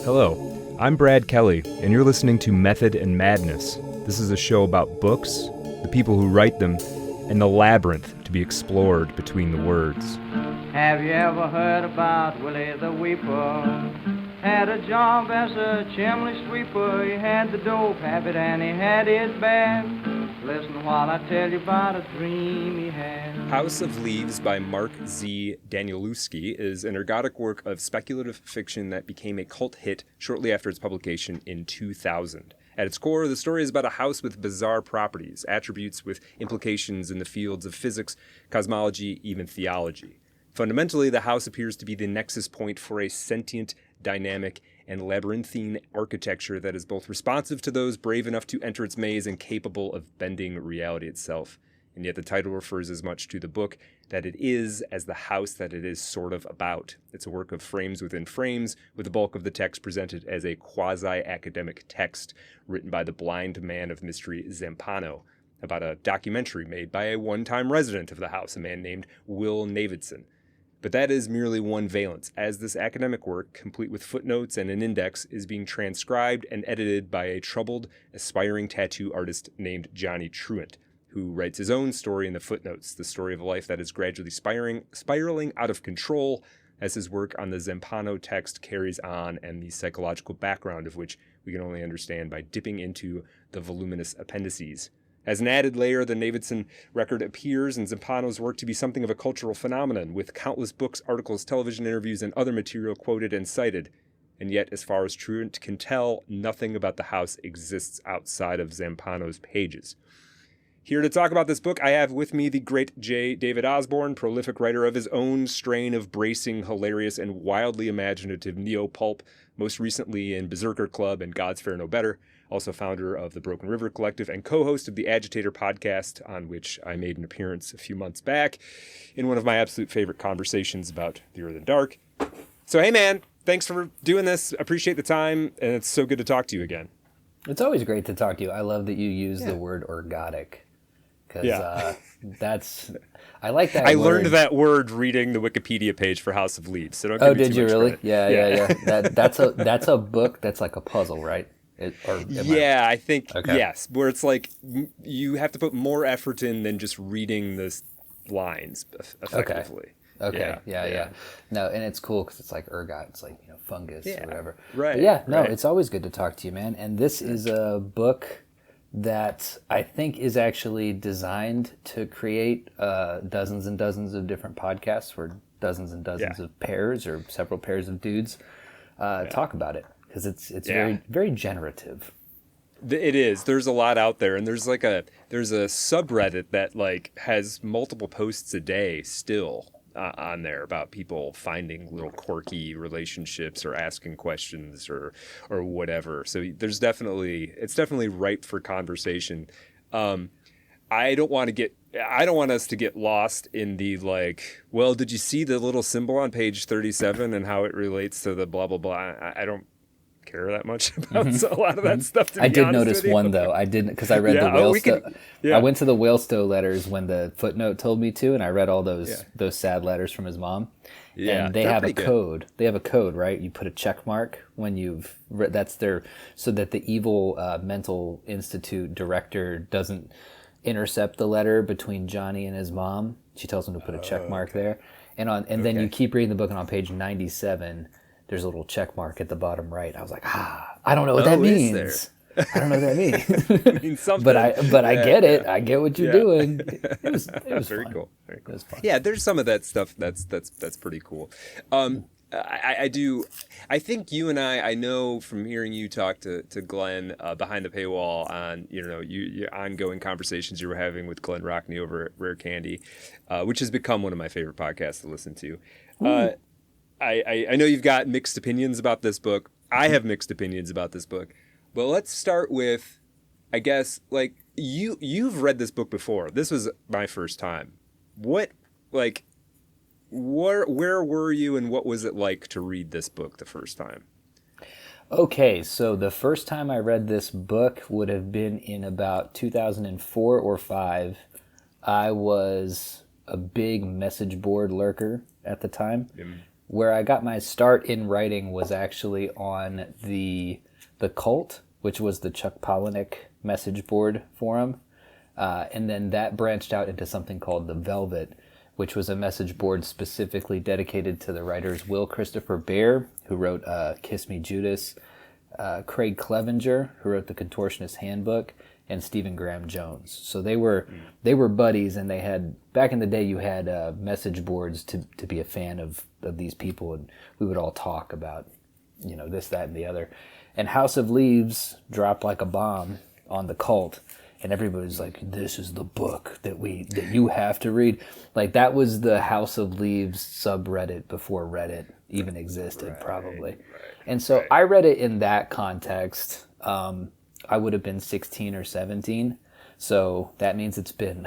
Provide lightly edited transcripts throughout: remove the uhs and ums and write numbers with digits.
Hello, I'm Brad Kelly, and you're listening to Method and Madness. This is a show about books, the people who write them, and the labyrinth to be explored between the words. Have you ever heard about Willie the Weeper? Had a job as a chimney sweeper. He had the dope habit and he had his band. Listen while I tell you about a dream he had. House of Leaves by Mark Z. Danielewski is an ergodic work of speculative fiction that became a cult hit shortly after its publication in 2000. At its core, the story is about a house with bizarre properties, attributes with implications in the fields of physics, cosmology, even theology. Fundamentally, the house appears to be the nexus point for a sentient, dynamic, and labyrinthine architecture that is both responsive to those brave enough to enter its maze and capable of bending reality itself. And yet the title refers as much to the book that it is as the house that it is sort of about. It's a work of frames within frames, with the bulk of the text presented as a quasi-academic text written by the blind man of mystery Zampano, about a documentary made by a one-time resident of the house, a man named Will Navidson. But that is merely one valence, as this academic work, complete with footnotes and an index, is being transcribed and edited by a troubled, aspiring tattoo artist named Johnny Truant, who writes his own story in the footnotes, the story of a life that is gradually spiraling out of control as his work on the Zampano text carries on, and the psychological background of which we can only understand by dipping into the voluminous appendices. As an added layer, the Navidson record appears in Zampano's work to be something of a cultural phenomenon, with countless books, articles, television interviews, and other material quoted and cited. And yet, as far as Truant can tell, nothing about the house exists outside of Zampano's pages. Here to talk about this book, I have with me the great J David Osborne, prolific writer of his own strain of bracing, hilarious, and wildly imaginative neo-pulp, most recently in Berserker Club and God's Fair No Better, also founder of the Broken River Collective and co-host of the Agitator podcast, on which I made an appearance a few months back in one of my absolute favorite conversations about the Earth and Dark. So, hey man, thanks for doing this. Appreciate the time, and it's so good to talk to you again. It's always great to talk to you. I love that you use the word ergodic. Because that's, I like that I word. learned that word reading the Wikipedia page for House of Leaves. So don't give Oh, me did too you much really? credit. Yeah. That's a book that's like a puzzle, right? I think, okay. Yes, where it's like you have to put more effort in than just reading the lines effectively. Okay. Yeah. No, and it's cool because it's like ergot. It's like, fungus or whatever. Right. But it's always good to talk to you, man. And this is a book that I think is actually designed to create dozens and dozens of different podcasts where dozens and dozens of pairs or several pairs of dudes talk about it, because it's very, very generative. It is. There's a lot out there, and there's a subreddit that like has multiple posts a day still on there about people finding little quirky relationships or asking questions or whatever. So it's definitely ripe for conversation. I don't want us to get lost in the like, well, did you see the little symbol on page 37 and how it relates to the blah blah blah? I don't care that much about a lot of that stuff. I did notice one though. I didn't, because I read the Whalestow. I went to the Whalestow letters when the footnote told me to, and I read all those sad letters from his mom. Yeah, and they have a code. They have a code, right? You put a check mark when you've that's their, so that the evil mental institute director doesn't intercept the letter between Johnny and his mom. She tells him to put a check mark there, and then you keep reading the book, and on page 97. There's a little check mark at the bottom right. I was like, I don't know what that means. I don't know what that means. It means something. but I get it. I get what you're doing. It was very fun. cool. Very cool. It was fun. Yeah, there's some of that stuff that's pretty cool. I do. I think you and I know from hearing you talk to Glenn behind the paywall on your ongoing conversations you were having with Glenn Rockney over at Rare Candy, which has become one of my favorite podcasts to listen to. I know you've got mixed opinions about this book. I have mixed opinions about this book. But let's start with, I guess, like, you've read this book before. This was my first time. Where were you, and what was it like to read this book the first time? Okay, so the first time I read this book would have been in about 2004 or 5. I was a big message board lurker at the time. where I got my start in writing was actually on the Cult, which was the Chuck Palahniuk message board forum. And then that branched out into something called the Velvet, which was a message board specifically dedicated to the writers Will Christopher Bear, who wrote Kiss Me Judas, Craig Clevenger, who wrote The Contortionist Handbook, and Stephen Graham Jones. So they were buddies, and they had, back in the day, you had message boards to be a fan of these people, and we would all talk about, this, that, and the other. And House of Leaves dropped like a bomb on the Cult, and everybody's like, this is the book that you have to read. Like, that was the House of Leaves subreddit before Reddit even existed, probably. And so I read it in that context. I would have been 16 or 17. So that means it's been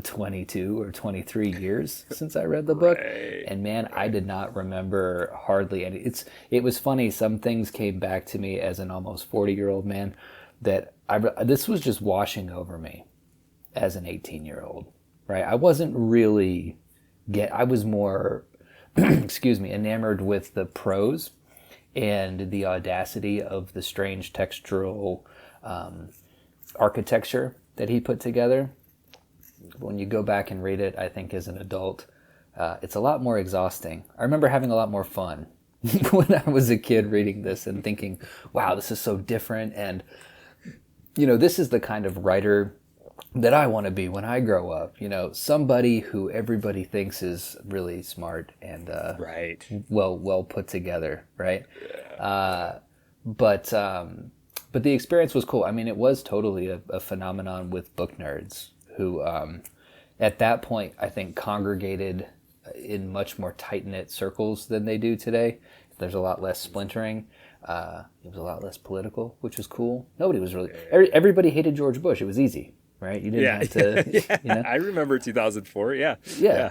22 or 23 years since I read the book. And man, I did not remember hardly any. It was funny. Some things came back to me as an almost 40-year-old man that this was just washing over me as an 18-year-old, right? I wasn't really I was more, enamored with the prose and the audacity of the strange textural architecture that he put together. When you go back and read it, I think as an adult, it's a lot more exhausting. I remember having a lot more fun when I was a kid reading this and thinking, wow, this is so different. And, this is the kind of writer that I want to be when I grow up. Somebody who everybody thinks is really smart and well put together, right? Yeah. But the experience was cool. I mean, it was totally a phenomenon with book nerds who, at that point, I think congregated in much more tight-knit circles than they do today. There's a lot less splintering. It was a lot less political, which was cool. Nobody was really... Everybody hated George Bush. It was easy, right? You didn't have to... I remember 2004, Yeah.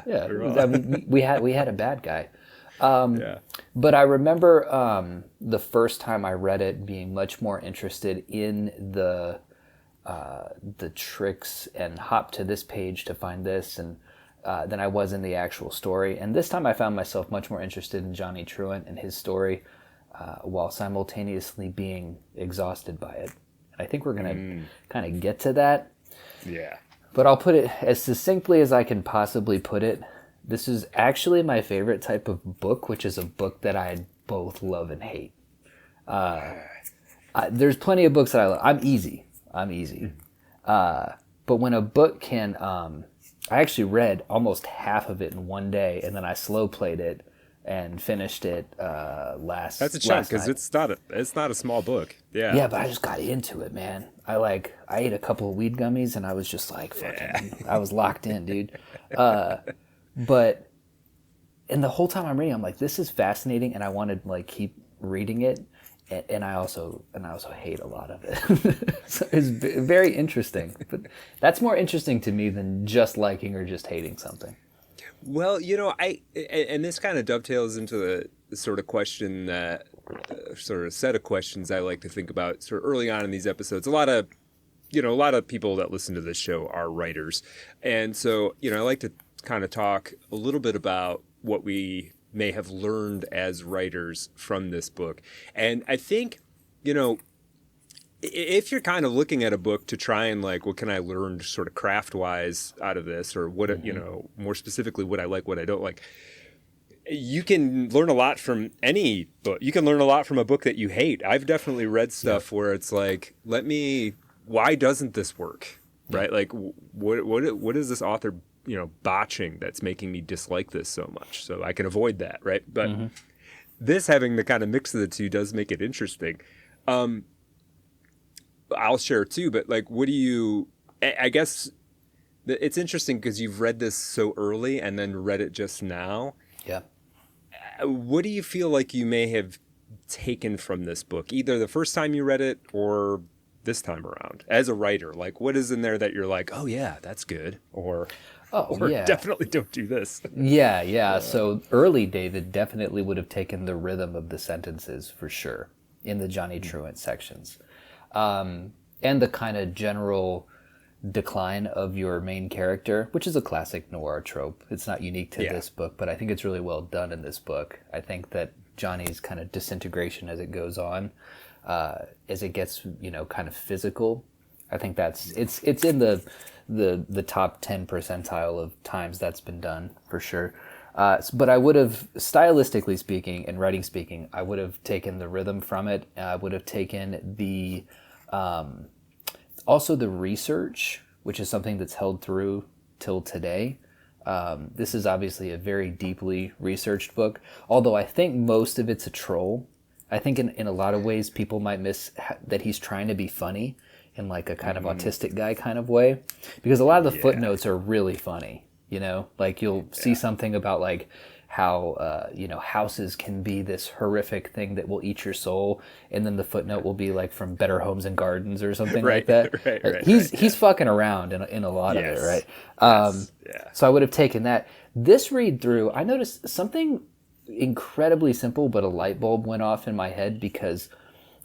I mean, we had a bad guy. But I remember the first time I read it being much more interested in the tricks and hop to this page to find this and than I was in the actual story. And this time I found myself much more interested in Johnny Truant and his story while simultaneously being exhausted by it. And I think we're going to kind of get to that. Yeah. But I'll put it as succinctly as I can possibly put it. This is actually my favorite type of book, which is a book that I both love and hate. There's plenty of books that I love. I'm easy. But when a book can... I actually read almost half of it in one day, and then I slow played it and finished it last. That's a chunk because it's not a small book. Yeah. Yeah, but I just got into it, man. I ate a couple of weed gummies, and I was just like, fucking, I was locked in, dude. But and the whole time I'm reading, I'm like, this is fascinating, and I want to keep reading it. And I also hate a lot of it. So it's very interesting. But that's more interesting to me than just liking or just hating something. Well, and this kind of dovetails into the sort of question that, sort of set of questions I like to think about sort of early on in these episodes. A lot of people that listen to this show are writers. And so, I like to kind of talk a little bit about what we may have learned as writers from this book. And I think, if you're kind of looking at a book to try and what can I learn sort of craft-wise out of this, or what, more specifically, what I like, what I don't like, you can learn a lot from any book. You can learn a lot from a book that you hate. I've definitely read stuff where it's like, why doesn't this work? Right? Like, what is this author botching that's making me dislike this so much, so I can avoid that, right? But this, having the kind of mix of the two, does make it interesting. I'll share too, but what do you... I guess it's interesting because you've read this so early and then read it just now. Yeah. What do you feel like you may have taken from this book, either the first time you read it or this time around, as a writer? What is in there that you're like, oh yeah, that's good, or definitely don't do this? Yeah. So early David definitely would have taken the rhythm of the sentences for sure in the Johnny Truant sections. And the kind of general decline of your main character, which is a classic noir trope. It's not unique to this book, but I think it's really well done in this book. I think that Johnny's kind of disintegration as it goes on, as it gets, kind of physical, I think it's in the top 10 percentile of times that's been done for sure. But I would have, stylistically speaking and writing speaking, I would have taken the rhythm from it. I would have taken the also the research, which is something that's held through till today. This is obviously a very deeply researched book, although I think most of it's a troll. I think in a lot of ways people might miss that he's trying to be funny in like a kind of autistic guy kind of way, because a lot of the footnotes are really funny. Like you'll see something about like how, houses can be this horrific thing that will eat your soul. And then the footnote will be like from Better Homes and Gardens or something like that. He's fucking around in a lot of it, right? So I would have taken that. This read through, I noticed something incredibly simple, but a light bulb went off in my head, because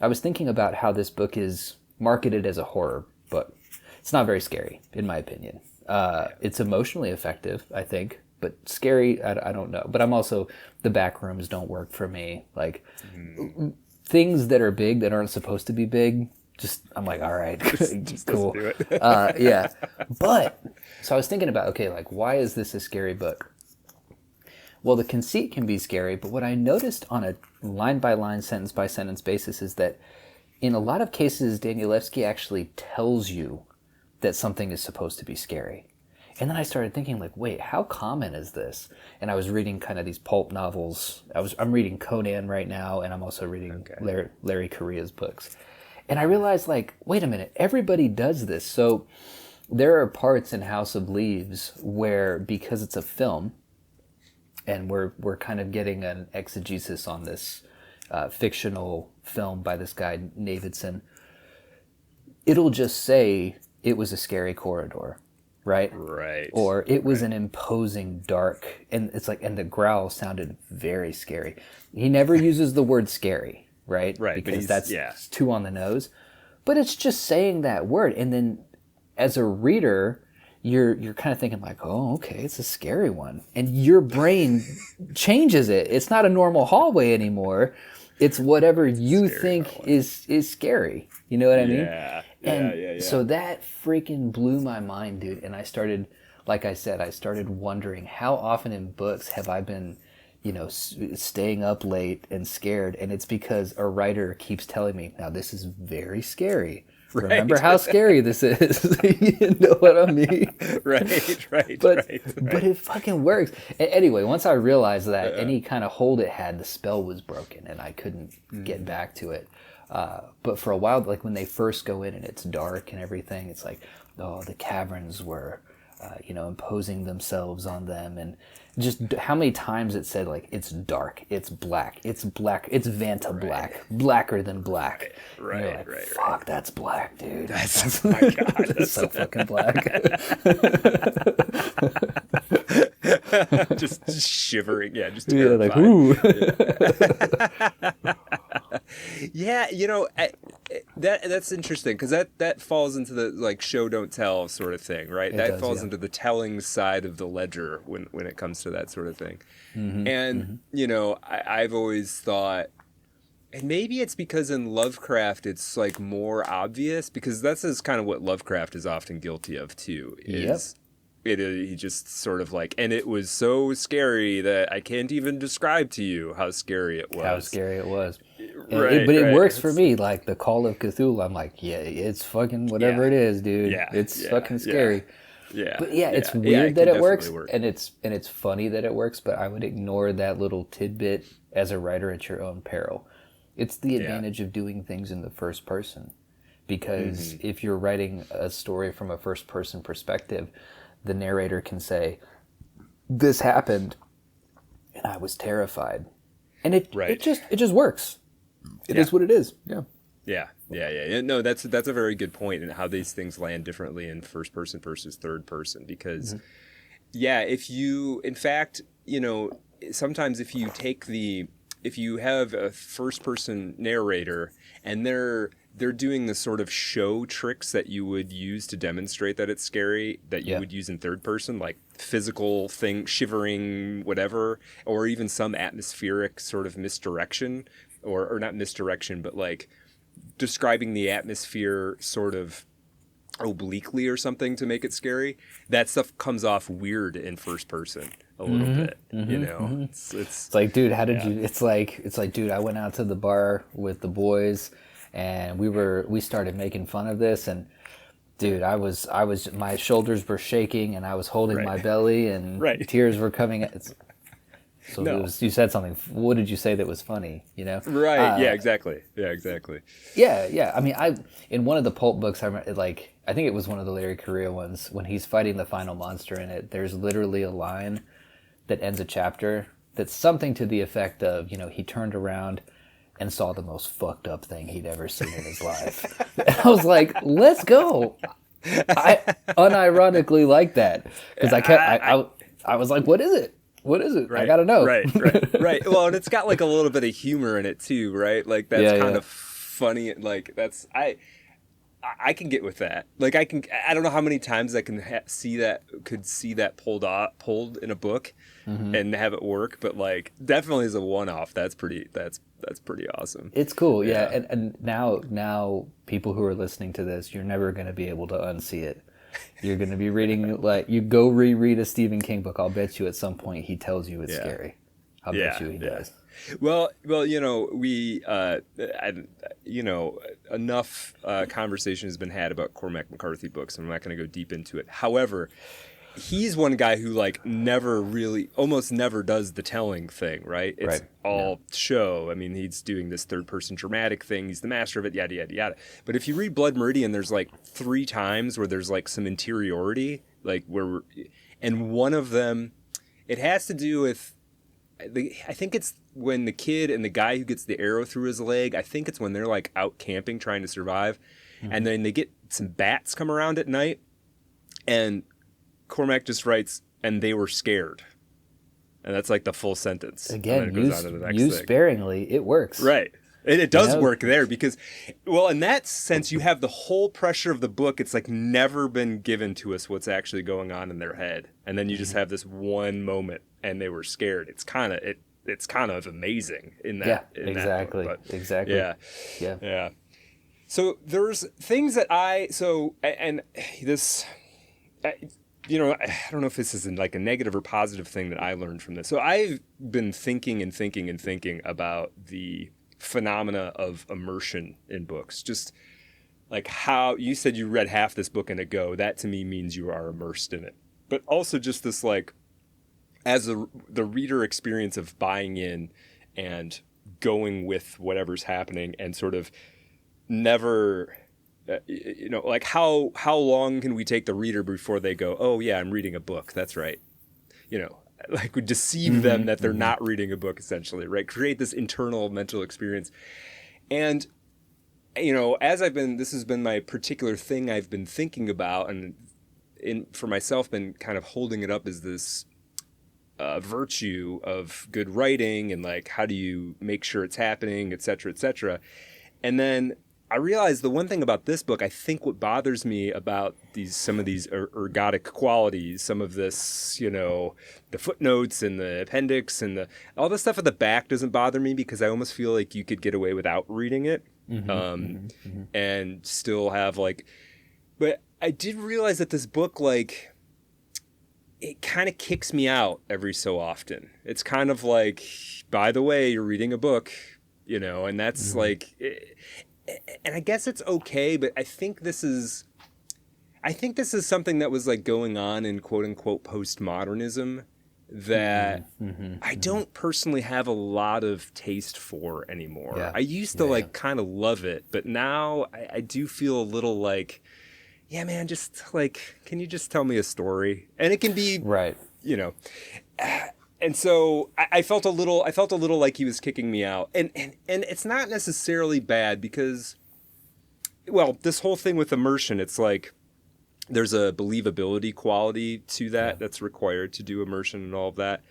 I was thinking about how this book is marketed as a horror book. It's not very scary, in my opinion. It's emotionally effective, I think, but scary, I don't know. But I'm also, the back rooms don't work for me. Like, things that are big that aren't supposed to be big, I'm like, all right, cool. Do it. But, so I was thinking about, okay, like, why is this a scary book? Well, the conceit can be scary, but what I noticed on a line-by-line, sentence-by-sentence basis is that in a lot of cases, Danielewski actually tells you that something is supposed to be scary. And then I started thinking, like, wait, how common is this? And I was reading kind of these pulp novels. I'm reading Conan right now, and I'm also reading Larry Correia's books. And I realized, like, wait a minute, everybody does this. So there are parts in House of Leaves where, because it's a film, and we're kind of getting an exegesis on this fictional film by this guy, Navidson, it'll just say it was a scary corridor, right? Right. Or it was an imposing dark, and it's like, and the growl sounded very scary. He never uses the word scary, right? Right. Because that's too on the nose. But it's just saying that word. And then as a reader, you're kind of thinking like, oh, okay, it's a scary one. And your brain changes it. It's not a normal hallway anymore. It's whatever you think is scary. You know what I mean? Yeah. So that freaking blew my mind, dude. And I started, like I said, wondering how often in books have I been, staying up late and scared. And it's because a writer keeps telling me, now this is very scary. Right. Remember how scary this is. You know what I mean? Right. But it fucking works. Anyway, once I realized that any kind of hold it had, the spell was broken and I couldn't get back to it. But for a while, like when they first go in and it's dark and everything, it's like, oh, the caverns were, imposing themselves on them. And just how many times it said, like, it's dark, it's black, it's Vanta black, blacker than black. Right. Fuck, that's black, dude. That's oh my God. That's so fucking black. just shivering. Yeah, just terrified. Yeah, that's interesting, because that falls into the like show don't tell sort of thing, right? That falls into the telling side of the ledger when it comes to that sort of thing. And I've always thought, and maybe it's because in Lovecraft it's like more obvious, because that's kind of what Lovecraft is often guilty of too. He just sort of like, and it was so scary that I can't even describe to you how scary it was. But it works for me. Like the Call of Cthulhu, I'm like, yeah, it's fucking whatever it is, dude. It's fucking scary. But it's weird that it works, and it's funny that it works. But I would ignore that little tidbit as a writer at your own peril. It's the advantage of doing things in the first person, because if you're writing a story from a first person perspective, the narrator can say, "This happened, and I was terrified," and it just works. It is what it is. Yeah. No, that's a very good point, and how these things land differently in first person versus third person. Because, if you, in fact, sometimes if you have a first person narrator and they're doing the sort of show tricks that you would use to demonstrate that it's scary that you would use in third person, like physical thing, shivering, whatever, or even some atmospheric sort of misdirection, or not misdirection, but like describing the atmosphere sort of obliquely or something to make it scary. That stuff comes off weird in first person a little bit, you know. It's like, dude, how did you? It's like, dude, I went out to the bar with the boys, and we started making fun of this, and dude, I was my shoulders were shaking, and I was holding my belly, and tears were coming. So you said something. What did you say that was funny? You know? Right. Yeah. Exactly. Yeah. Exactly. Yeah. I mean, in one of the pulp books, I remember, like, I think it was one of the Larry Correia ones, when he's fighting the final monster in it, there's literally a line that ends a chapter that's something to the effect of, you know, he turned around and saw the most fucked up thing he'd ever seen in his life. And I was like, let's go. I unironically like that, because I was like, what is it? What is it? Right, I gotta know. Right. Well, and it's got like a little bit of humor in it too, right? Like that's kind of funny. Like I can get with that. Like I don't know how many times I can see that pulled in a book and have it work, but like definitely as a one-off, that's pretty awesome. It's cool, yeah. And now people who are listening to this, you're never going to be able to unsee it. You're going to be reading, like, you go reread a Stephen King book. I'll bet you at some point he tells you it's scary. I'll bet you he does. Well, you know, enough conversation has been had about Cormac McCarthy books. I'm not going to go deep into it. However, he's one guy who like almost never does the telling thing, right? It's all show. I mean, he's doing this third person dramatic thing. He's the master of it, yada, yada, yada. But if you read Blood Meridian, there's like 3 times where there's like some interiority, like and one of them, it has to do with, I think it's when the kid and the guy who gets the arrow through his leg, I think it's when they're like out camping trying to survive. And then they get some bats come around at night, and Cormac just writes, and they were scared. And that's like the full sentence. Again, use sparingly, it works. Right. It does work there because, well, in that sense, you have the whole pressure of the book. It's like never been given to us what's actually going on in their head. And then you just have this one moment, and they were scared. It's kind of amazing in that. Yeah, exactly. That book, but, exactly. Yeah. So there's things that I don't know if this is like a negative or positive thing that I learned from this. So I've been thinking about the phenomena of immersion in books. Just like how you said you read half this book in a go. That to me means you are immersed in it. But also just this like, as the reader experience of buying in and going with whatever's happening and sort of never... like how long can we take the reader before they go, oh yeah, I'm reading a book. That's right. Like we deceive them that they're not reading a book, essentially, right? Create this internal mental experience. And, this has been my particular thing I've been thinking about, and for myself been kind of holding it up as this virtue of good writing, and like, how do you make sure it's happening, et cetera, et cetera. And then I realized the one thing about this book, I think what bothers me about some of these ergodic qualities, some of this, the footnotes and the appendix and all the stuff at the back doesn't bother me, because I almost feel like you could get away without reading it and still have but I did realize that this book, like, it kind of kicks me out every so often. It's kind of like, by the way, you're reading a book, and that's like... And I guess it's okay, but I think this is something that was like going on in quote unquote postmodernism that I don't personally have a lot of taste for anymore. Yeah. I used to kind of love it, but now I do feel a little like, yeah, man, just like, can you just tell me a story? And it can be right, And so I felt a little like he was kicking me out. And it's not necessarily bad because, well, this whole thing with immersion, it's like there's a believability quality to that that's required to do immersion and all of that.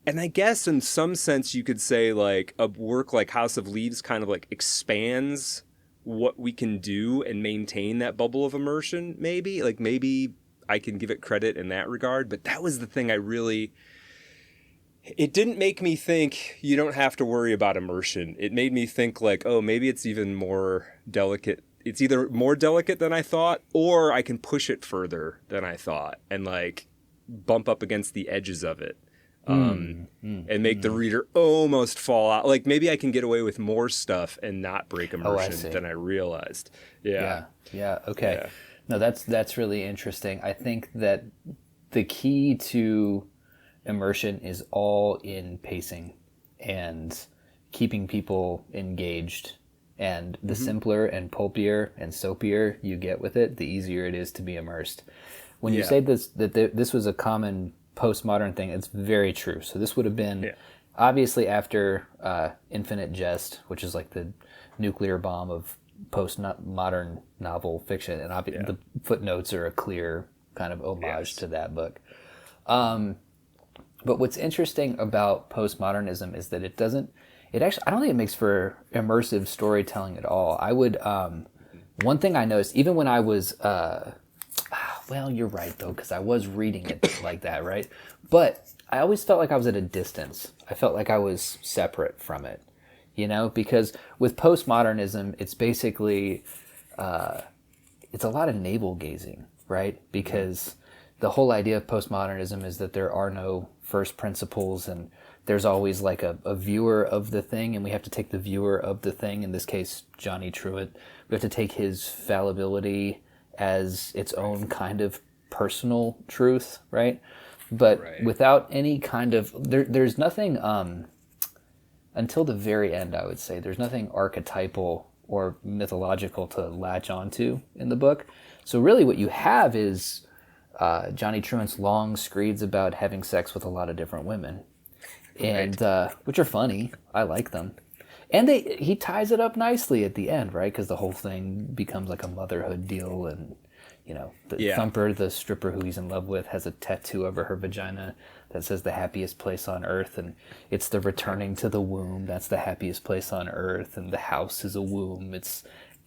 And I guess in some sense you could say like a work like House of Leaves kind of like expands what we can do and maintain that bubble of immersion, maybe. Like, maybe I can give it credit in that regard. But that was the thing it didn't make me think you don't have to worry about immersion. It made me think like, oh, maybe it's even more delicate. It's either more delicate than I thought, or I can push it further than I thought and like bump up against the edges of it. And make the reader almost fall out. Like, maybe I can get away with more stuff and not break immersion than I realized. Yeah. Okay. Yeah. No, that's really interesting. I think that the key to immersion is all in pacing and keeping people engaged. And the simpler and pulpier and soapier you get with it, the easier it is to be immersed. When you say this was a common postmodern thing, it's very true. So this would have been obviously after Infinite Jest, which is like the nuclear bomb of postmodern novel fiction, and the footnotes are a clear kind of homage to that book. But what's interesting about postmodernism is that it actually, I don't think it makes for immersive storytelling at all. I would, one thing I noticed, even when I was, well, you're right though, because I was reading it like that, right? But I always felt like I was at a distance. I felt like I was separate from it, because with postmodernism, it's basically, it's a lot of navel gazing, right? Because the whole idea of postmodernism is that there are no first principles, and there's always like a viewer of the thing, and we have to take the viewer of the thing, in this case, Johnny Truant. We have to take his fallibility as its own kind of personal truth, right? But without any kind of, there's nothing, until the very end, I would say, there's nothing archetypal or mythological to latch onto in the book. So really what you have is Johnny Truant's long screeds about having sex with a lot of different women, and which are funny. I like them. And he ties it up nicely at the end, right? Because the whole thing becomes like a motherhood deal, and Thumper, the stripper who he's in love with, has a tattoo over her vagina that says the happiest place on earth, and it's the returning to the womb. That's the happiest place on earth, and the house is a womb.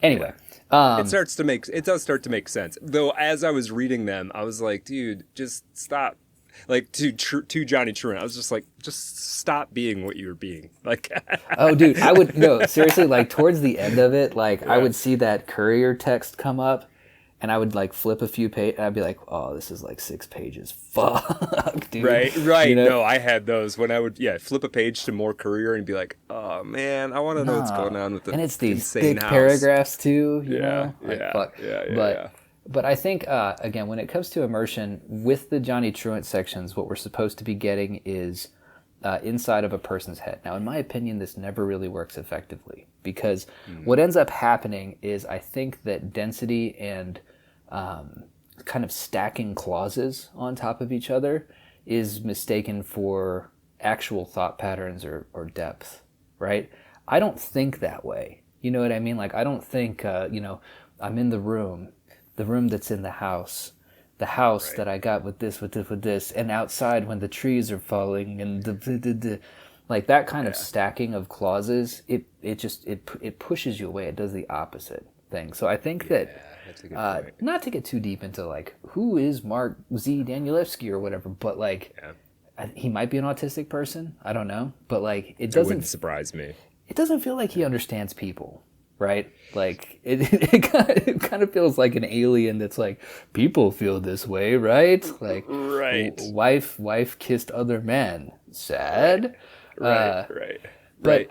Anyway, it does start to make sense. Though as I was reading them, I was like, dude, just stop. Like to Johnny Truant, I was just like, just stop being what you were being. Like, oh, dude, seriously, like towards the end of it, like I would see that courier text come up, and I would like flip a few pages, and I'd be like, oh, this is like 6 pages. Fuck, dude. Right. No, I had those when I would flip a page to more courier and be like, oh man, I want to know what's going on with the and it's these insane thick house. Paragraphs too. You know? Fuck. But I think, again, when it comes to immersion, with the Johnny Truant sections, what we're supposed to be getting is inside of a person's head. Now, in my opinion, this never really works effectively, because what ends up happening is I think that density and kind of stacking clauses on top of each other is mistaken for actual thought patterns or depth, right? I don't think that way. You know what I mean? Like, I don't think, I'm in the room that's in the house that I got with this, and outside when the trees are falling, and like that kind of stacking of clauses, it pushes you away. It does the opposite thing. So I think that, that's a good point. Not to get too deep into like who is Mark Z. Danielewski or whatever, but like he might be an autistic person. I don't know, but like it wouldn't surprise me. It doesn't feel like he understands people. Right? Like, it kind of feels like an alien that's like, people feel this way, right? Like, wife kissed other men. Sad. Right. But,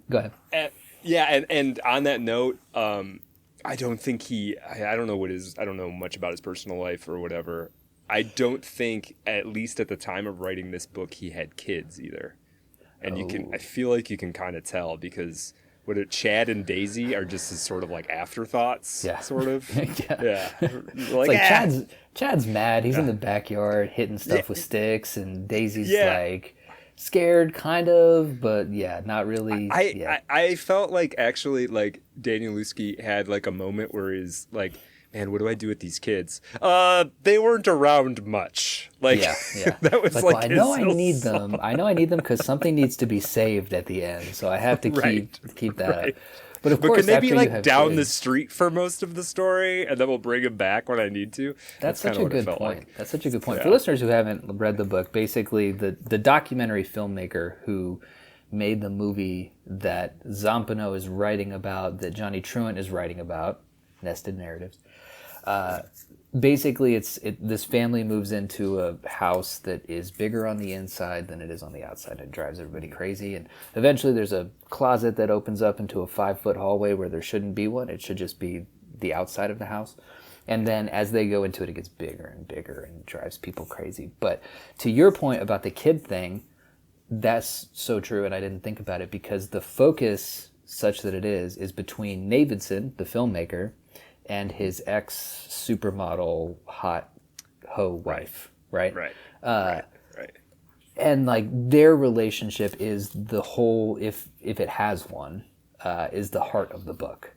go ahead. And on that note, I don't think I don't know much about his personal life or whatever. I don't think, at least at the time of writing this book, he had kids either. And I feel like you can kind of tell, because Chad and Daisy are just as sort of like afterthoughts, sort of. Like Chad's mad. He's in the backyard hitting stuff with sticks, and Daisy's like scared, kind of, but not really. I felt like actually like Danielewski had like a moment where he's like, man, what do I do with these kids? They weren't around much. Like, that was like I know I need them. I know I need them because something needs to be saved at the end. So I have to keep that up. But of but course, can they be after you like have down kids, the street for most of the story, and then we'll bring him back when I need to? That's such a good point. Like. That's such a good point. For listeners who haven't read the book, basically the documentary filmmaker who made the movie that Zampano is writing about, that Johnny Truant is writing about, Nested Narratives. Basically, this family moves into a house that is bigger on the inside than it is on the outside. It drives everybody crazy. And eventually there's a closet that opens up into a 5-foot hallway where there shouldn't be one. It should just be the outside of the house. And then as they go into it, it gets bigger and bigger and drives people crazy. But to your point about the kid thing, that's so true, and I didn't think about it because the focus, such that it is between Navidson, the filmmaker, and his ex-supermodel hot hoe wife, right? Right. And like their relationship is the whole, if it has one, is the heart of the book.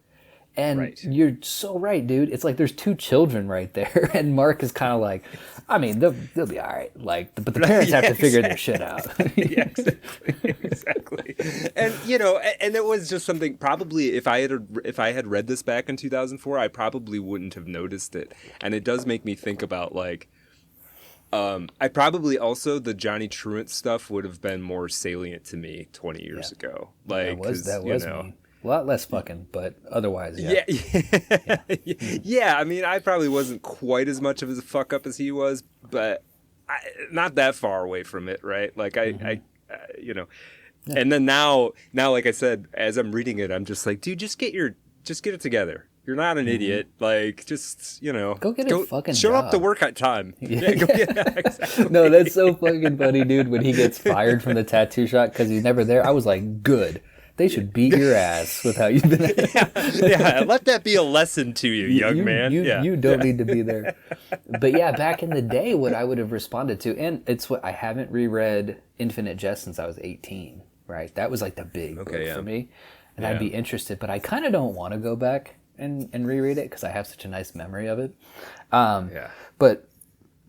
And you're so right, dude. It's like there's 2 children right there, and Mark is kind of like, I mean, they'll be all right. Like, but the parents have to figure their shit out. Yeah, exactly. And and it was just something. Probably, if I had read this back in 2004, I probably wouldn't have noticed it. And it does make me think about like, I probably also the Johnny Truant stuff would have been more salient to me 20 years ago. Like, that was me. A lot less fucking, but otherwise, yeah. Yeah, I mean, I probably wasn't quite as much of a fuck up as he was, but not that far away from it, right? Like, I and then now, like I said, as I'm reading it, I'm just like, dude, just get it together. You're not an idiot. Like, just, go get a fucking show job. Up to work at time. Exactly. No, that's so fucking funny, dude. When he gets fired from the tattoo shop because he's never there, I was like, good. They should beat your ass with how you've been. Let that be a lesson to you, young man. You don't need to be there. But yeah, back in the day, what I would have responded to, and it's what I haven't reread Infinite Jest since I was 18, right? That was like the big book for me. And I'd be interested, but I kind of don't want to go back and reread it because I have such a nice memory of it. But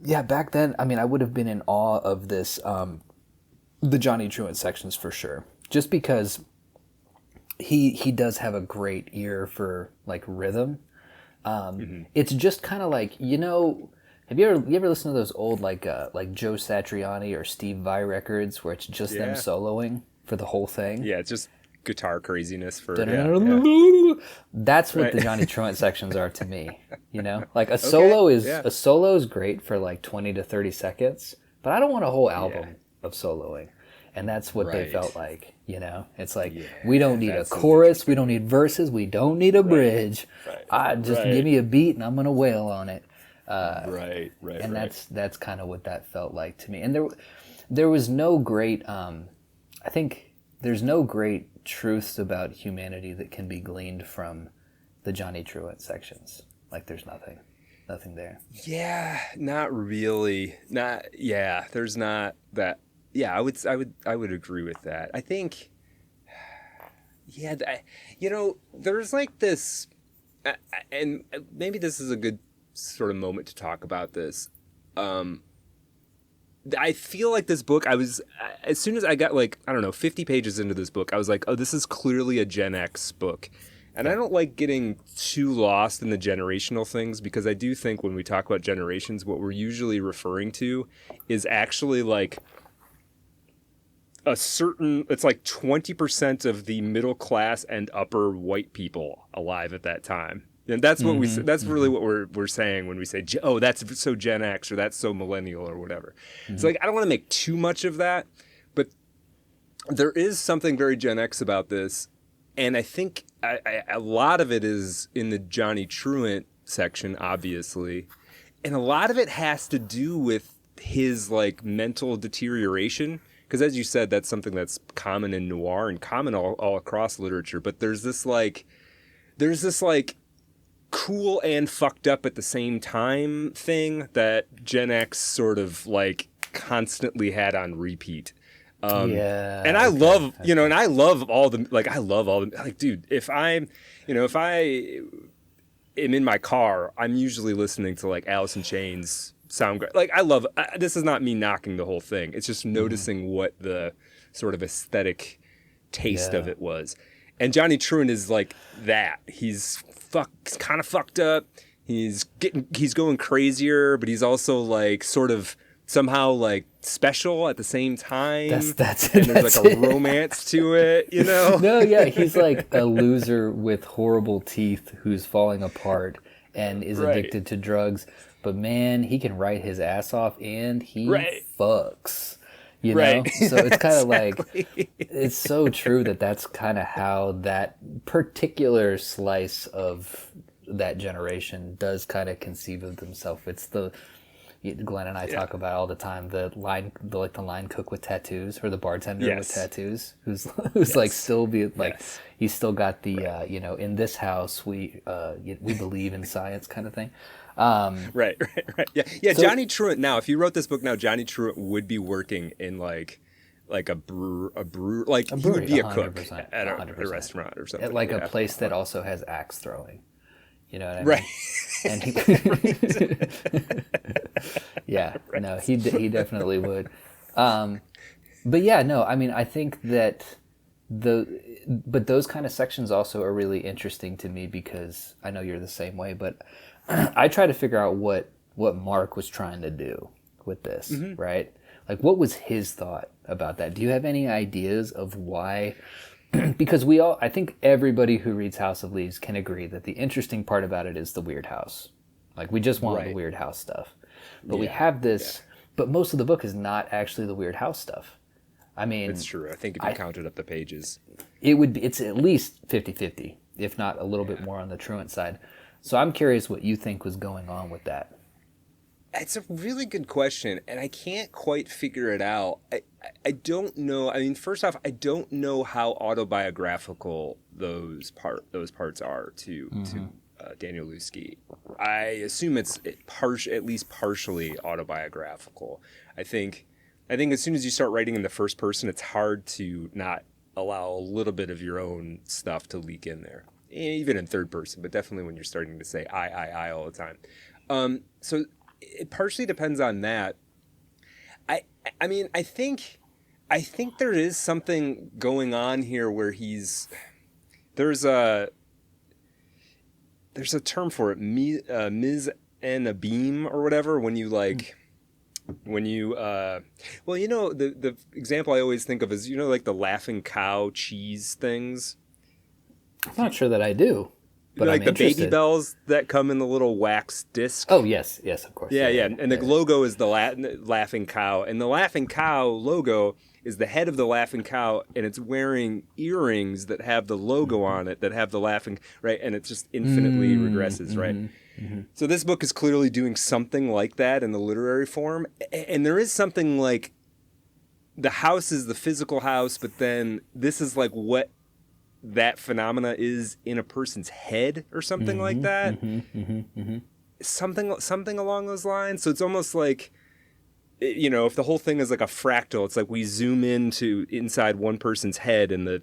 yeah, back then, I mean, I would have been in awe of this, the Johnny Truant sections for sure. Just because he does have a great ear for like rhythm. It's just kind of like, have you ever listened to those old like Joe Satriani or Steve Vai records where it's just them soloing for the whole thing? Yeah, it's just guitar craziness for That's what the Johnny Truant sections are to me. Like a solo is great for like 20 to 30 seconds, but I don't want a whole album of soloing. And that's what they felt like, It's like, we don't need a chorus, we don't need verses, we don't need a bridge. Just give me a beat and I'm going to wail on it. And that's kind of what that felt like to me. And there was no great, I think there's no great truths about humanity that can be gleaned from the Johnny Truant sections. Like there's nothing there. Yeah, not really. There's not that. Yeah, I would agree with that. I think, there's like this, and maybe this is a good sort of moment to talk about this. I feel like this book, as soon as I got 50 pages into this book, I was like, oh, this is clearly a Gen X book. And I don't like getting too lost in the generational things because I do think when we talk about generations, what we're usually referring to is actually like it's like 20% of the middle class and upper white people alive at that time. And that's what that's really what we're saying when we say, oh, that's so Gen X or that's so millennial or whatever. It's like, I don't want to make too much of that, but there is something very Gen X about this. And I think a lot of it is in the Johnny Truant section, obviously. And a lot of it has to do with his like mental deterioration. Because as you said, that's something that's common in noir and common all across literature. But there's this cool and fucked up at the same time thing that Gen X sort of like constantly had on repeat. And I love, and I love all the, like, dude, if I am in my car, I'm usually listening to like Alice in Chains sound great. Like, I love, this is not me knocking the whole thing. It's just noticing what the sort of aesthetic taste of it was. And Johnny Truant is like that. He's kind of fucked up. He's going crazier, but he's also like sort of somehow like special at the same time. That's and there's like a romance to it, you know? No, yeah, he's like a loser with horrible teeth who's falling apart and is addicted to drugs. But man, he can write his ass off and he fucks. You know? So it's kind of like, it's so true that's kind of how that particular slice of that generation does kind of conceive of themselves. It's Glenn and I talk about all the time, the line cook with tattoos, or the bartender with tattoos, who's like still he's still got the in this house we believe in science kind of thing. Right. Yeah. So, Johnny Truant. Now, if you wrote this book now, Johnny Truant would be working in like a brewer, like he would be a cook at a restaurant or something, at like a place that also has axe throwing. You know what I mean? Right. And he definitely would. But yeah, no, I mean, I think that but those kind of sections also are really interesting to me because I know you're the same way, but I try to figure out what Mark was trying to do with this, right? Like, what was his thought about that? Do you have any ideas of why? Because I think everybody who reads House of Leaves can agree that the interesting part about it is the weird house. Like, we just want the weird house stuff. But we have this, but most of the book is not actually the weird house stuff. I mean... It's true. I think if you counted up the pages... It's at least 50-50, if not a little bit more on the Truant side. So I'm curious what you think was going on with that. It's a really good question, and I can't quite figure it out. I don't know. I mean, first off, I don't know how autobiographical those parts are to Danielewski. I assume it's at least partially autobiographical. I think as soon as you start writing in the first person, it's hard to not allow a little bit of your own stuff to leak in there, even in third person, but definitely when you're starting to say I all the time. So it partially depends on that. I mean, I think there is something going on here where there's a term for it, mise en abîme or whatever, when you like, the example I always think of is, like the laughing cow cheese things. I'm not sure that I do. But like the baby bells that come in the little wax disc. Oh, yes, of course. Yeah. And the logo is the laughing cow. And the laughing cow logo is the head of the laughing cow, and it's wearing earrings that have the logo on it, that have the laughing, right? And it just infinitely regresses, right? Mm-hmm. So this book is clearly doing something like that in the literary form. And there is something like the house is the physical house, but then this is like what that phenomena is in a person's head or something like that. Something along those lines. So it's almost like, if the whole thing is like a fractal, it's like we zoom into inside one person's head and the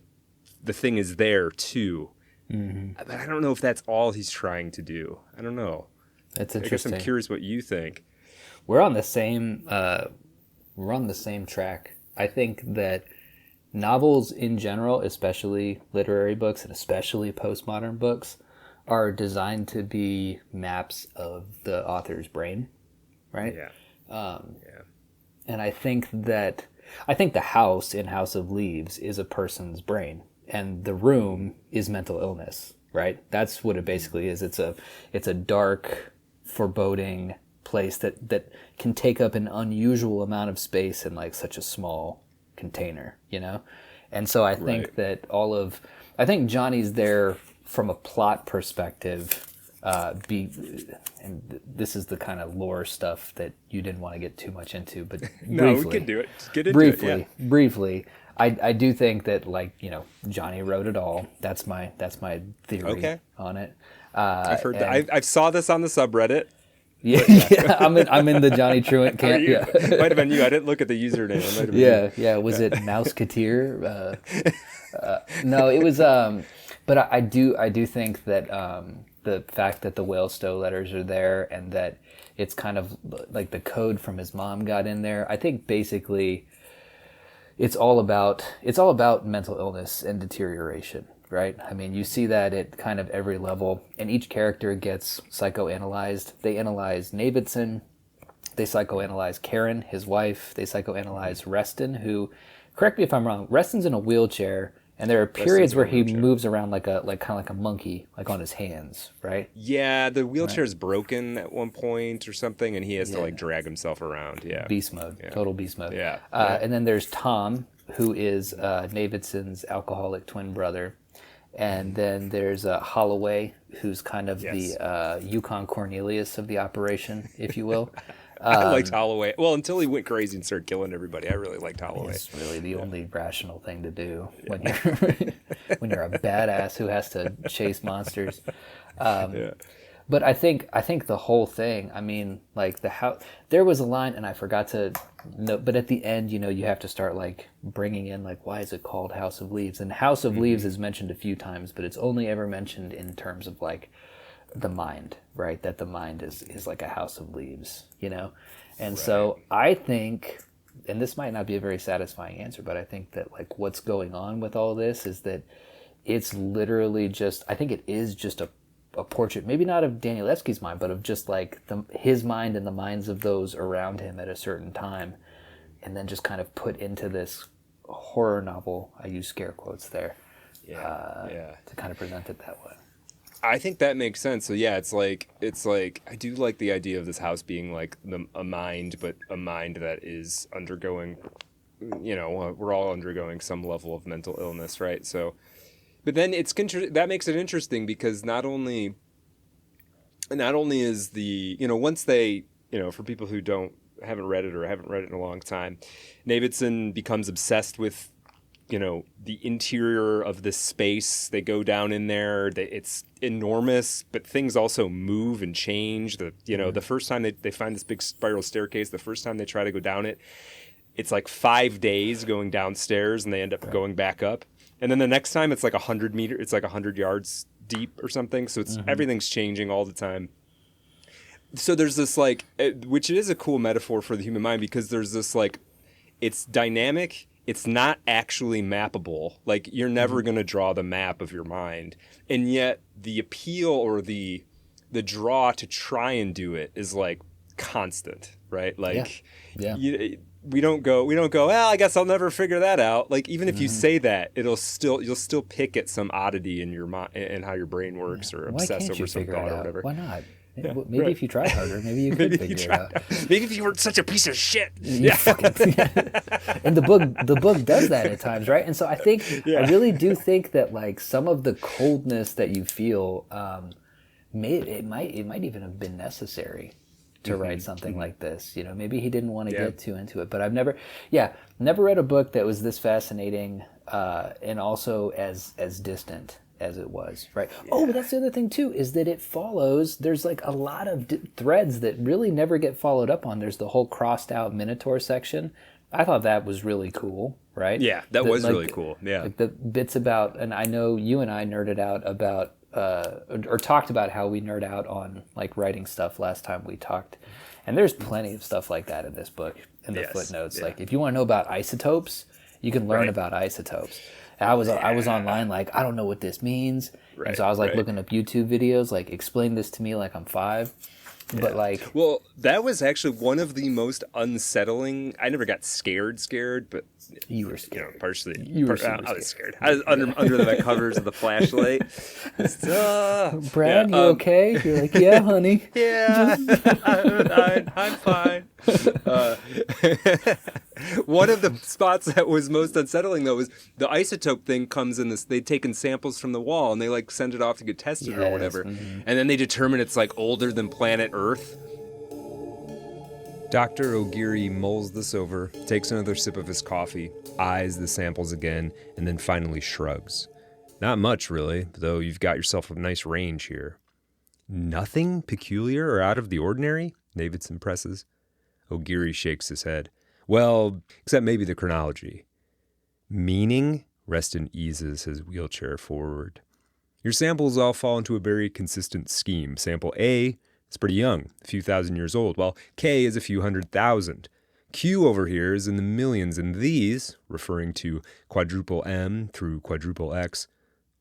thing is there too. But I don't know if that's all he's trying to do. I don't know. That's interesting. I guess I'm curious what you think. We're on the same track. I think that novels in general, especially literary books and especially postmodern books, are designed to be maps of the author's brain, right? Yeah. And I think the house in House of Leaves is a person's brain, and the room is mental illness, right? That's what it basically is. It's a dark, foreboding place that can take up an unusual amount of space in like such a small container, and so I think that I think Johnny's there from a plot perspective. And this is the kind of lore stuff that you didn't want to get too much into, but no, we can do it. Just get into it. Briefly, I do think that Johnny wrote it all. That's my theory on it. I've heard that. I saw this on the subreddit. Yeah, I'm in the Johnny Truant camp. Yeah, might have been you. I didn't look at the username. Yeah. Was it Mouseketeer? No, it was. But I do think that the fact that the Whalestow letters are there and that it's kind of like the code from his mom got in there. I think basically it's all about mental illness and deterioration, right? I mean, you see that at kind of every level, and each character gets psychoanalyzed. They analyze Davidson, they psychoanalyze Karen, his wife, they psychoanalyze Reston, who, correct me if I'm wrong, Reston's in a wheelchair, and there are periods where he moves around like kind of like a monkey, like on his hands, right? Yeah, the wheelchair's broken at one point or something, and he has to like drag himself around. Yeah, beast mode, total beast mode. Yeah. And then there's Tom, who is Davidson's alcoholic twin brother, and then there's Holloway, who's kind of the Yukon Cornelius of the operation, if you will. I liked Holloway. Well, until he went crazy and started killing everybody, I really liked Holloway. It's really the only rational thing to do when you're when you're a badass who has to chase monsters. But I think the whole thing. I mean, like there was a line, and I forgot to note. But at the end, you have to start like bringing in like, why is it called House of Leaves? And House of Leaves is mentioned a few times, but it's only ever mentioned in terms of like the mind, right? That the mind is like a house of leaves, And so I think, and this might not be a very satisfying answer, but I think that like what's going on with all this is that it's literally just, I think it is just a portrait, maybe not of Danielewski's mind, but of just like his mind and the minds of those around him at a certain time, and then just kind of put into this horror novel. I use scare quotes there, to kind of present it that way. I think that makes sense. So yeah, it's like I do like the idea of this house being like a mind, but a mind that is undergoing, we're all undergoing some level of mental illness, right? So, but then that makes it interesting because not only is the once they for people who haven't read it or haven't read it in a long time, Davidson becomes obsessed with the interior of this space. They go down in there. It's enormous, but things also move and change. The first time they find this big spiral staircase, the first time they try to go down it, it's like 5 days going downstairs, and they end up going back up. And then the next time, it's like 100 meters. It's like 100 yards deep or something. So it's everything's changing all the time. So there's this like, which is a cool metaphor for the human mind, because there's this like, it's dynamic. It's not actually mappable. Like, you're never going to draw the map of your mind. And yet the appeal or the draw to try and do it is like constant, right? Like, we don't go, well, I guess I'll never figure that out. Like, even if you say that, you'll still pick at some oddity in your mind and how your brain works, or obsess over some thought or whatever. Why not? Yeah, maybe if you tried harder, maybe you could figure it out. Maybe if you weren't such a piece of shit. And the book does that at times, right? And so I think I really do think that like some of the coldness that you feel, it might even have been necessary to write something like this. Maybe he didn't want to get too into it. But I've never read a book that was this fascinating and also as distant as it was, right? Yeah. Oh, but that's the other thing too, is that it follows, there's like a lot of threads that really never get followed up on. There's the whole crossed out Minotaur section. I thought that was really cool, right? Yeah, that was really cool. Yeah. Like the bits about, and I know you and I nerded out about, or talked about how we nerd out on like writing stuff last time we talked. And there's plenty of stuff like that in this book, in the footnotes. Like if you want to know about isotopes, you can learn about isotopes. I was online like, I don't know what this means. Right, and so I was like looking up YouTube videos, like explain this to me like I'm 5. Yeah. But like, well, that was actually one of the most unsettling. I never got scared, but you were scared. Partially. You were I was scared. I was under the covers of the flashlight. Brad, you okay? You're like, yeah, honey. Yeah, I'm fine. One of the spots that was most unsettling though was the isotope thing comes in this. They'd taken samples from the wall and they like send it off to get tested or whatever, and then they determine it's like older than planet Earth. Dr. O'Geary mulls this over, takes another sip of his coffee, eyes the samples again, and then finally shrugs. Not much, really, though you've got yourself a nice range here. Nothing peculiar or out of the ordinary? Davidson presses. O'Geary shakes his head. Well, except maybe the chronology. Meaning? Reston eases his wheelchair forward. Your samples all fall into a very consistent scheme. Sample A is pretty young, a few thousand years old, while K is a few 100,000. Q over here is in the millions, and these, referring to quadruple M through quadruple X,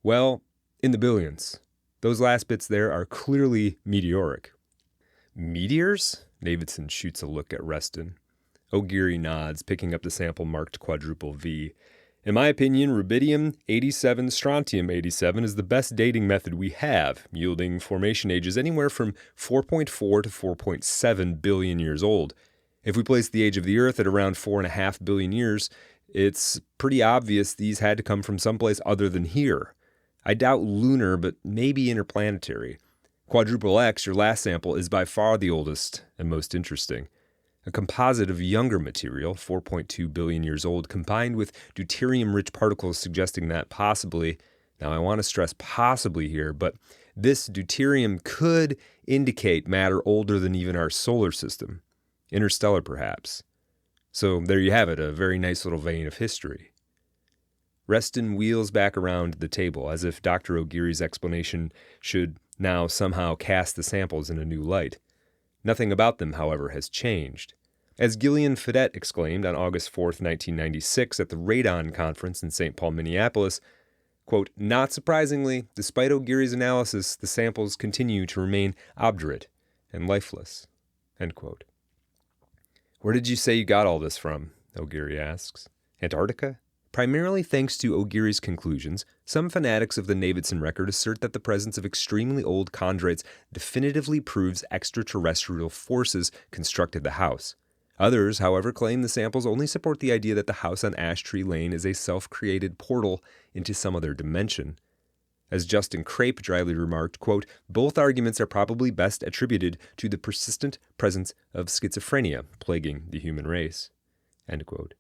Well, in the billions. Those last bits there are clearly meteoric. Meteors? Davidson shoots a look at Reston. O'Geary nods, picking up the sample marked quadruple V. In my opinion, rubidium-87 strontium-87 is the best dating method we have, yielding formation ages anywhere from 4.4 to 4.7 billion years old. If we place the age of the Earth at around 4.5 billion years, it's pretty obvious these had to come from someplace other than here. I doubt lunar, but maybe interplanetary. Quadruple X, your last sample, is by far the oldest and most interesting. A composite of younger material, 4.2 billion years old, combined with deuterium-rich particles suggesting that possibly, now I want to stress possibly here, but this deuterium could indicate matter older than even our solar system. Interstellar, perhaps. So there you have it, a very nice little vein of history. Reston wheels back around the table, as if Dr. O'Geary's explanation should now somehow cast the samples in a new light. Nothing about them, however, has changed. As Gillian Fedette exclaimed on August 4th, 1996 at the Radon Conference in St. Paul, Minneapolis, quote, not surprisingly, despite O'Geary's analysis, the samples continue to remain obdurate and lifeless, end quote. Where did you say you got all this from? O'Geary asks. Antarctica? Primarily thanks to O'Geary's conclusions, some fanatics of the Davidson record assert that the presence of extremely old chondrites definitively proves extraterrestrial forces constructed the house. Others, however, claim the samples only support the idea that the house on Ash Tree Lane is a self-created portal into some other dimension. As Justin Crape dryly remarked, quote, both arguments are probably best attributed to the persistent presence of schizophrenia plaguing the human race, end quote.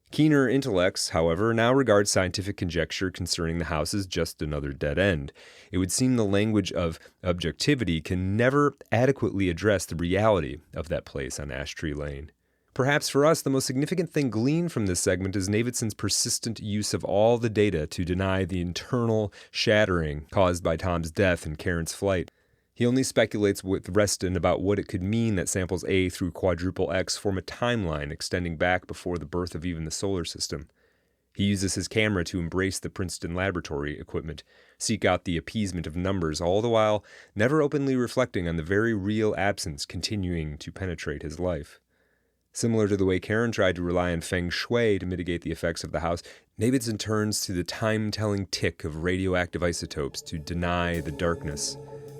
Keener intellects, however, now regard scientific conjecture concerning the house as just another dead end. It would seem the language of objectivity can never adequately address the reality of that place on Ash Tree Lane. Perhaps for us, the most significant thing gleaned from this segment is Davidson's persistent use of all the data to deny the internal shattering caused by Tom's death and Karen's flight. He only speculates with Reston about what it could mean that samples A through quadruple X form a timeline extending back before the birth of even the solar system. He uses his camera to embrace the Princeton laboratory equipment, seek out the appeasement of numbers, all the while never openly reflecting on the very real absence continuing to penetrate his life. Similar to the way Karen tried to rely on feng shui to mitigate the effects of the house, Davidson turns to the time-telling tick of radioactive isotopes to deny the darkness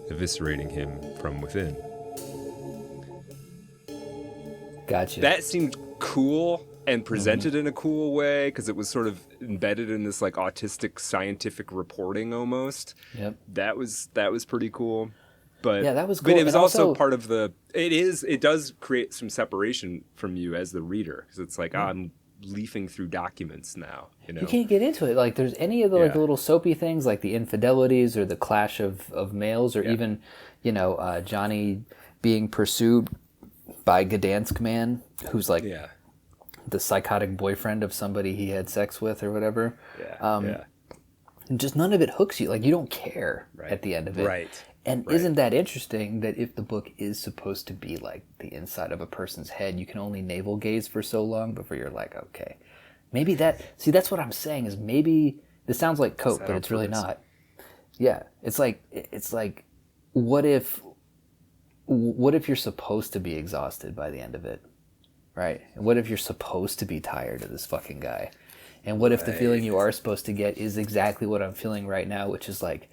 eviscerating him from within. Gotcha. That seemed cool and presented in a cool way because it was sort of embedded in this like autistic scientific reporting almost. Yep. That was pretty cool. But yeah, that was cool. But it was also part of the. It does create some separation from you as the reader because it's like I'm leafing through documents now. You can't get into it. Like there's any of the like the little soapy things like the infidelities or the clash of males or even Johnny being pursued by Gdansk man who's like the psychotic boyfriend of somebody he had sex with or whatever. And just none of it hooks you. Like you don't care at the end of it. Right. And isn't that interesting that if the book is supposed to be like the inside of a person's head, you can only navel gaze for so long before you're like, okay, maybe that's what I'm saying is maybe this sounds like coke, but it's really not. Yeah. It's like, what if you're supposed to be exhausted by the end of it? Right. And what if you're supposed to be tired of this fucking guy? And what if the feeling you are supposed to get is exactly what I'm feeling right now, which is like,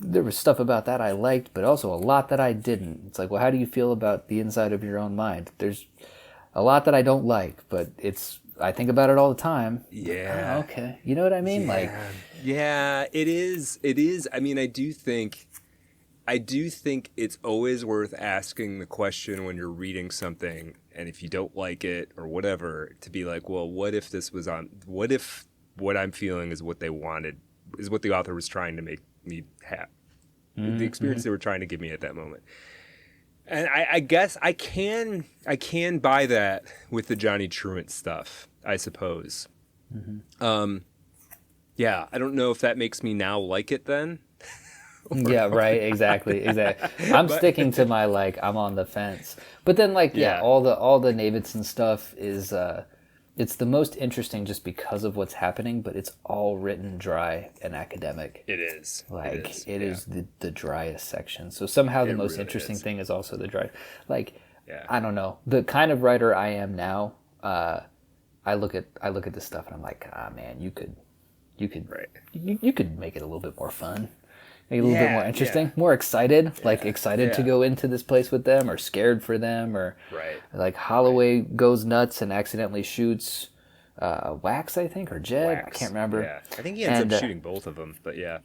there was stuff about that I liked, but also a lot that I didn't. It's like, well, how do you feel about the inside of your own mind? There's a lot that I don't like, but I think about it all the time. Yeah. Oh, okay. You know what I mean? Yeah, it is. I mean, I do think it's always worth asking the question when you're reading something, and if you don't like it or whatever, to be like, well, what if what I'm feeling is what they wanted, is what the author was trying to make me have, the experience they were trying to give me at that moment. And I guess I can buy that with the Johnny Truant stuff, I suppose. Yeah, I don't know if that makes me now like it then. Yeah, right, exactly. I'm sticking to my I'm on the fence. But then all the Davidson stuff is it's the most interesting just because of what's happening, but it's all written dry and academic. It is. Like, it is the driest section. So somehow the most interesting thing is also the dry. Like, I don't know. The kind of writer I am now, I look at this stuff and I'm like, man, you could make it a little bit more fun. Make it a little bit more interesting, more excited, to go into this place with them, or scared for them, or like Holloway goes nuts and accidentally shoots Wax, I think, or Jed. I can't remember. Yeah, I think he ends up shooting both of them, but yeah.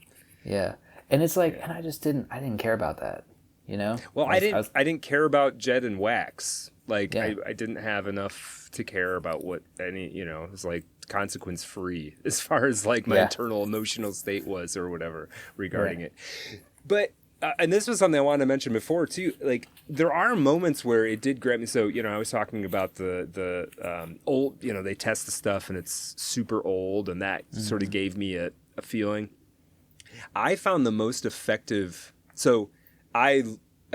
Yeah, and it's like, and I didn't care about that, you know. Well, I didn't care about Jed and Wax. Like, I didn't have enough to care about what any, you know, it was like consequence free as far as like my internal emotional state was or whatever regarding it. But, and this was something I wanted to mention before too, like there are moments where it did grab me. So, you know, I was talking about the old, you know, they test the stuff and it's super old, and that sort of gave me a feeling. I found the most effective. So I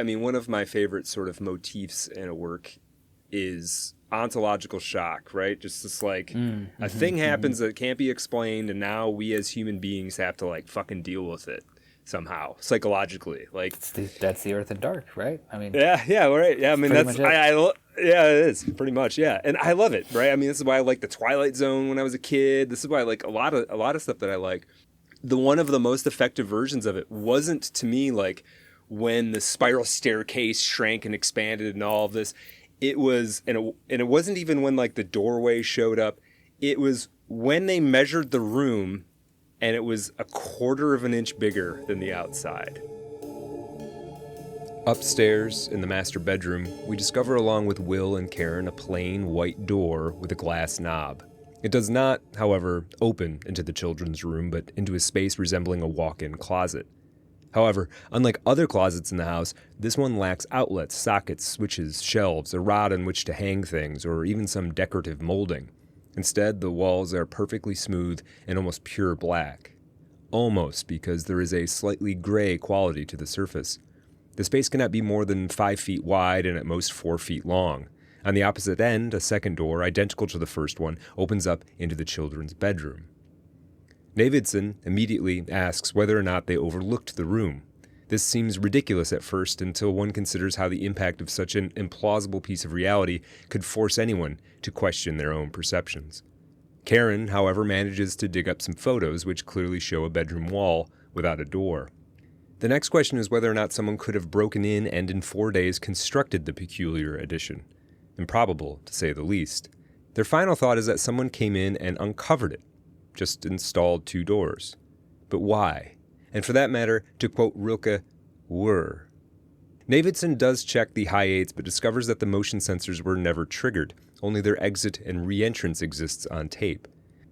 mean, one of my favorite sort of motifs in a work is ontological shock, right? Just this like a thing happens that can't be explained, and now we as human beings have to like fucking deal with it somehow psychologically. Like that's the Earth in Dark, right? I mean, right. Yeah, I mean that's it is pretty much, yeah. And I love it, right? I mean, this is why I like the Twilight Zone when I was a kid. This is why I like a lot of stuff that I like. One of the most effective versions of it wasn't to me like when the spiral staircase shrank and expanded and all of this. It was, and it wasn't even when like the doorway showed up. It was when they measured the room, and it was 1/4 of an inch bigger than the outside. Upstairs in the master bedroom, we discover along with Will and Karen a plain white door with a glass knob. It does not, however, open into the children's room, but into a space resembling a walk-in closet. However, unlike other closets in the house, this one lacks outlets, sockets, switches, shelves, a rod on which to hang things, or even some decorative molding. Instead, the walls are perfectly smooth and almost pure black. Almost, because there is a slightly gray quality to the surface. The space cannot be more than 5 feet wide and at most 4 feet long. On the opposite end, a second door, identical to the first one, opens up into the children's bedroom. Davidson immediately asks whether or not they overlooked the room. This seems ridiculous at first until one considers how the impact of such an implausible piece of reality could force anyone to question their own perceptions. Karen, however, manages to dig up some photos which clearly show a bedroom wall without a door. The next question is whether or not someone could have broken in and in 4 days constructed the peculiar addition. Improbable, to say the least. Their final thought is that someone came in and uncovered it. Just installed 2 doors. But why? And for that matter, to quote Rilke, were. Davidson does check the high aids, but discovers that the motion sensors were never triggered. Only their exit and re-entrance exists on tape.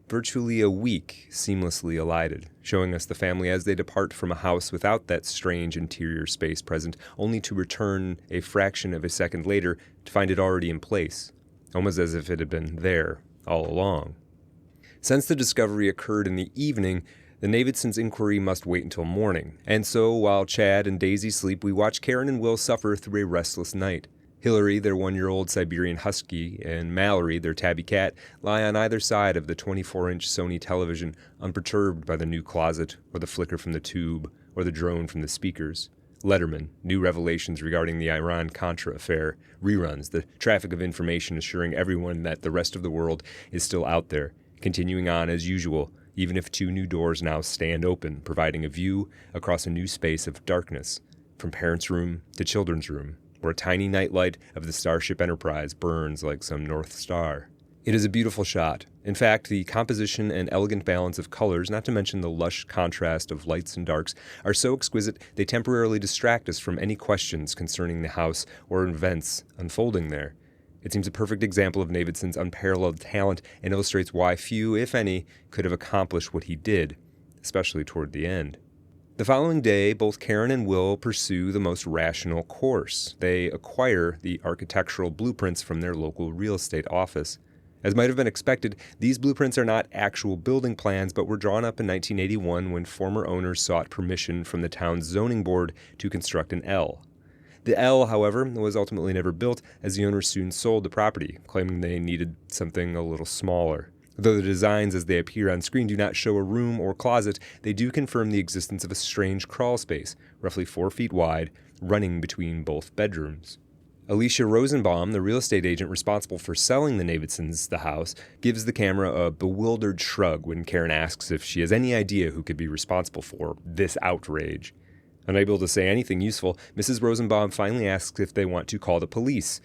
Virtually a week seamlessly elided, showing us the family as they depart from a house without that strange interior space present, only to return a fraction of a second later to find it already in place, almost as if it had been there all along. Since the discovery occurred in the evening, the Davidsons' inquiry must wait until morning, and so while Chad and Daisy sleep, we watch Karen and Will suffer through a restless night. Hillary, their 1-year-old Siberian Husky, and Mallory, their tabby cat, lie on either side of the 24-inch Sony television, unperturbed by the new closet, or the flicker from the tube, or the drone from the speakers. Letterman, new revelations regarding the Iran-Contra affair, reruns, the traffic of information assuring everyone that the rest of the world is still out there, continuing on as usual, even if 2 new doors now stand open, providing a view across a new space of darkness, from parents' room to children's room, where a tiny nightlight of the Starship Enterprise burns like some North Star. It is a beautiful shot. In fact, the composition and elegant balance of colors, not to mention the lush contrast of lights and darks, are so exquisite they temporarily distract us from any questions concerning the house or events unfolding there. It seems a perfect example of Davidson's unparalleled talent and illustrates why few, if any, could have accomplished what he did, especially toward the end. The following day, both Karen and Will pursue the most rational course. They acquire the architectural blueprints from their local real estate office. As might have been expected, these blueprints are not actual building plans, but were drawn up in 1981 when former owners sought permission from the town's zoning board to construct an L. The L, however, was ultimately never built, as the owners soon sold the property, claiming they needed something a little smaller. Though the designs as they appear on screen do not show a room or closet, they do confirm the existence of a strange crawl space, roughly 4 feet wide, running between both bedrooms. Alicia Rosenbaum, the real estate agent responsible for selling the Davidsons the house, gives the camera a bewildered shrug when Karen asks if she has any idea who could be responsible for this outrage. Unable to say anything useful, Mrs. Rosenbaum finally asks if they want to call the police,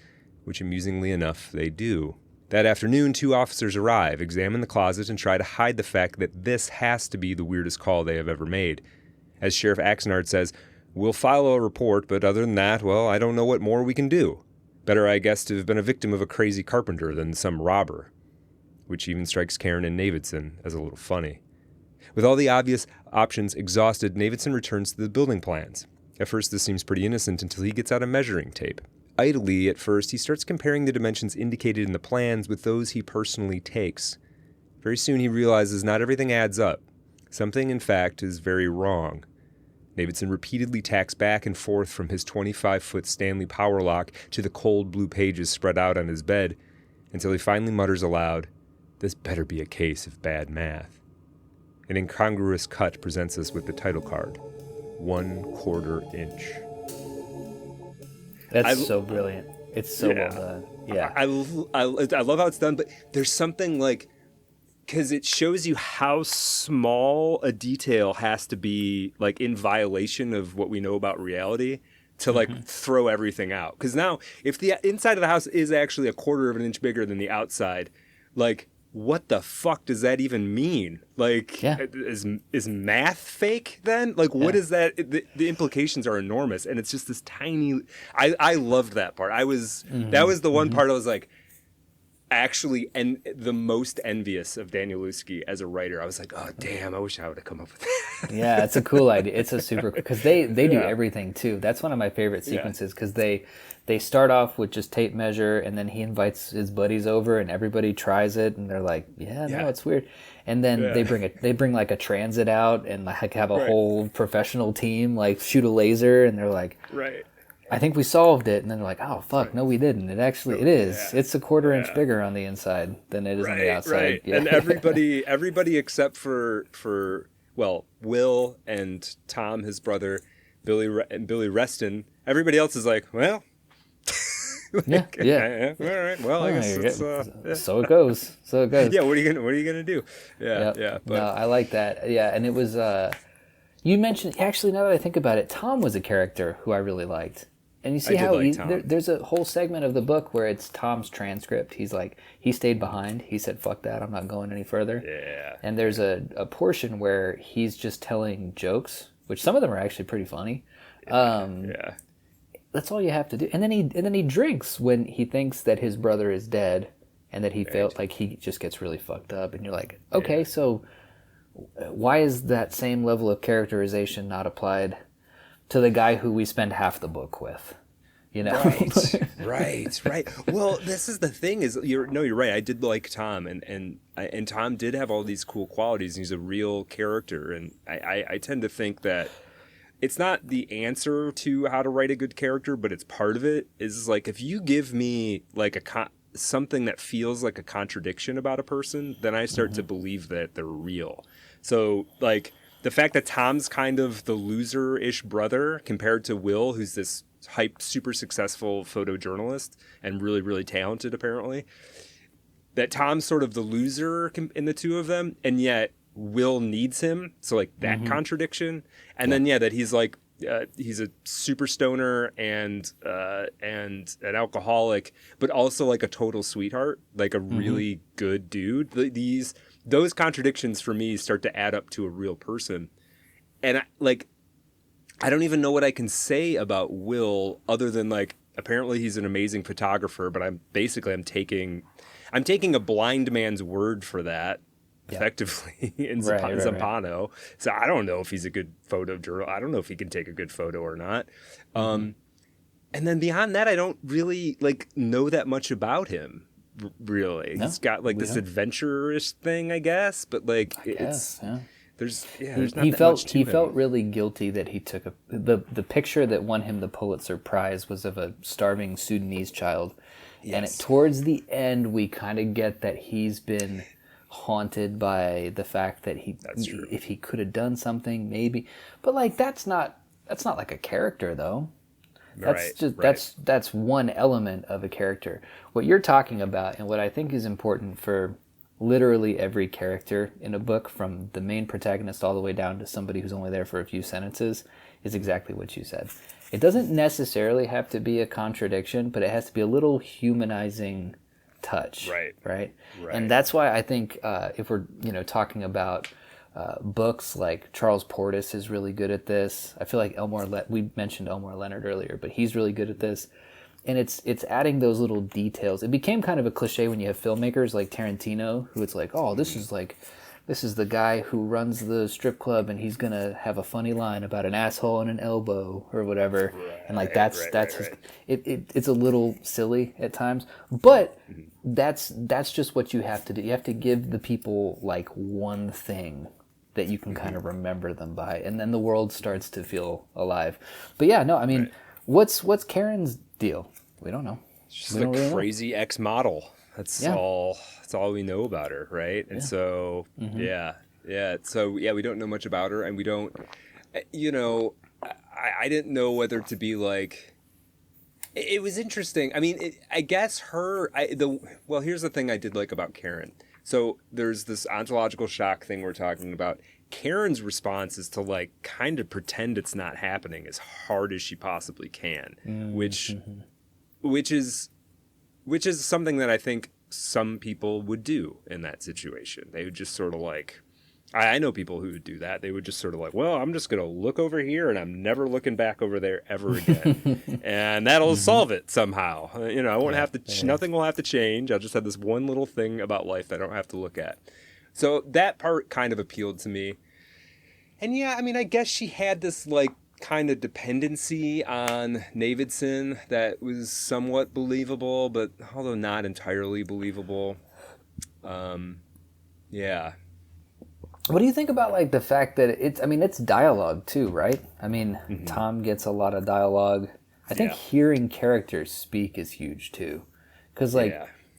which amusingly enough they do. That afternoon, 2 officers arrive, examine the closet, and try to hide the fact that this has to be the weirdest call they have ever made. As Sheriff Axnard says, "We'll file a report, but other than that, well, I don't know what more we can do. Better, I guess, to have been a victim of a crazy carpenter than some robber." Which even strikes Karen and Davidson as a little funny. With all the obvious options exhausted, Davidson returns to the building plans. At first, this seems pretty innocent until he gets out a measuring tape. Idly, at first, he starts comparing the dimensions indicated in the plans with those he personally takes. Very soon he realizes not everything adds up. Something, in fact, is very wrong. Davidson repeatedly tacks back and forth from his 25-foot Stanley power lock to the cold blue pages spread out on his bed, until he finally mutters aloud, "This better be a case of bad math." An incongruous cut presents us with the title card, 1/4 inch. That's so brilliant. It's so well done. Yeah. I love how it's done, but there's something like, because it shows you how small a detail has to be, like, in violation of what we know about reality to, like, throw everything out. Because now, if the inside of the house is actually 1/4 inch bigger than the outside, like, what the fuck does that even mean? Like, is math fake then? Like, what is that? The implications are enormous, and it's just this tiny. I loved that part. That was the one part I was like, actually, and the most envious of Danielewski as a writer. I was like, oh damn, I wish I would have come up with that. Yeah, it's a cool idea. It's a super, because they do everything too. That's one of my favorite sequences, because they start off with just tape measure, and then he invites his buddies over, and everybody tries it, and they're like, no, it's weird. And then they bring like a transit out, and like have a whole professional team like shoot a laser, and they're like, I think we solved it. And then they're like, oh, fuck, no, we didn't. It is. Yeah. It's 1/4 inch bigger on the inside than it is on the outside. Right. Yeah. And everybody except for Will and Tom, his brother, Billy Reston, everybody else is like, well, all right. Well, I guess it's, so it goes. Yeah. What are you gonna do? Yeah. Yeah. But, no, I like that. Yeah. And it was, you mentioned, actually, now that I think about it, Tom was a character who I really liked. And you see how there's a whole segment of the book where it's Tom's transcript. He's like, he stayed behind. He said, fuck that, I'm not going any further. Yeah. And there's a portion where he's just telling jokes, which some of them are actually pretty funny. That's all you have to do. And then he drinks when he thinks that his brother is dead, and that he felt like he just gets really fucked up. And you're like, okay, so why is that same level of characterization not applied to the guy who we spend half the book with, you know? Right. Well, this is the thing is, you're right. I did like Tom, and Tom did have all these cool qualities. He's a real character, and I tend to think that it's not the answer to how to write a good character, but it's part of it. Is like, if you give me like something that feels like a contradiction about a person, then I start to believe that they're real. So like, the fact that Tom's kind of the loser-ish brother compared to Will, who's this hyped, super successful photojournalist and really, really talented, apparently, that Tom's sort of the loser in the two of them, and yet Will needs him. So like that contradiction. And then, that he's like, he's a super stoner and an alcoholic, but also like a total sweetheart, like a really good dude. Those contradictions for me start to add up to a real person. And I don't even know what I can say about Will other than like, apparently he's an amazing photographer, but I'm taking a blind man's word for that effectively in Zampano. So I don't know if he's a good photojournalist. I don't know if he can take a good photo or not. And then beyond that, I don't really know that much about him. Really, he's got this adventurous thing, I guess, but there's not he that felt much to he him. felt really guilty that he took the picture that won him the Pulitzer Prize was of a starving Sudanese child. And towards the end, we kind of get that he's been haunted by the fact that if he could have done something, maybe. But like that's not like a character though. That's one element of a character. What you're talking about, and what I think is important for literally every character in a book, from the main protagonist all the way down to somebody who's only there for a few sentences, is exactly what you said. It doesn't necessarily have to be a contradiction, but it has to be a little humanizing touch. Right. And that's why I think if we're talking about books, like Charles Portis is really good at this. I feel like we mentioned Elmore Leonard earlier, but he's really good at this. And it's adding those little details. It became kind of a cliche when you have filmmakers like Tarantino, who it's like, oh, this is the guy who runs the strip club, and he's gonna have a funny line about an asshole and an elbow or whatever, and like it's a little silly at times, but that's just what you have to do. You have to give the people like one thing that you can kind of remember them by, and then the world starts to feel alive. But yeah, no, I mean, what's Karen's deal? We don't know. She's a really crazy ex-model. That's all we know about her, right? And so, So, we don't know much about her, and we don't, I didn't know whether to be like, it was interesting. I mean, I guess here's the thing I did like about Karen. So there's this ontological shock thing we're talking about. Karen's response is to like kind of pretend it's not happening as hard as she possibly can, which is something that I think some people would do in that situation. They would just sort of like, I know people who would do that. They would just sort of like, well, I'm just going to look over here and I'm never looking back over there ever again. And that'll solve it somehow. I won't have to, nothing will have to change. I'll just have this one little thing about life that I don't have to look at. So that part kind of appealed to me. And I guess she had this like kind of dependency on Navidson that was somewhat believable, but although not entirely believable. What do you think about like the fact that it's dialogue too, right? I mean, Tom gets a lot of dialogue. I think hearing characters speak is huge too. Because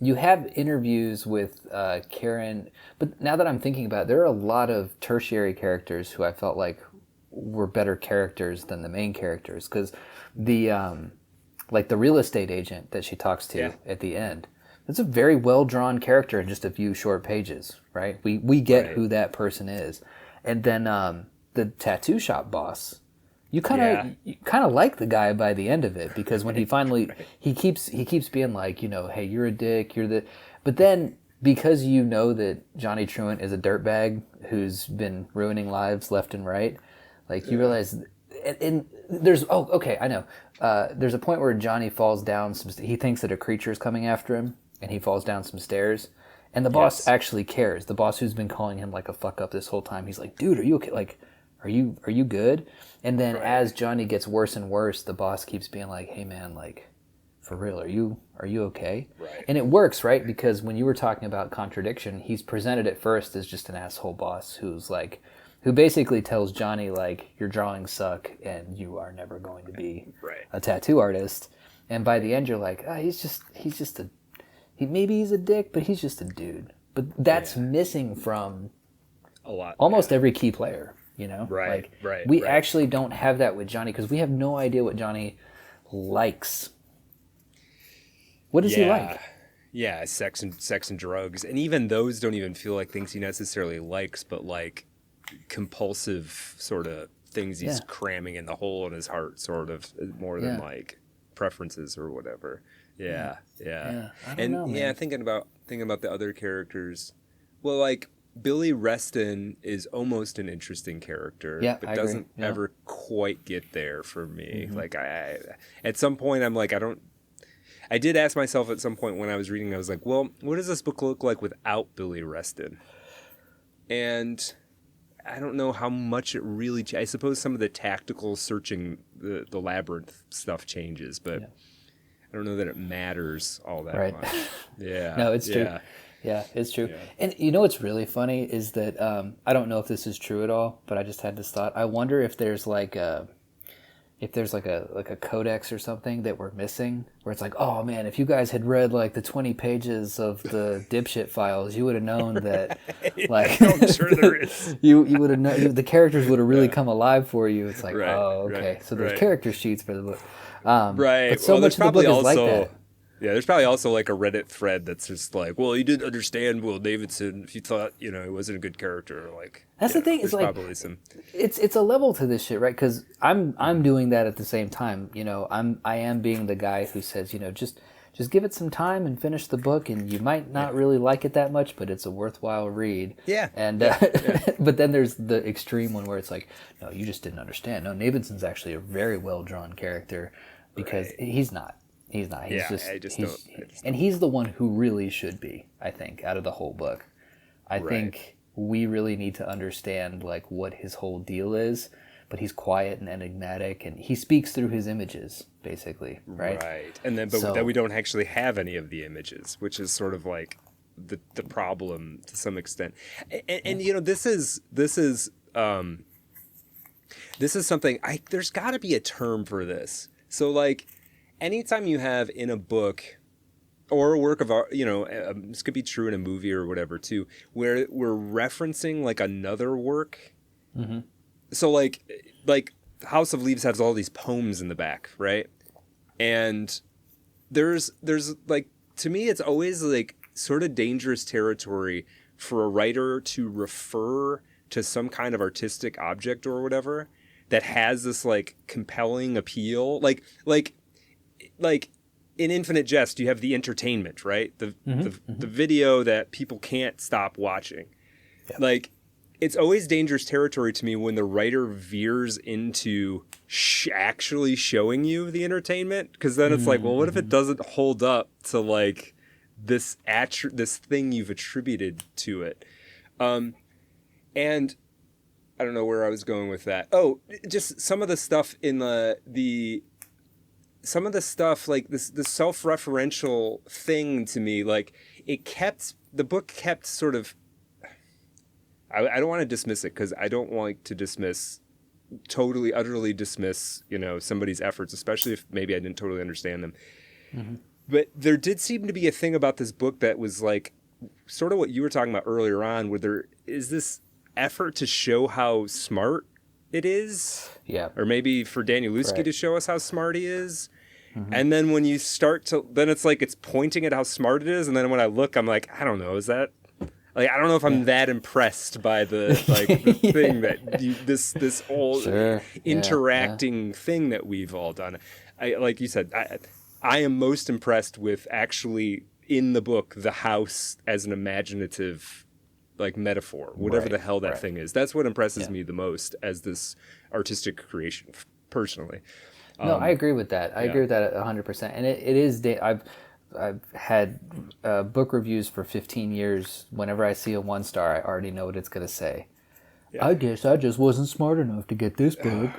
you have interviews with Karen, but now that I'm thinking about it, there are a lot of tertiary characters who I felt like were better characters than the main characters. Because the real estate agent that she talks to at the end, it's a very well-drawn character in just a few short pages, right? We get who that person is. And then the tattoo shop boss, you kind of like the guy by the end of it, because when he finally he keeps being like, hey, you're a dick, but then because you know that Johnny Truant is a dirtbag who's been ruining lives left and right, like you realize, and there's I know. There's a point where Johnny falls down. He thinks that a creature is coming after him, and he falls down some stairs. And the boss actually cares. The boss who's been calling him like a fuck up this whole time. He's like, dude, are you okay? Like, are you good? And then as Johnny gets worse and worse, the boss keeps being like, hey man, like, for real, are you okay? Right. And it works, right? Because when you were talking about contradiction, he's presented at first as just an asshole boss who basically tells Johnny like, your drawings suck and you are never going to be a tattoo artist. And by the end, you're like, maybe he's a dick, but he's just a dude. But that's missing from a lot, almost every key player, Right, We actually don't have that with Johnny, because we have no idea what Johnny likes. What does he like? Yeah, sex and drugs. And even those don't even feel like things he necessarily likes, but like compulsive sort of things he's cramming in the hole in his heart, sort of, more than like preferences or whatever. Yeah. I don't know, man. Thinking about the other characters. Well, like Billy Reston is almost an interesting character, but doesn't ever quite get there for me. Mm-hmm. Like I at some point I'm like, I did ask myself at some point when I was reading, I was like, well, what does this book look like without Billy Reston? And I don't know how much it really. I suppose some of the tactical searching, the labyrinth stuff changes, but I don't know that it matters all that much. Yeah. No, it's true. Yeah, it's true. Yeah. And you know what's really funny is that I don't know if this is true at all, but I just had this thought. I wonder if there's like a codex or something that we're missing, where it's like, oh man, if you guys had read like the 20 pages of the dipshit files, you would have known that. Like, I'm sure there is. you would have known, the characters would have really come alive for you. It's like, oh, okay, so there's character sheets for the book. Right. But so much of the book is like that. Yeah, there's probably also like a Reddit thread that's just like, well, you didn't understand Will Davidson if you thought, he wasn't a good character. Like, that's the thing. It's like probably some. It's a level to this shit, right? Because I'm doing that at the same time. I am being the guy who says, just give it some time and finish the book, and you might not really like it that much, but it's a worthwhile read. Yeah. And but then there's the extreme one where it's like, no, you just didn't understand. No, Navinson's actually a very well drawn character because he's not. He's not. And he's the one who really should be, I think, out of the whole book. I think we really need to understand like what his whole deal is, but he's quiet and enigmatic, and he speaks through his images, basically, right? Right. And then, but we don't actually have any of the images, which is sort of like the problem to some extent. And this is something there's got to be a term for this. So like, anytime you have in a book or a work of art, this could be true in a movie or whatever too, where we're referencing like another work. Mm-hmm. So like House of Leaves has all these poems in the back, right? And there's like, to me, it's always like sort of dangerous territory for a writer to refer to some kind of artistic object or whatever that has this like compelling appeal. Like in Infinite Jest, you have the entertainment, right? The video that people can't stop watching. Yeah. Like, it's always dangerous territory to me when the writer veers into actually showing you the entertainment, because then it's like, well, what if it doesn't hold up to like this thing you've attributed to it? And I don't know where I was going with that. Oh, just some of the stuff in some of the stuff, like this self-referential thing to me, like the book kept sort of, I don't want to dismiss it, because I don't want to utterly dismiss, somebody's efforts, especially if maybe I didn't totally understand them. Mm-hmm. But there did seem to be a thing about this book that was like sort of what you were talking about earlier on, where there is this effort to show how smart it is. Yeah. Or maybe for Danielewski to show us how smart he is. Mm-hmm. And then when you start to, then it's like it's pointing at how smart it is. And then when I look, I'm like, I don't know, is that, like, I don't know if I'm that impressed by the thing that this whole interacting thing that we've all done. Like you said, I am most impressed with actually in the book, the house as an imaginative like metaphor, whatever the hell that thing is. That's what impresses me the most as this artistic creation, personally. No, I agree with that. I agree with that 100%. And it is. I've had book reviews for 15 years. Whenever I see a 1-star, I already know what it's going to say. Yeah. I guess I just wasn't smart enough to get this book.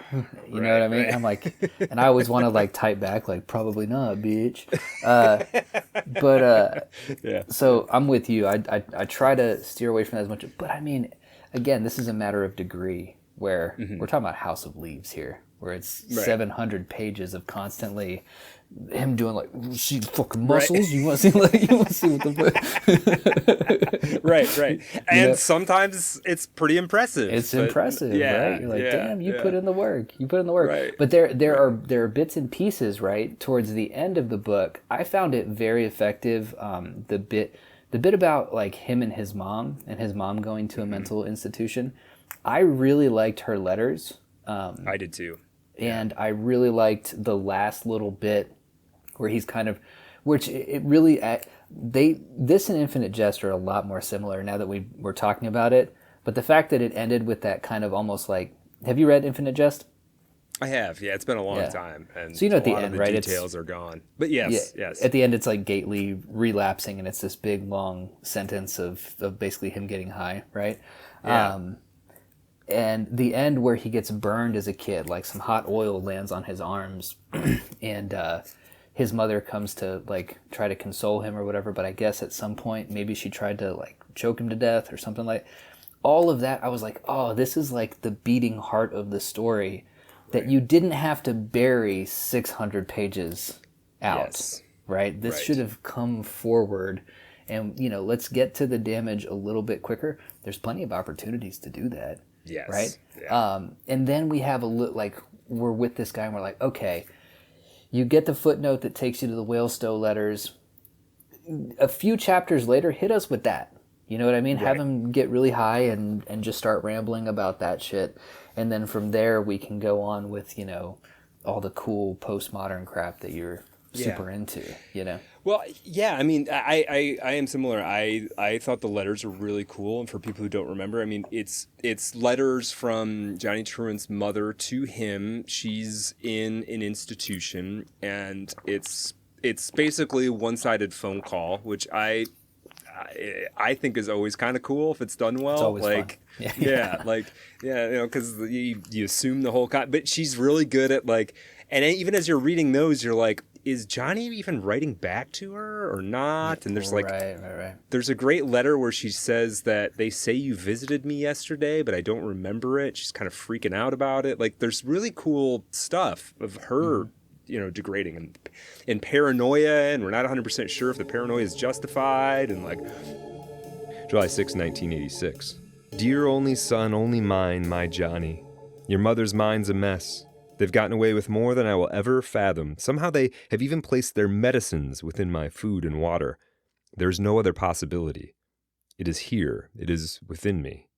You know what I mean? Right. I'm like, and I always want to like type back like, probably not, bitch. So I'm with you. I try to steer away from that as much. But I mean, again, this is a matter of degree, where we're talking about House of Leaves here, where it's 700 pages of constantly him doing like, see fucking muscles. You want to see what the right. And sometimes it's pretty impressive. It's impressive, right? You're like, damn, you put in the work. Right. But there are bits and pieces, right, towards the end of the book. I found it very effective. The bit about like him and his mom going to a mental institution. I really liked her letters. I did too. And I really liked the last little bit where he's kind of, which it really, this and Infinite Jest are a lot more similar now that we're talking about it. But the fact that it ended with that kind of almost like, have you read Infinite Jest? I have, it's been a long time. And so at the end, right? Details are gone. But yes. At the end, it's like Gately relapsing, and it's this big, long sentence of basically him getting high, right? Yeah. And the end where he gets burned as a kid, like some hot oil lands on his arms, and his mother comes to like try to console him or whatever, but I guess at some point maybe she tried to like choke him to death or something like all of that. I was like, oh, this is like the beating heart of the story that you didn't have to bury 600 pages out, right? This should have come forward and, let's get to the damage a little bit quicker. There's plenty of opportunities to do that. Yes. Right? Yeah. And then we have we're with this guy and we're like, okay, you get the footnote that takes you to the Whalestow letters. A few chapters later, hit us with that. You know what I mean? Right. Have him get really high and just start rambling about that shit. And then from there, we can go on with, all the cool postmodern crap that you're super into, Well, yeah, I mean, I am similar. I thought the letters were really cool. And for people who don't remember, I mean, it's letters from Johnny Truant's mother to him. She's in an institution, and it's basically a one-sided phone call, which I think is always kind of cool if it's done well. It's always fun. Because you assume the whole but she's really good at and even as you're reading those, you're like, is Johnny even writing back to her or not? And there's right. There's a great letter where she says that they say you visited me yesterday, but I don't remember it. She's kind of freaking out about it. Like, there's really cool stuff of her. Degrading and paranoia, and we're not 100% sure if the paranoia is justified. And July 6, 1986. Dear only son, only mine, my Johnny. Your mother's mind's a mess. They've gotten away with more than I will ever fathom. Somehow they have even placed their medicines within my food and water. There's no other possibility. It is here. It is within me.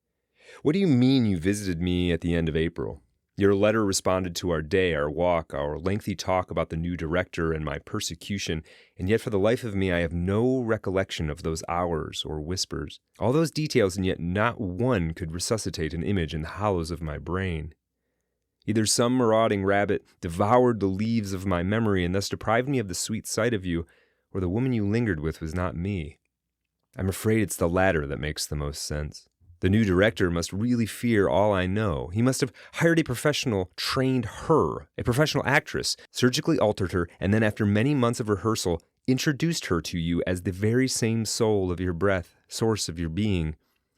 What do you mean you visited me at the end of April? Your letter responded to our day, our walk, our lengthy talk about the new director and my persecution, and yet for the life of me I have no recollection of those hours or whispers. All those details, and yet not one could resuscitate an image in the hollows of my brain. Either some marauding rabbit devoured the leaves of my memory and thus deprived me of the sweet sight of you, or the woman you lingered with was not me. I'm afraid it's the latter that makes the most sense. The new director must really fear all I know. He must have hired a professional, trained her, a professional actress, surgically altered her, and then after many months of rehearsal, introduced her to you as the very same soul of your breath, source of your being.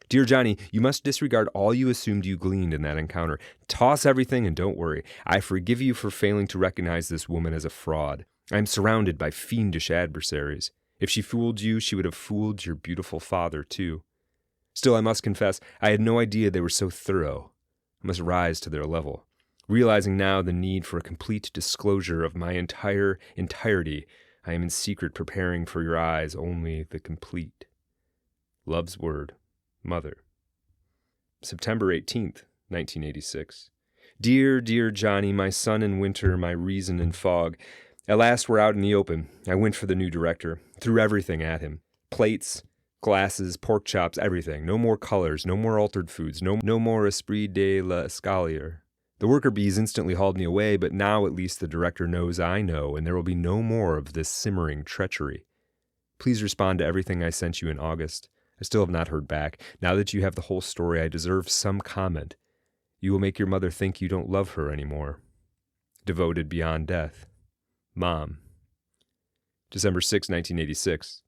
Dear Johnny, you must disregard all you assumed you gleaned in that encounter. Toss everything and don't worry. I forgive you for failing to recognize this woman as a fraud. I am surrounded by fiendish adversaries. If she fooled you, she would have fooled your beautiful father, too. Still, I must confess, I had no idea they were so thorough. I must rise to their level. Realizing now the need for a complete disclosure of my entirety, I am in secret preparing for your eyes only the complete. Love's word, Mother. September 18th, 1986. Dear, dear Johnny, my sun in winter, my reason in fog. At last we're out in the open. I went for the new director, threw everything at him. Plates, glasses, pork chops, everything. No more colors, no more altered foods, no more esprit de l'escalier. The worker bees instantly hauled me away, but now at least the director knows I know, and there will be no more of this simmering treachery. Please respond to everything I sent you in August. I still have not heard back. Now that you have the whole story, I deserve some comment. You will make your mother think you don't love her anymore. Devoted beyond death. Mom. December 6, 1986.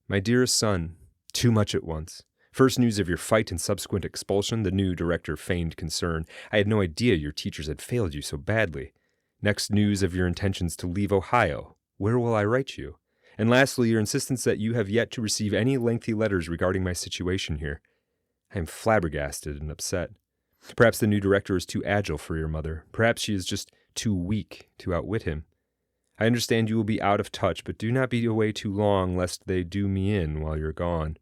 My dearest son, too much at once. First news of your fight and subsequent expulsion, the new director feigned concern. I had no idea your teachers had failed you so badly. Next news of your intentions to leave Ohio. Where will I write you? And lastly, your insistence that you have yet to receive any lengthy letters regarding my situation here. I am flabbergasted and upset. Perhaps the new director is too agile for your mother. Perhaps she is just too weak to outwit him. I understand you will be out of touch, but do not be away too long, lest they do me in while you're gone.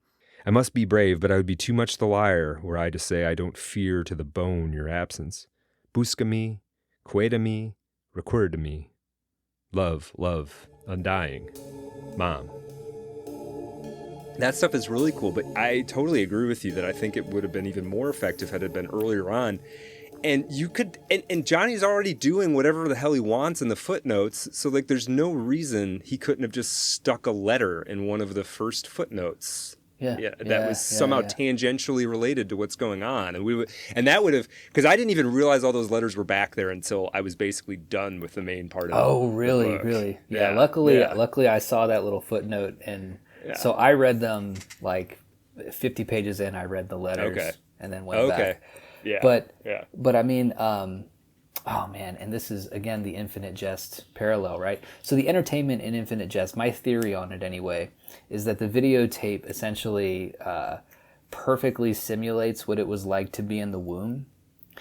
I must be brave, but I would be too much the liar were I to say I don't fear to the bone your absence. Busca-me, queda-me, recuerda-me. Love, love, undying. Mom. That stuff is really cool, but I totally agree with you that I think it would have been even more effective had it been earlier on. And you could, and Johnny's already doing whatever the hell he wants in the footnotes, so like there's no reason he couldn't have just stuck a letter in one of the first footnotes. that was somehow tangentially related to what's going on, and that would have, because I didn't even realize all those letters were back there until I was basically done with the main part of the book. Really? Yeah. Luckily I saw that little footnote, and so I read them like 50 pages in. I read the letters and then went back. Yeah. But I mean, oh man, and this is again the Infinite Jest parallel, right? So the entertainment in Infinite Jest, my theory on it anyway, is that the videotape essentially perfectly simulates what it was like to be in the womb.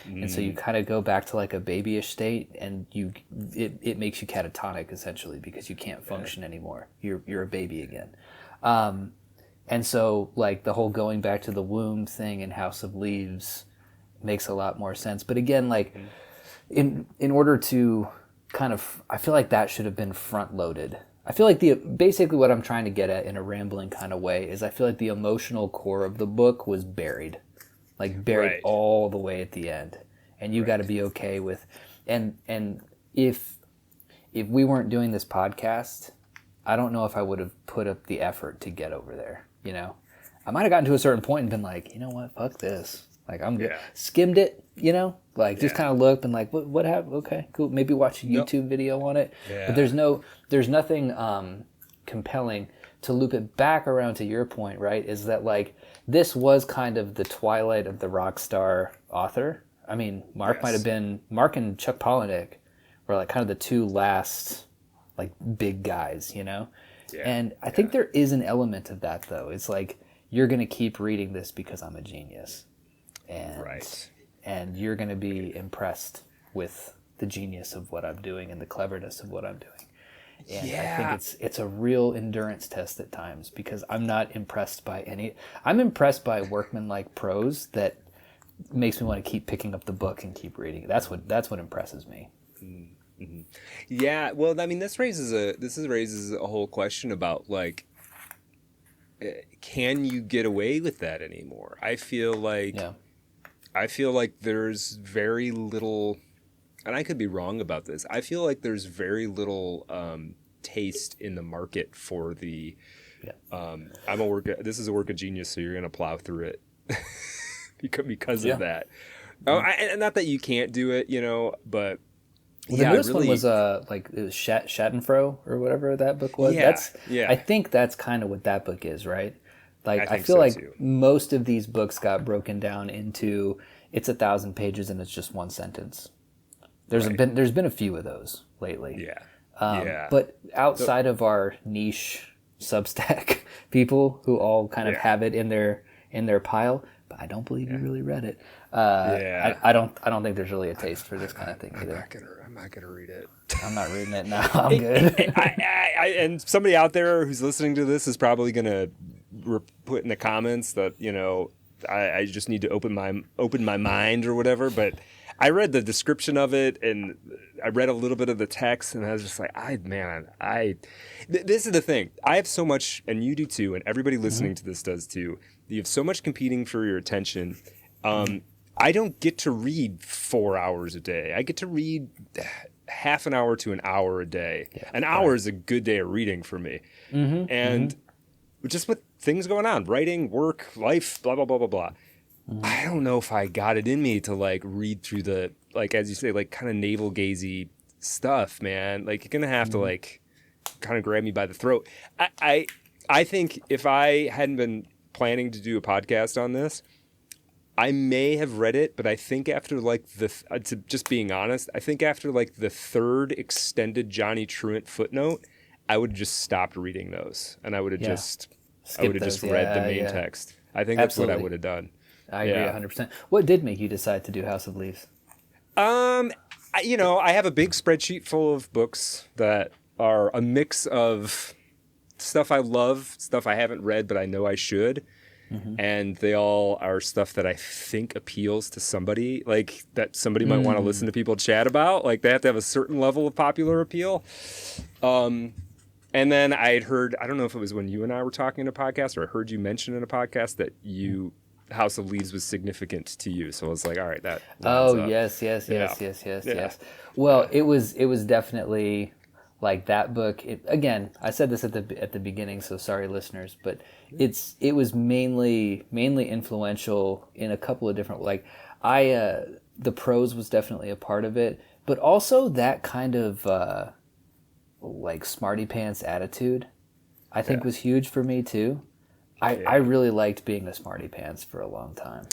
And so you kind of go back to like a babyish state, and it makes you catatonic essentially, because you can't function anymore. You're a baby again. And so like the whole going back to the womb thing in House of Leaves makes a lot more sense. But again, like in order to kind of, I feel like that should have been front loaded. I feel like basically what I'm trying to get at in a rambling kind of way is I feel like the emotional core of the book was buried all the way at the end. And you got to be okay with, and if we weren't doing this podcast, I don't know if I would have put up the effort to get over there. You know, I might have gotten to a certain point and been like, you know what, fuck this. Like I'm good. Skimmed it, you know, like just kind of looked and like, what happened? Okay, cool. Maybe watch a YouTube video on it. Yeah. But there's nothing compelling. To loop it back around to your point, right? Is that like this was kind of the twilight of the rock star author. I mean, Mark and Chuck Palahniuk were like kind of the two last like big guys, you know. Yeah. And I think there is an element of that though. It's like you're gonna keep reading this because I'm a genius. And you're going to be impressed with the genius of what I'm doing and the cleverness of what I'm doing. And I think it's a real endurance test at times, because I'm not impressed by I'm impressed by workmanlike prose that makes me want to keep picking up the book and keep reading it. That's what impresses me. Mm-hmm. Yeah, well, I mean, this raises a whole question about like, can you get away with that anymore? I feel like there's very little, and I could be wrong about this, I feel like there's very little taste in the market for the, this is a work of genius, so you're going to plow through it because of that. And not that you can't do it, you know, but the newest one was like it was Schadenfreude or whatever that book was. I think that's kind of what that book is, right? Like I feel so like too. Most of these books got broken down into it's 1,000 pages and it's just one sentence. There's been a few of those lately. But outside of our niche Substack people who all kind of have it in their pile, but I don't believe you really read it. I don't think there's really a taste for this kind of thing either. I'm not gonna read it. I'm not reading it now. I'm good. And somebody out there who's listening to this is probably gonna put in the comments that, you know, I just need to open my mind or whatever. But I read the description of it and I read a little bit of the text and I was just like, this is the thing. I have so much, and you do too, and everybody listening to this does too. You have so much competing for your attention. I don't get to read 4 hours a day. I get to read half an hour to an hour a day. Yeah, an hour is a good day of reading for me. And just with things going on, writing, work, life, blah, blah, blah, blah, blah. I don't know if I got it in me to like read through the, like, as you say, like kind of navel gazy stuff, man. Like you're going to have to like kind of grab me by the throat. I think if I hadn't been planning to do a podcast on this, I may have read it, but I think after like just being honest, I think after like the third extended Johnny Truant footnote, I would have just stopped reading those, and I would have just read the main text. I think that's what I would have done. I agree 100%. What did make you decide to do House of Leaves? I have a big spreadsheet full of books that are a mix of stuff I love, stuff I haven't read but I know I should. And they all are stuff that I think appeals to somebody, like that somebody might want to listen to people chat about. Like they have to have a certain level of popular appeal. And then I had heard, I don't know if it was when you and I were talking in a podcast or I heard you mention in a podcast that House of Leaves was significant to you. So I was like, all right, that. Yes. Well, it was definitely Like that book, again, I said this at the beginning, so sorry listeners, but it was mainly influential in a couple of different, like the prose was definitely a part of it, but also that kind of like smarty pants attitude I think was huge for me too. I really liked being a smarty pants for a long time.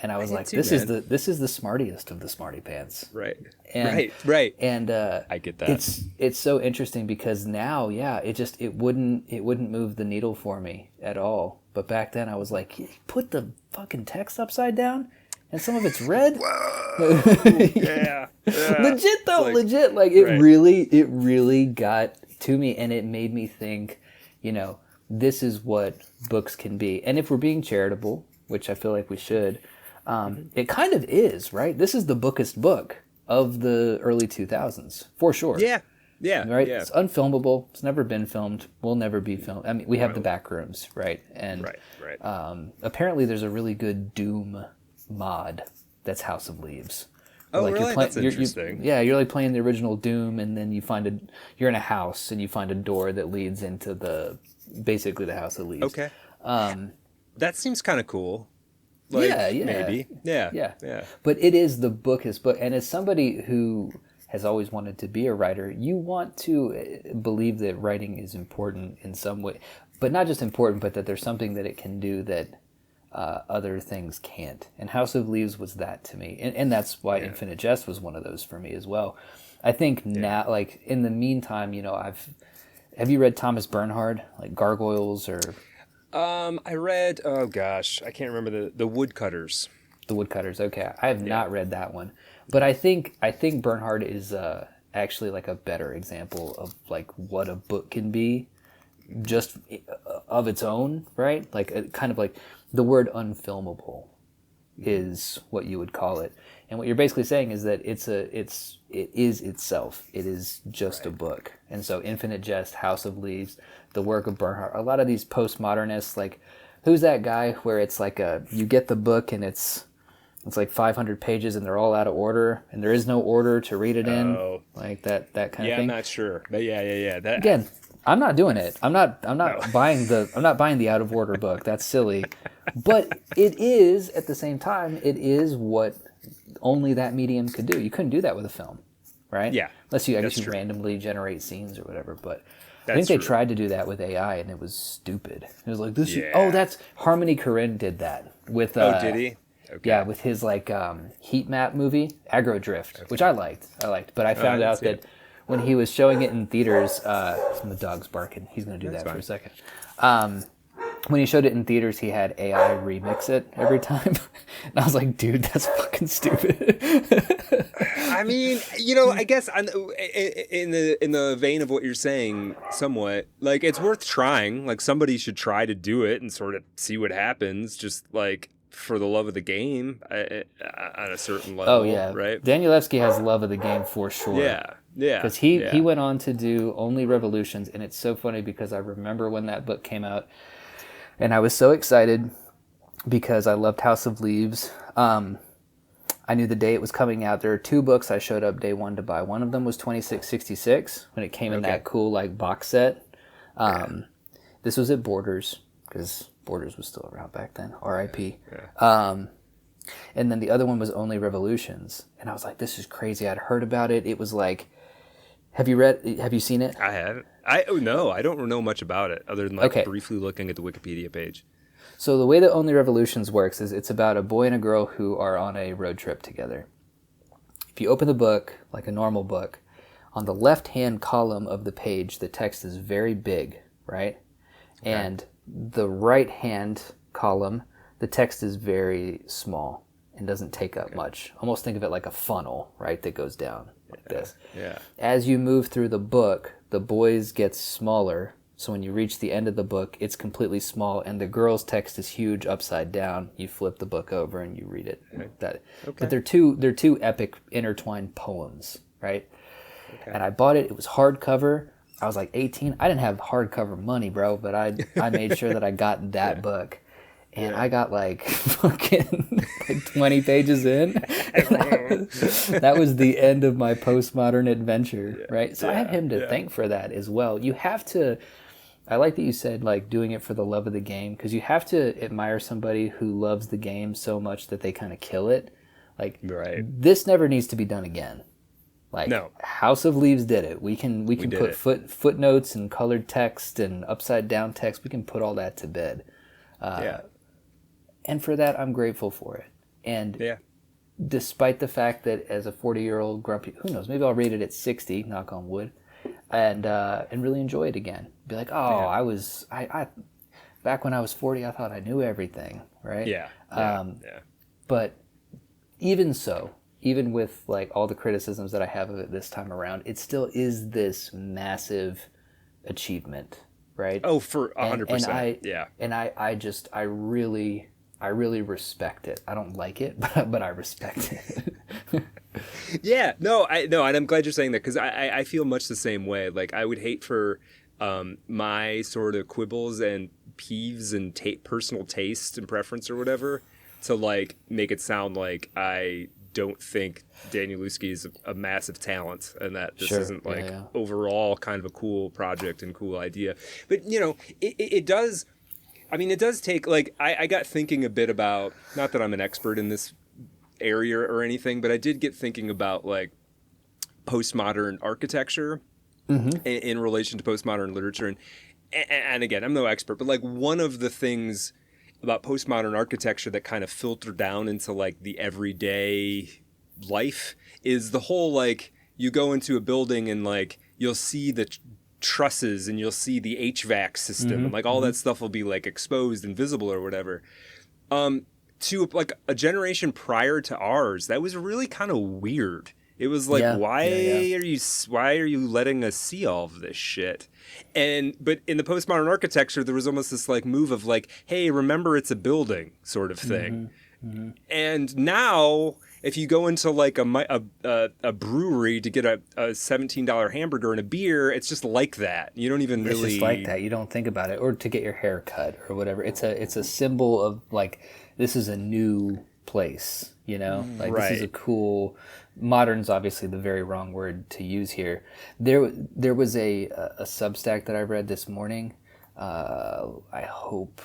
And I was like, this is the smartiest of the smarty pants. Right. And, right. And I get that. It's so interesting because now, it wouldn't move the needle for me at all. But back then I was like, put the fucking text upside down and some of it's red. Whoa. Yeah. Legit though, legit. Like it really got to me, and it made me think, this is what books can be. And if we're being charitable, which I feel like we should, it kind of is, right? This is the bookest book of the early 2000s, for sure. Yeah. Yeah. Right? Yeah. It's unfilmable. It's never been filmed. Will never be filmed. I mean, we have the back rooms, right? And apparently there's a really good Doom mod that's House of Leaves. Oh, like really? That's interesting. You're like playing the original Doom, and then you're in a house, and you find a door that leads into basically the House of Leaves. Okay. That seems kind of cool. Like, maybe. Yeah. But it is the bookest book, and as somebody who has always wanted to be a writer, you want to believe that writing is important in some way, but not just important, but that there's something that it can do that other things can't. And House of Leaves was that to me, and that's why Infinite Jest was one of those for me as well. I think now, like in the meantime, have you read Thomas Bernhard, like Gargoyles or? I read, oh gosh, I can't remember the Woodcutters. The Woodcutters, okay. I have not read that one. But I think Bernhard is actually like a better example of like what a book can be just of its own, right? Like kind of like the word unfilmable is what you would call it. And what you're basically saying is that it is itself. It is just a book. And so Infinite Jest, House of Leaves, the work of Bernhard, a lot of these postmodernists, like who's that guy where it's like you get the book and it's like 500 pages and they're all out of order and there is no order to read it in, like that kind of thing. Yeah, I'm not sure, but yeah. Again, I'm not doing it. I'm not buying the out of order book. That's silly. But it is at the same time, it is what only that medium could do. You couldn't do that with a film, right? Yeah. Unless you randomly generate scenes or whatever, but I think they tried to do that with AI and it was stupid. It was like this. Yeah. That's Harmony Korine did that with. Did he? Okay. Yeah, with his like heat map movie, Aggro Drift, which I liked. But I found out that when he was showing it in theaters, the dog's barking. He's going to do that for a second. When he showed it in theaters, he had AI remix it every time. And I was like, dude, that's fucking stupid. I mean, I guess in the vein of what you're saying, somewhat, like, it's worth trying. Like, somebody should try to do it and sort of see what happens, just, like, for the love of the game on a certain level. Oh, yeah. Right? Danielewski has love of the game for sure. Yeah. Because he went on to do Only Revolutions, and it's so funny because I remember when that book came out, and I was so excited because I loved House of Leaves. I knew the day it was coming out. There are two books I showed up day one to buy. One of them was 2666 when it came in that cool like box set. This was at Borders because Borders was still around back then. R.I.P. And then the other one was Only Revolutions, and I was like, "This is crazy." I'd heard about it. It was like, have you seen it? I haven't. No, I don't know much about it other than briefly looking at the Wikipedia page. So the way that Only Revolutions works is it's about a boy and a girl who are on a road trip together. If you open the book like a normal book, on the left-hand column of the page, the text is very big, right? Okay. And the right-hand column, the text is very small and doesn't take up much. Almost think of it like a funnel, right, that goes down like this. Yeah. As you move through the book, the boys get smaller. So when you reach the end of the book, it's completely small, and the girl's text is huge upside down. You flip the book over and you read it. But they're two epic intertwined poems, right? Okay. And I bought it. It was hardcover. I was like 18. I didn't have hardcover money, bro, but I made sure that I got that book. And I got like fucking like 20 pages in. That was the end of my postmodern adventure, right? So I have him to thank for that as well. You have to, I like that you said like doing it for the love of the game, because you have to admire somebody who loves the game so much that they kind of kill it. Like, this never needs to be done again. Like, House of Leaves did it. We can put footnotes and colored text and upside down text. We can put all that to bed. And for that, I'm grateful for it. And despite the fact that as a 40-year-old grumpy, who knows, maybe I'll rate it at 60, knock on wood, and really enjoy it again. Be like, I back when I was 40, I thought I knew everything, right? But even so, even with like all the criticisms that I have of it this time around, it still is this massive achievement, right? Oh, for 100%. And I really respect it. I don't like it, but I respect it. And I'm glad you're saying that, because I feel much the same way. Like, I would hate for my sort of quibbles and peeves and personal taste and preference or whatever to like make it sound like I don't think Danielewski is a massive talent and that this isn't like overall kind of a cool project and cool idea. But, you know, it does... I mean, it does take, like, I got thinking a bit about, not that I'm an expert in this area or anything, but I did get thinking about, like, postmodern architecture in relation to postmodern literature. And again, I'm no expert, but, like, one of the things about postmodern architecture that kind of filtered down into, like, the everyday life is the whole, like, you go into a building and, like, you'll see the trusses and you'll see the HVAC system and like all that stuff will be like exposed and visible or whatever. To like a generation prior to ours, that was really kind of weird. It was like, why are you letting us see all of this shit? But in the postmodern architecture, there was almost this like move of like, hey, remember it's a building sort of thing. And now, if you go into like a brewery to get a $17 hamburger and a beer, it's just like that. You don't even really... It's just like that. You don't think about it. Or to get your hair cut or whatever. It's a symbol of like, this is a new place, you know? Like this is a cool... Modern's obviously the very wrong word to use here. There was a Substack that I read this morning. I hope...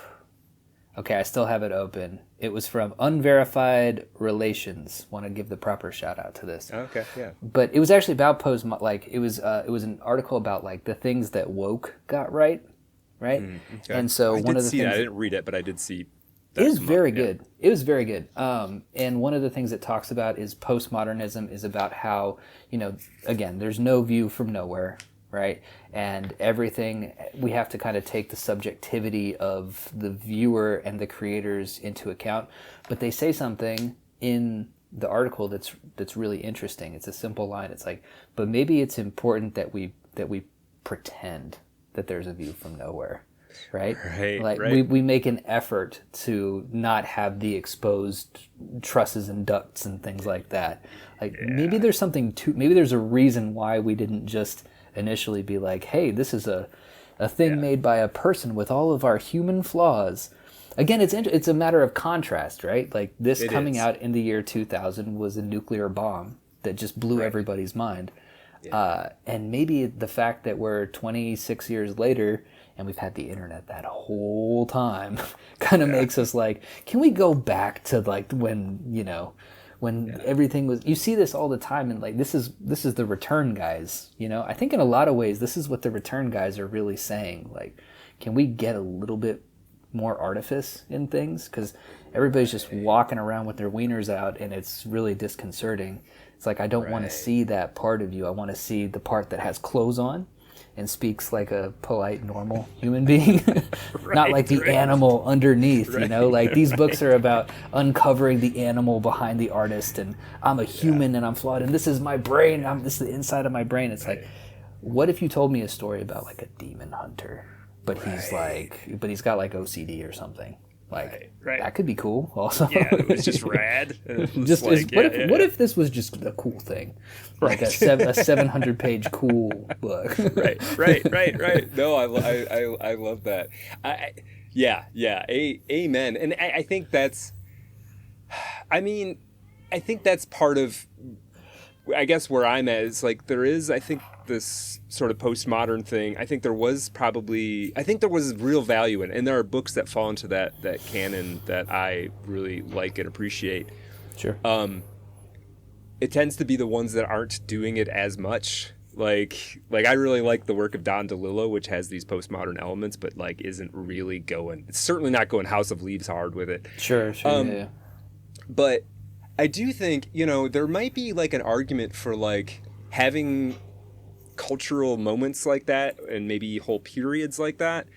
Okay, I still have it open. It was from Unverified Relations. Want to give the proper shout out to this. Okay, yeah. But it was actually about it was an article about like the things that woke got right? Okay. And so one of the things I didn't read it, but I did see. It was very good. It was very good. And one of the things it talks about is postmodernism is about how, you know, again, there's no view from nowhere. Right? And everything, we have to kind of take the subjectivity of the viewer and the creators into account. But they say something in the article that's really interesting. It's a simple line. It's like, but maybe it's important that we pretend that there's a view from nowhere. Right? We make an effort to not have the exposed trusses and ducts and things like that. Like maybe there's maybe there's a reason why we didn't just initially be like, hey, this is a thing made by a person with all of our human flaws. Again, it's a matter of contrast, right? Like this coming out in the year 2000 was a nuclear bomb that just blew everybody's mind. And maybe the fact that we're 26 years later and we've had the internet that whole time kind of makes us like, can we go back to like when, you know, when everything was... You see this all the time, and like this is the return guys, you know? I think in a lot of ways, this is what the return guys are really saying. Like, can we get a little bit more artifice in things? Because everybody's just walking around with their wieners out, and it's really disconcerting. It's like, I don't want to see that part of you. I want to see the part that has clothes on and speaks like a polite, normal human being, not like the animal underneath, you know? Like, these books are about uncovering the animal behind the artist, and I'm a human and I'm flawed, and this is my brain, this is the inside of my brain. It's like, what if you told me a story about, like, a demon hunter, but he's got, like, OCD or something? Like, that could be cool also. Yeah, it was just rad. What if this was just a cool thing? Like a 700-page cool book. Right. No, I love that. Yeah. Amen. And I think that's, I mean, I think that's part of, I guess where I'm at is like, there is, I think, this sort of postmodern thing. I think there was real value in it. And there are books that fall into that canon that I really like and appreciate. Sure. It tends to be the ones that aren't doing it as much. Like I really like the work of Don DeLillo, which has these postmodern elements, but like isn't really going, it's certainly not going House of Leaves hard with it. Sure. Yeah. But I do think, there might be like an argument for like having cultural moments like that and maybe whole periods like that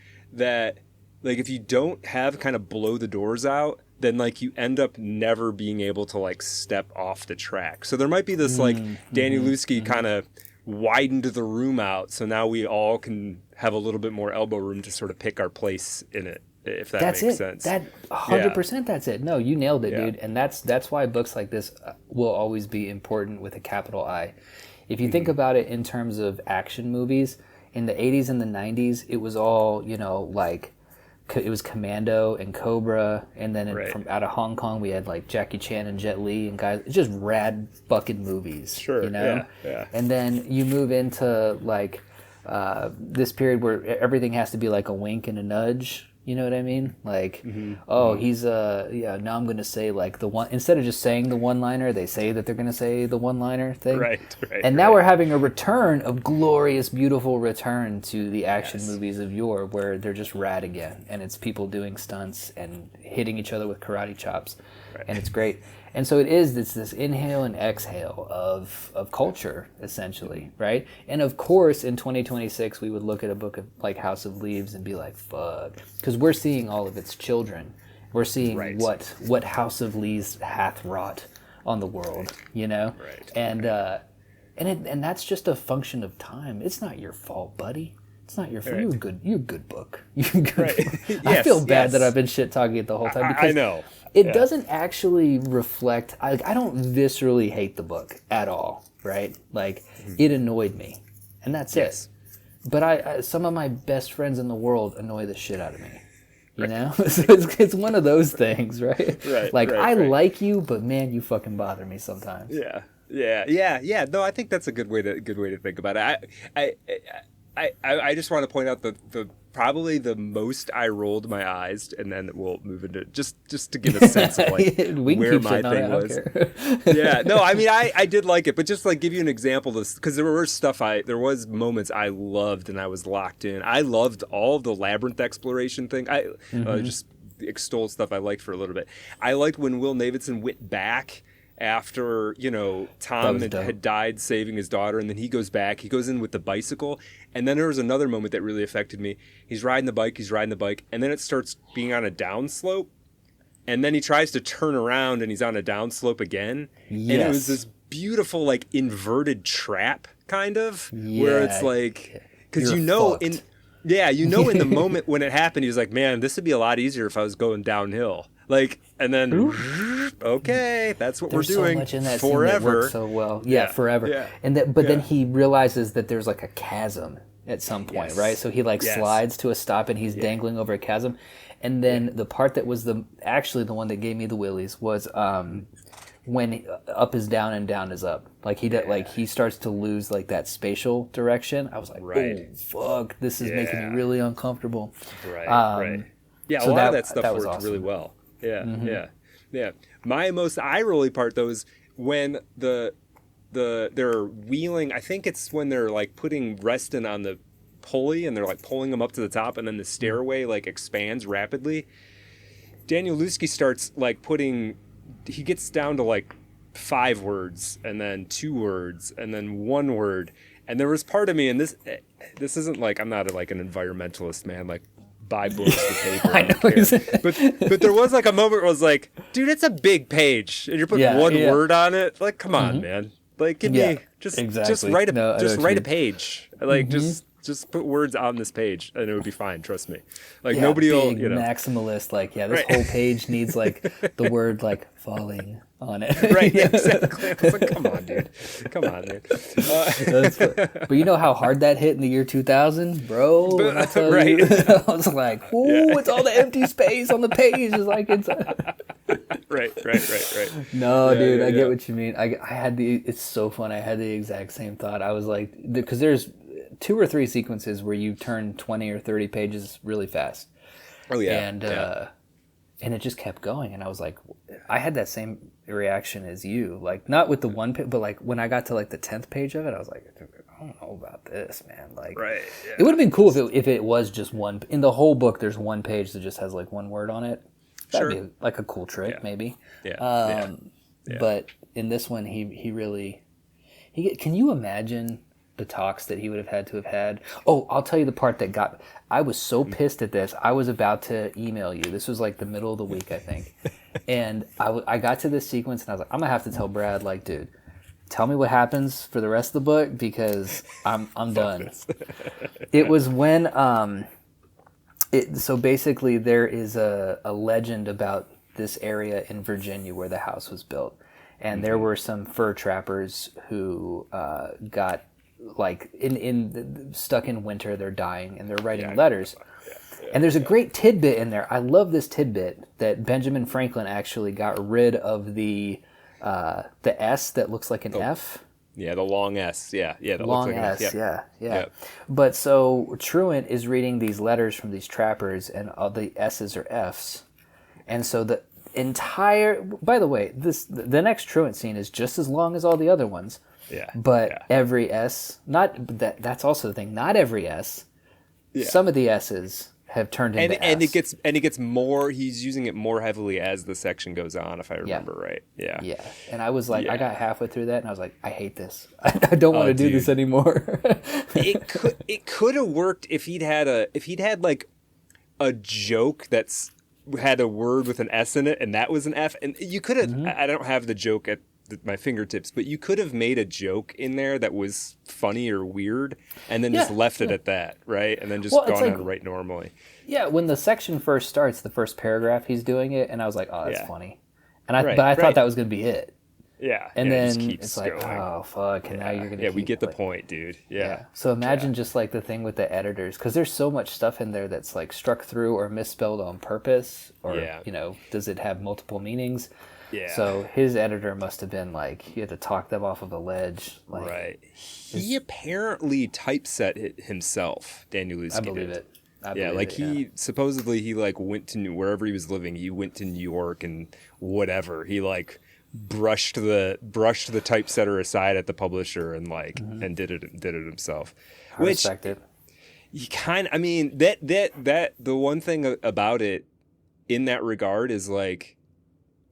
like if you don't have kind of blow the doors out, then like you end up never being able to like step off the track. So there might be this like Danielewski kind of widened the room out, so now we all can have a little bit more elbow room to sort of pick our place in it, if that makes sense. That 100%. That's it. No, you nailed it, dude. And that's why books like this will always be important with a capital I. If you think about it in terms of action movies, in the 80s and the 90s, it was all, like, it was Commando and Cobra, and then from out of Hong Kong, we had, like, Jackie Chan and Jet Li and guys, just rad fucking movies, Sure, yeah. And then you move into, like, this period where everything has to be, like, a wink and a nudge. You know what I mean? Like, he's now I'm going to say like the one, instead of just saying the one-liner, they say that they're going to say the one-liner thing. Right. And now we're having a glorious, beautiful return to the action movies of yore, where they're just rad again. And it's people doing stunts and hitting each other with karate chops. Right. And it's great. And so it's this inhale and exhale of culture, essentially, right? And of course, in 2026, we would look at a book of like House of Leaves and be like, fuck. Because we're seeing all of its children. We're seeing what House of Leaves hath wrought on the world, Right. And and that's just a function of time. It's not your fault, buddy. It's not your fault. Right. You're a good book. You're good. Right. I feel bad that I've been shit talking it the whole time, because I know. It doesn't actually reflect. I don't viscerally hate the book at all, right? Like it annoyed me, and that's it. But I some of my best friends in the world annoy the shit out of me. You know, so it's one of those things, right? Like I like you, but man, you fucking bother me sometimes. Yeah. No, I think that's a good way to think about it. I just want to point out the probably the most I rolled my eyes, and then we'll move into just to give a sense of like where my thing was. Yeah, no, I mean I did like it, but just like give you an example, because there was moments I loved and I was locked in. I loved all of the labyrinth exploration thing. I just extolled stuff I liked for a little bit. I liked when Will Davidson went back after Tom had died saving his daughter, and then he goes back, he goes in with the bicycle, and then there was another moment that really affected me. He's riding the bike, and then it starts being on a downslope, and then he tries to turn around and he's on a downslope again. And it was this beautiful like inverted trap kind of where it's like, because in the moment when it happened, he was like, man, this would be a lot easier if I was going downhill. Like, and then, okay, that's what we're doing. There's so much in that forever. Scene that works so well. Forever. Yeah. And then he realizes that there's like a chasm at some point, right? So he slides to a stop, and he's dangling over a chasm. And then the part that was the one that gave me the willies was when up is down and down is up. Like he starts to lose like that spatial direction. I was like, oh fuck, this is making me really uncomfortable. Right. Yeah, so a lot of that stuff worked awesome. Really well. Yeah. My most eye-rolly part though is when they're wheeling. I think it's when they're like putting Reston on the pulley and they're like pulling him up to the top, and then the stairway like expands rapidly. Danielewski starts like he gets down to like 5 words, and then 2 words, and then 1 word. And there was part of me, and this isn't like, I'm not like an environmentalist, man. Like, buy books with paper. I know. But there was like a moment where I was like, dude, it's a big page, and you're putting one word on it. Like, come on, man. Like, give me just write a page. Like, just put words on this page, and it would be fine. Trust me. Like nobody will. Maximalist. Like, this whole page needs like the word like falling on it. Right. Yeah, exactly. I was like, come on, dude. Come on, man. But you know how hard that hit in the year 2000, bro? When I tell right. you, I was like, "Whoa, it's all the empty space on the page." It's like it's. Right. No, dude, I get what you mean. I had it's so fun. I had the exact same thought. I was like, because there's 2 or 3 sequences where you turn 20 or 30 pages really fast. Oh yeah. And it just kept going, and I was like, I had that same reaction as you, like not with the one page, but like when I got to like the 10th page of it, I was like, I don't know about this, man. Like, right? Yeah. It would have been cool if it was just one. In the whole book, there's one page that just has like one word on it. That'd be like a cool trick, maybe. Yeah. But in this one, he really can you imagine the talks that he would have had to have had? Oh, I'll tell you the part that got. I was so pissed at this. I was about to email you. This was like the middle of the week, I think. And I got to this sequence, and I was like, I'm going to have to tell Brad, like, dude, tell me what happens for the rest of the book, because I'm done. It was when, so basically there is a legend about this area in Virginia where the house was built. And there were some fur trappers who got, like, stuck in winter, they're dying, and they're writing letters. And there's a great tidbit in there. I love this tidbit that Benjamin Franklin actually got rid of the S that looks like an F. Yeah, the long S. Yeah. That long looks like S. Yeah. But so Truant is reading these letters from these trappers, and all the S's are F's. And so the entire. By the way, the next Truant scene is just as long as all the other ones. Yeah. But every S, that's also the thing. Not every S. Yeah. Some of the S's have turned into S. And it gets more. He's using it more heavily as the section goes on, if I remember right. Yeah. Yeah. And I was like, I got halfway through that, and I was like, I hate this. I don't want to do this anymore. It could have worked if he'd had like a joke that's had a word with an S in it, and that was an F. And you could have. Mm-hmm. I don't have the joke at my fingertips, but you could have made a joke in there that was funny or weird, and then just left it at that, right? And then just gone on to write normally. Yeah, when the section first starts, the first paragraph, he's doing it, and I was like, oh, that's funny. And I thought that was going to be it. Yeah. And then it's like, going. Oh, fuck, and now you're going to we get the point, dude. Yeah. So imagine just like the thing with the editors, because there's so much stuff in there that's like struck through or misspelled on purpose, or, does it have multiple meanings? Yeah. So his editor must have been like, he had to talk them off of a ledge. Like, right. He apparently typeset it himself, Danielewski. I believe did. it. He supposedly he like went to wherever he was living. He went to New York and whatever. He like brushed the typesetter aside at the publisher and like and did it himself. I respect it. You that the one thing about it in that regard is like.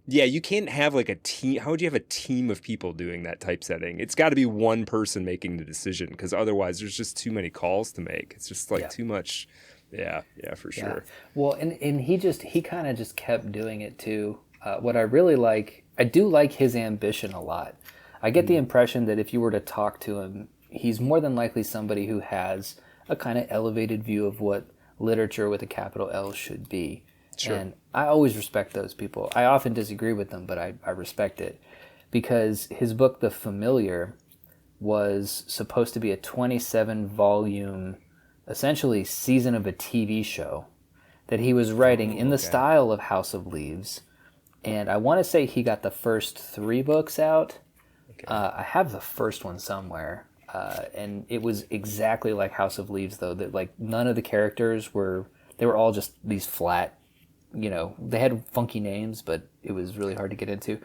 Yeah, you can't have like a team. How would you have a team of people doing that typesetting? It's got to be one person making the decision, because otherwise there's just too many calls to make. It's just like too much. Yeah, for sure. Well, and he kind of just kept doing it too. What I really like, I do like his ambition a lot. I get the impression that if you were to talk to him, he's more than likely somebody who has a kind of elevated view of what literature with a capital L should be. Sure. And I always respect those people. I often disagree with them, but I respect it. Because his book, The Familiar, was supposed to be a 27-volume, essentially season of a TV show that he was writing in the style of House of Leaves. And I want to say he got the first 3 books out. Okay. I have the first one somewhere. And it was exactly like House of Leaves, though. That like none of the characters they were all just these flat, they had funky names, but it was really hard to get into.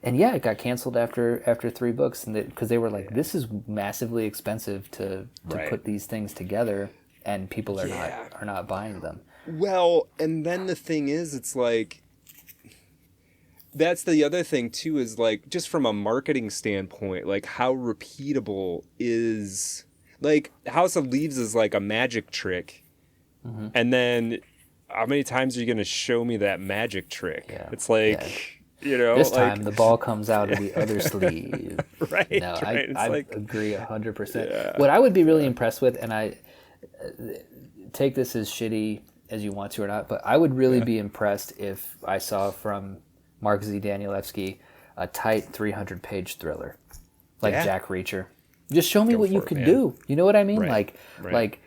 And it got canceled after 3 books, and because they were like, this is massively expensive to put these things together, and people are not buying them. Well, and then the thing is, it's like, that's the other thing too, is like, just from a marketing standpoint, like how repeatable is, like, House of Leaves is like a magic trick, and then how many times are you going to show me that magic trick? Yeah. It's like, this time the ball comes out of the other sleeve. Right. No, I agree 100%. Yeah. What I would be really impressed with, and I take this as shitty as you want to or not, but I would really be impressed if I saw from Mark Z. Danielewski a tight 300-page thriller. like Jack Reacher. Just show me what you can do. You know what I mean? Right. Like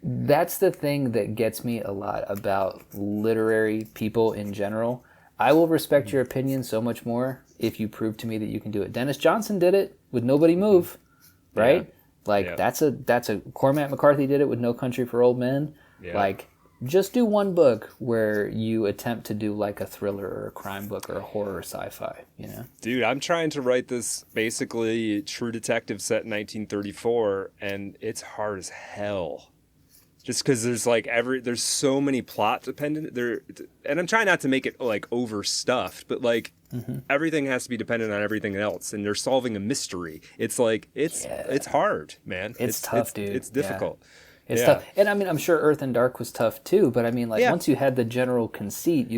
that's the thing that gets me a lot about literary people in general. I will respect your opinion so much more if you prove to me that you can do it. Dennis Johnson did it with Nobody Move, right? Yeah. Like that's a Cormac McCarthy did it with No Country for Old Men. Yeah. Like just do one book where you attempt to do like a thriller or a crime book or a horror sci-fi, you know? Dude, I'm trying to write this basically True Detective set in 1934, and it's hard as hell. Just because there's so many plot dependent there, and I'm trying not to make it like overstuffed, but like everything has to be dependent on everything else, and they're solving a mystery. It's like it's hard, man. It's tough, dude. It's difficult. Yeah. It's tough. And I mean, I'm sure Earth and Dark was tough too, but I mean, like once you had the general conceit,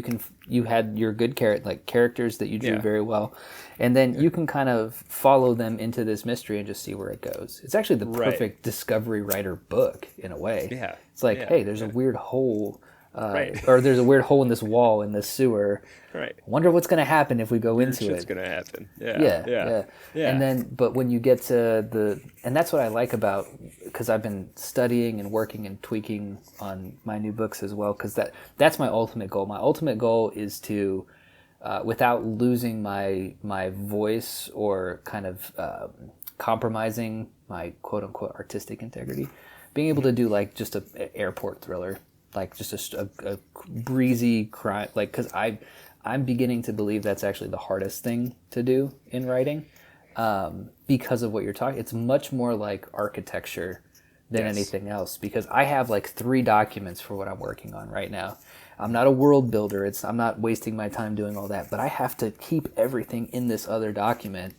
you had your good characters that you drew very well, and then you can kind of follow them into this mystery and just see where it goes. It's actually the perfect discovery writer book in a way. Yeah. It's like, hey, there's a weird hole, or there's a weird hole in this wall in this sewer. Right. Wonder what's going to happen if we go into it. What's going to happen? Yeah. And then, but when you get to and that's what I like about, because I've been studying and working and tweaking on my new books as well, because that's my ultimate goal. My ultimate goal is to, without losing my voice or kind of compromising my quote unquote artistic integrity, being able to do like just an airport thriller, like just a breezy crime, like, because I'm beginning to believe that's actually the hardest thing to do in writing, because of what you're talking. It's much more like architecture than anything else, because I have like 3 documents for what I'm working on right now. I'm not a world builder. I'm not wasting my time doing all that, but I have to keep everything in this other document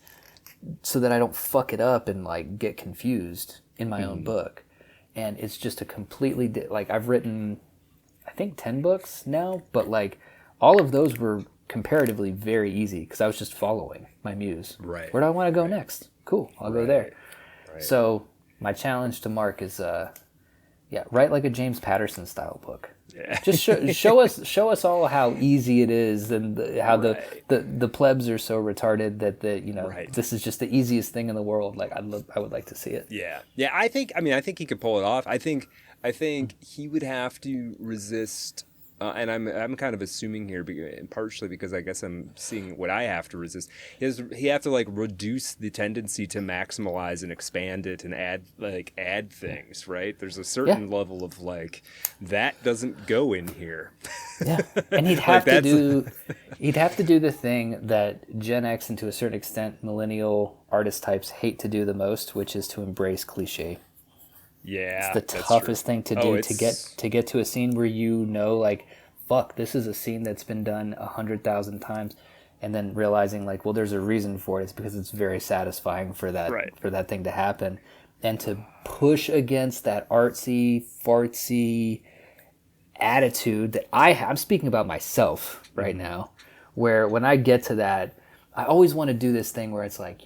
so that I don't fuck it up and like get confused in my own book. And it's just a completely like, I've written, I think 10 books now, but like all of those were comparatively very easy because I was just following my muse. Right. Where do I want to go next? Cool, I'll go there. Right. So my challenge to Mark is, write like a James Patterson style book. Yeah. Just show us all how easy it is, and how the plebs are so retarded that this is just the easiest thing in the world. Like I would like to see it. Yeah. I think he could pull it off. I think he would have to resist. And I'm kind of assuming here, partially because I guess I'm seeing what I have to resist. He have to like reduce the tendency to maximize and expand it and add things, right? There's a certain level of like that doesn't go in here. Yeah, and he'd have to do the thing that Gen X and to a certain extent millennial artist types hate to do the most, which is to embrace cliche. Yeah, it's the toughest thing to do to get to a scene where like, fuck, this is a scene that's been done 100,000 times, and then realizing like, well, there's a reason for it. It's because it's very satisfying for that thing to happen, and to push against that artsy, fartsy attitude that I'm speaking about myself right now, where when I get to that, I always want to do this thing where it's like,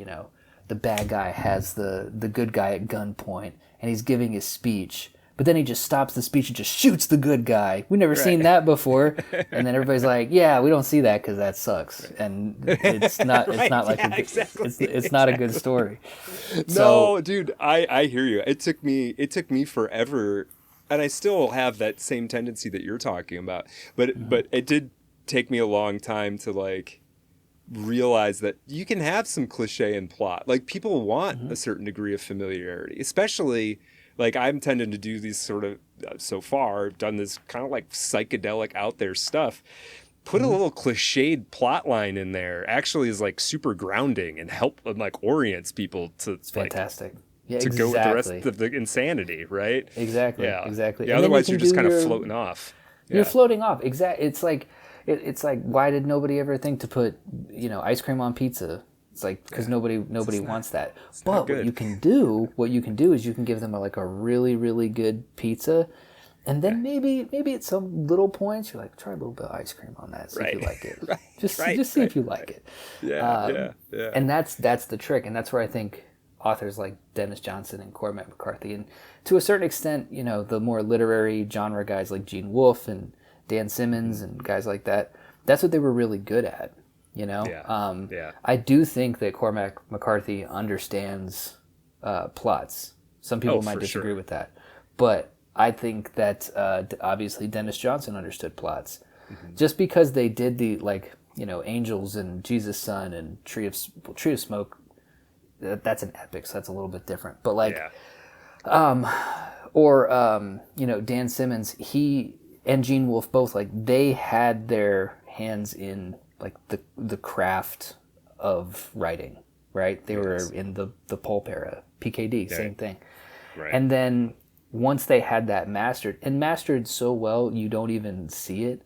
the bad guy has the good guy at gunpoint, and he's giving his speech, but then he just stops the speech and just shoots the good guy. We've never seen that before. And then everybody's like, yeah, we don't see that because that sucks. And it's not it's not a good story. No, dude, I hear you. It took me forever, and I still have that same tendency that you're talking about. But it did take me a long time to like realize that you can have some cliche in plot. Like people want a certain degree of familiarity, especially like I'm tending to do these sort of, so far, I've done this kind of like psychedelic out there stuff. Put a little cliched plot line in there actually is like super grounding and orients people to it's fantastic. To go with the rest of the insanity, right? Exactly. Yeah. Exactly. Yeah, otherwise you're just kind of floating off. You're floating off. Exactly. It's like, why did nobody ever think to put, ice cream on pizza? It's like, because nobody wants that. But what you can do is you can give them a really, really good pizza, and then maybe at some little points you're like, try a little bit of ice cream on that, see if you like it. Just see if you like it. Yeah. And that's the trick, and that's where I think authors like Dennis Johnson and Cormac McCarthy, and to a certain extent, the more literary genre guys like Gene Wolfe and Dan Simmons and guys like that, that's what they were really good at. you know? Yeah. I do think that Cormac McCarthy understands plots. Some people might disagree with that. But I think that obviously Dennis Johnson understood plots. Mm-hmm. Just because they did the, like, you know, Angels and Jesus' Son and Tree of Smoke, that's an epic, so that's a little bit different. But, like, you know, Dan Simmons, he and Gene Wolfe both, like, they had their hands in, like, the craft of writing, right? They were in the pulp era, PKD, same thing. Right. And then once they had that mastered so well, you don't even see it.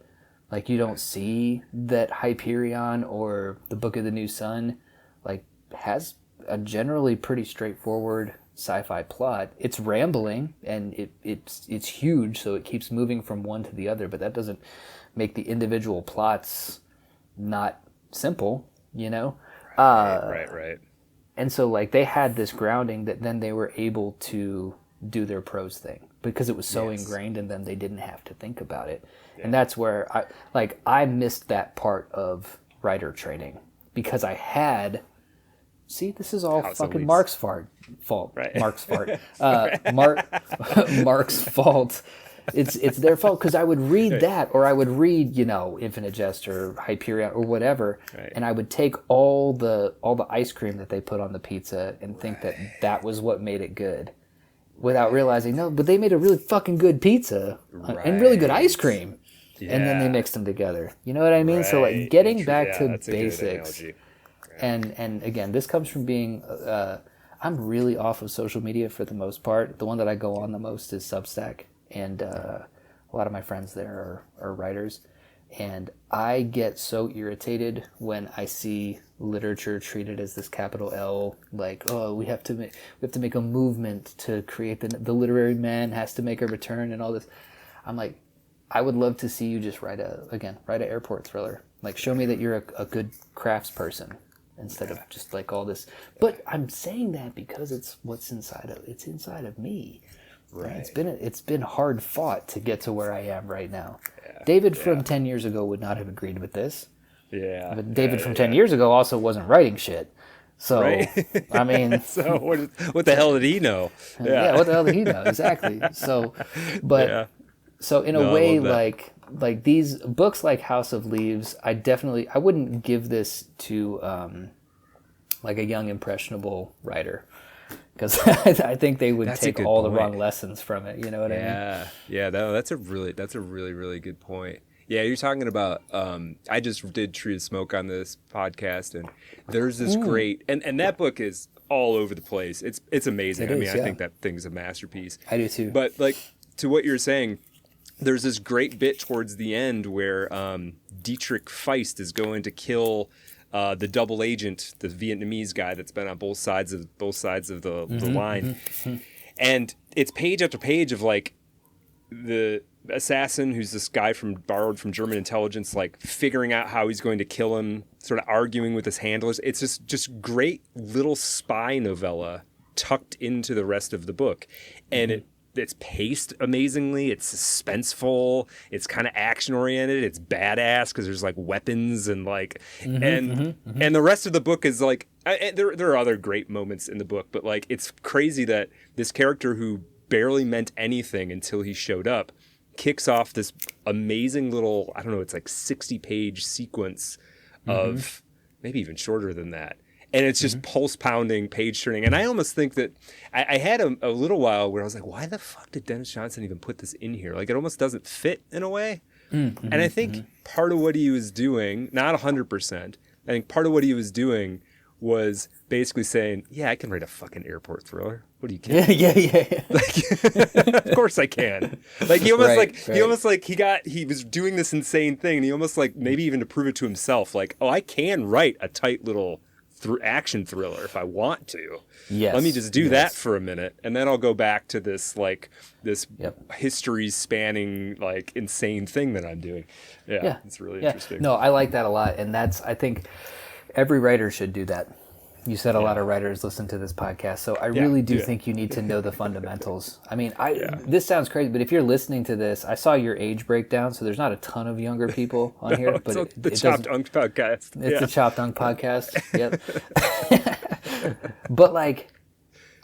Like, you don't see that Hyperion or the Book of the New Sun, like, has a generally pretty straightforward sci-fi plot. It's rambling and it's huge, so it keeps moving from one to the other, but that doesn't make the individual plots not simple, you know? Right. And so, like, they had this grounding that then they were able to do their prose thing because it was so ingrained in them, they didn't have to think about it. Yeah. And that's where I missed that part of writer training because I had, see, this is all fucking Mark's fault. Right. Mark's fault. Mark's fault. It's their fault because I would read that, or I would read, you know, Infinite Jest or Hyperion or whatever, and I would take all the ice cream that they put on the pizza and think that was what made it good, without realizing no, but they made a really fucking good pizza and really good ice cream, and then they mixed them together. You know what I mean? Right. So, like, getting back to basics, and again, this comes from being. I'm really off of social media for the most part. The one that I go on the most is Substack. And a lot of my friends there are writers, and I get so irritated when I see literature treated as this capital L, like, oh, we have to make a movement to create the literary man has to make a return and all this. I'm like, I would love to see you just write an airport thriller. Like, show me that you're a good crafts person instead of just like all this. But I'm saying that because it's inside of me. Right. It's been hard fought to get to where I am right now. Yeah. David from 10 years ago would not have agreed with this. Yeah. But David from 10 years ago also wasn't writing shit. So, I mean... so what the hell did he know? Yeah, what the hell did he know? Exactly. So, but... So in a way, like these books like House of Leaves, I wouldn't give this to like a young impressionable writer. Because I think they would take all the wrong lessons from it. You know what I mean? Yeah. That's a really, really good point. Yeah, you're talking about. I just did Tree of Smoke on this podcast, and there's this great, and that book is all over the place. It's amazing. I think that thing's a masterpiece. I do too. But like to what you're saying, there's this great bit towards the end where Dietrich Feist is going to kill. The double agent, the Vietnamese guy that's been on both sides of the line, and it's page after page of like the assassin, who's this guy borrowed from German intelligence, like figuring out how he's going to kill him, sort of arguing with his handlers. It's just great little spy novella tucked into the rest of the book, and it's paced amazingly. It's suspenseful. It's kind of action oriented. It's badass because there's like weapons and like and the rest of the book is like there are other great moments in the book, but like it's crazy that this character who barely meant anything until he showed up kicks off this amazing little, I don't know, it's like 60-page sequence of maybe even shorter than that. And it's just pulse pounding, page turning. And I almost think that I had a little while where I was like, why the fuck did Dennis Johnson even put this in here? Like, it almost doesn't fit in a way. And I think part of what he was doing, not 100%, I think part of what he was doing was basically saying, yeah, I can write a fucking airport thriller. What do you care? Yeah. Like, of course I can. Like he was doing this insane thing, and he almost like maybe even to prove it to himself, like, oh, I can write a tight little action thriller if I want to. Yes. Let me just do that for a minute, and then I'll go back to this history spanning like insane thing that I'm doing. Yeah. It's really interesting. No, I like that a lot, and I think every writer should do that. You said a lot of writers listen to this podcast, so I really do think you need to know the fundamentals. I mean, this sounds crazy, but if you're listening to this, I saw your age breakdown, so there's not a ton of younger people on here. But it's the Chopped Unk podcast. It's the Chopped Unk podcast. Yep. But like,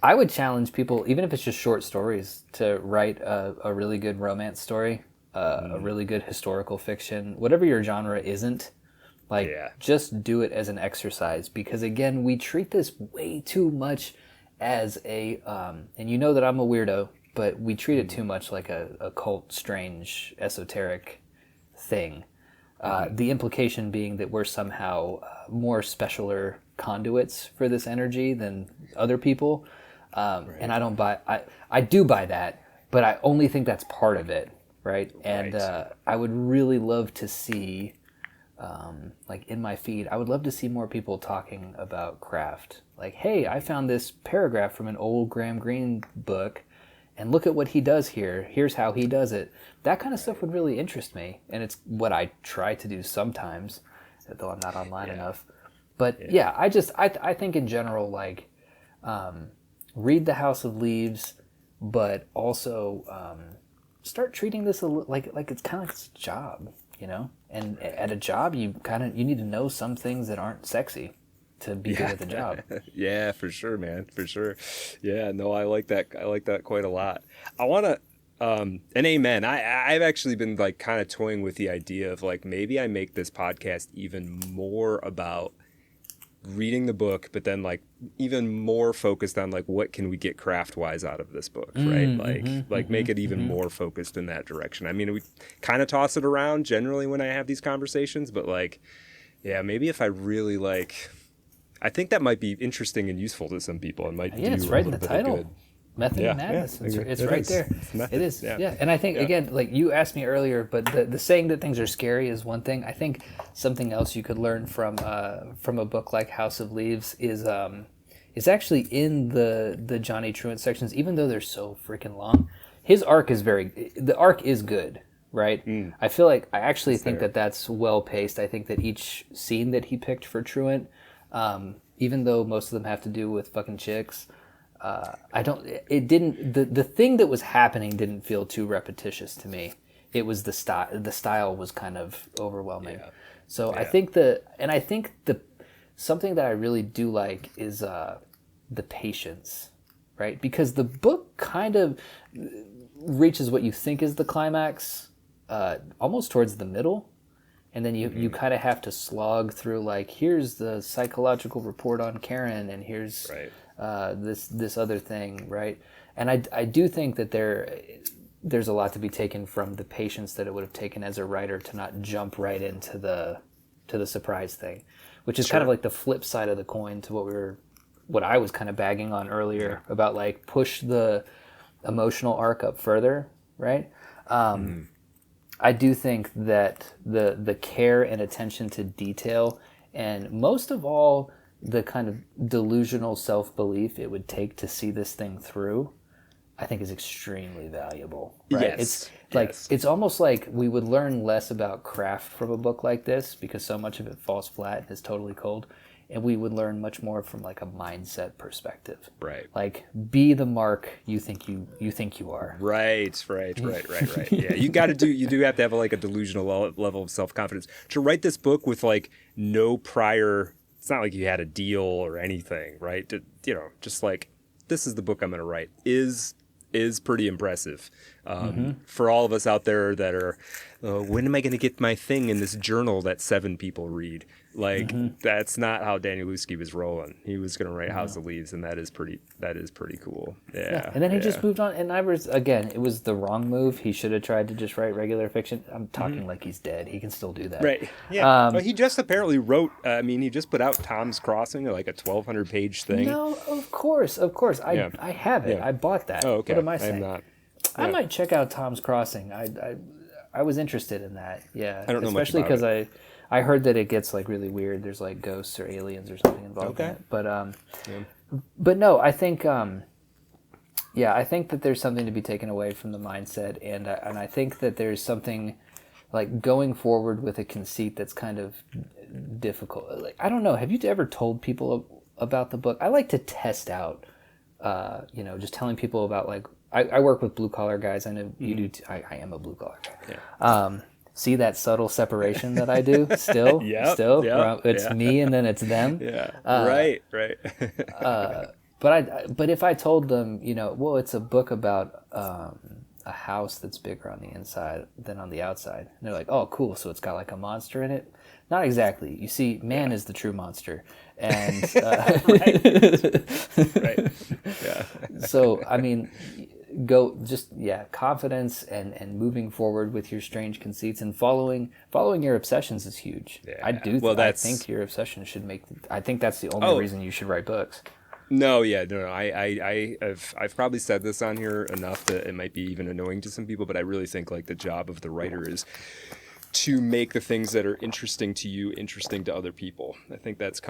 I would challenge people, even if it's just short stories, to write a really good romance story, a really good historical fiction, whatever your genre isn't. Like, just do it as an exercise, because again, we treat this way too much as a, and you know that I'm a weirdo, but we treat it too much like a cult, strange, esoteric thing. The implication being that we're somehow more specialer conduits for this energy than other people. And I don't buy, I do buy that, but I only think that's part of it, right? And I would really love to see, like in my feed, I would love to see more people talking about craft. Like, hey, I found this paragraph from an old Graham Greene book, and look at what he does here. Here's how he does it. That kind of stuff would really interest me, and it's what I try to do sometimes, though I'm not online enough. But I think in general, like, read The House of Leaves, but also start treating this like it's kind of like a job. You know, and at a job, you need to know some things that aren't sexy to be good at the job. Yeah, for sure, man, for sure. Yeah, no, I like that. I like that quite a lot. I want to, and amen. I've actually been like kind of toying with the idea of like maybe I make this podcast even more about reading the book, but then like even more focused on like what can we get craft wise out of this book, right? Like make it even more focused in that direction. I mean, we kind of toss it around generally when I have these conversations, but like, yeah, maybe if I really like, I think that might be interesting and useful to some people. It might do it's right in the title. Method and Madness. It's right there. It is. Yeah. And I think, again, like you asked me earlier, but the saying that things are scary is one thing. I think something else you could learn from a book like House of Leaves is actually in the Johnny Truant sections, even though they're so freaking long. His arc is the arc is good, right? I feel like I actually think that's well paced. I think that each scene that he picked for Truant, even though most of them have to do with fucking chicks, the thing that was happening didn't feel too repetitious to me. It was the style was kind of overwhelming. So I think something that I really do like is the patience, right? Because the book kind of reaches what you think is the climax, almost towards the middle. And then you kind of have to slog through, like, here's the psychological report on Karen, and here's this other thing, right? And I do think that there's a lot to be taken from the patience that it would have taken as a writer to not jump right into the surprise thing, which is kind of like the flip side of the coin to what I was kind of bagging on earlier about, like, push the emotional arc up further, right? I do think that the care and attention to detail, and most of all, the kind of delusional self-belief it would take to see this thing through, I think is extremely valuable. Right? It's like it's almost like we would learn less about craft from a book like this because so much of it falls flat and is totally cold. And we would learn much more from like a mindset perspective. Right. Like, be the Mark you think you are. Right. Yeah, you do have to have like a delusional level of self-confidence to write this book with like no prior. It's not like you had a deal or anything, right? Just like, this is the book I'm going to write is pretty impressive. For all of us out there that are, when am I going to get my thing in this journal that 7 people read? Like, that's not how Danielewski was rolling. He was going to write House of Leaves, and that is pretty cool. Yeah. And then he just moved on. And it was the wrong move. He should have tried to just write regular fiction. I'm talking like he's dead. He can still do that. Right. Yeah. But he just apparently wrote, he just put out Tom's Crossing, like a 1,200-page thing. No, of course. I have it. I bought that. Oh, okay. What am I saying? I'm not. I might check out Tom's Crossing. I was interested in that. Yeah. I don't know much about it. Especially because I heard that it gets like really weird. There's like ghosts or aliens or something involved in it. But no, I think I think that there's something to be taken away from the mindset, and I think that there's something like going forward with a conceit that's kind of difficult. Like, I don't know. Have you ever told people about the book. I like to test out, just telling people about, like, I work with blue collar guys. I know you do. I am a blue collar guy. Yeah. See that subtle separation that I do still? It's me and then it's them. Yeah. Right. But if I told them, well, it's a book about a house that's bigger on the inside than on the outside, and they're like, oh, cool. So it's got like a monster in it. Not exactly. You see, man is the true monster, and right. Yeah. So I mean, confidence and moving forward with your strange conceits and following your obsessions is huge. Yeah. I think your obsession should make. I think that's the only reason you should write books. No. I've probably said this on here enough that it might be even annoying to some people, but I really think like the job of the writer is to make the things that are interesting to you interesting to other people. I think that's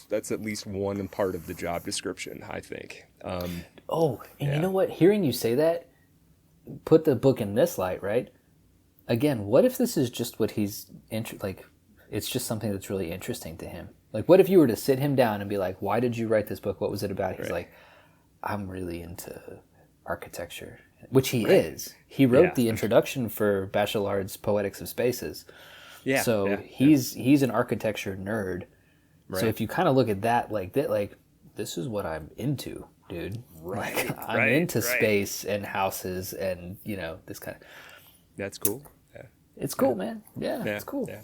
that's at least one part of the job description, I think. You know what? Hearing you say that, put the book in this light, right? Again, what if this is just what he's it's just something that's really interesting to him? Like, what if you were to sit him down and be like, why did you write this book? What was it about? He's like, I'm really into architecture, which he is. He wrote the introduction for Bachelard's Poetics of Spaces. Yeah. So he's an architecture nerd. Right. So if you kind of look at that like this is what I'm into, dude. Right. I'm into space and houses and this kind of. That's cool. Yeah. It's cool, man. Yeah, it's cool. Yeah.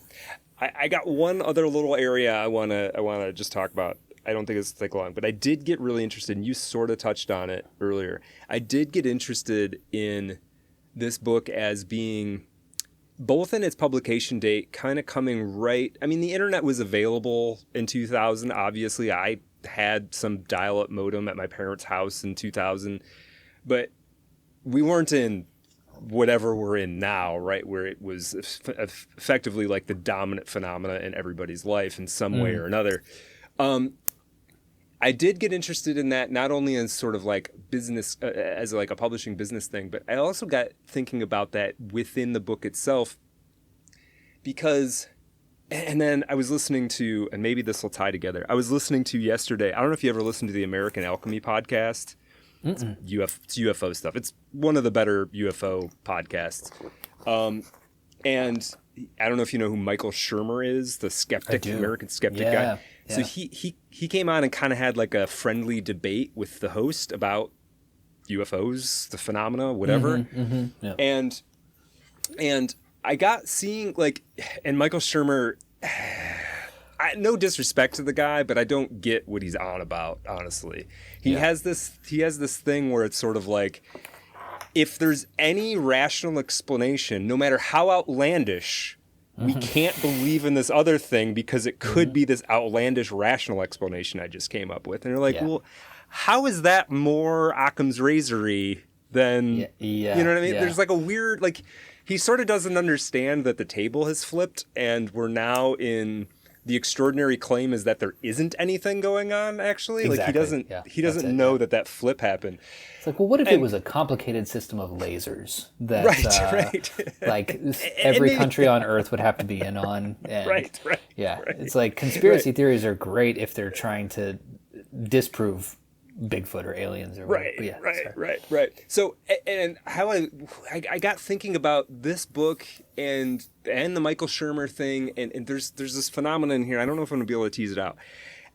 I got one other little area I wanna just talk about. I don't think it's take long, but I did get really interested, and you sort of touched on it earlier. I did get interested in this book as being both in its publication date, kind of coming right. I mean, the internet was available in 2000. Obviously, I had some dial-up modem at my parents' house in 2000, but we weren't in whatever we're in now, right, where it was effectively like the dominant phenomena in everybody's life in some way or another. I did get interested in that, not only as sort of like business, as like a publishing business thing, but I also got thinking about that within the book itself, because, and then I was listening to, and maybe this will tie together, I was listening to yesterday, I don't know if you ever listened to the American Alchemy podcast. It's UFO stuff. It's one of the better UFO podcasts. And I don't know if you know who Michael Shermer is, the skeptic, American skeptic guy. Yeah. So he came on and kind of had like a friendly debate with the host about UFOs, the phenomena, whatever. Yeah. And I got seeing like, and Michael Shermer, no disrespect to the guy, but I don't get what he's on about, honestly. He has this thing where it's sort of like, if there's any rational explanation, no matter how outlandish, we can't believe in this other thing because it could be this outlandish rational explanation I just came up with. And you're like, well, how is that more Occam's razor-y than, you know what I mean? There's like a weird, like, he sort of doesn't understand that the table has flipped and we're now in... The extraordinary claim is that there isn't anything going on, actually. Exactly. Like he doesn't know that flip happened. It's like, well, what if it was a complicated system of lasers that like every country on Earth would have to be in on? And, right. It's like conspiracy theories are great if they're trying to disprove Bigfoot or aliens or whatever. Right. So, and how I got thinking about this book and the Michael Shermer thing, and there's this phenomenon here. I don't know if I'm gonna be able to tease it out.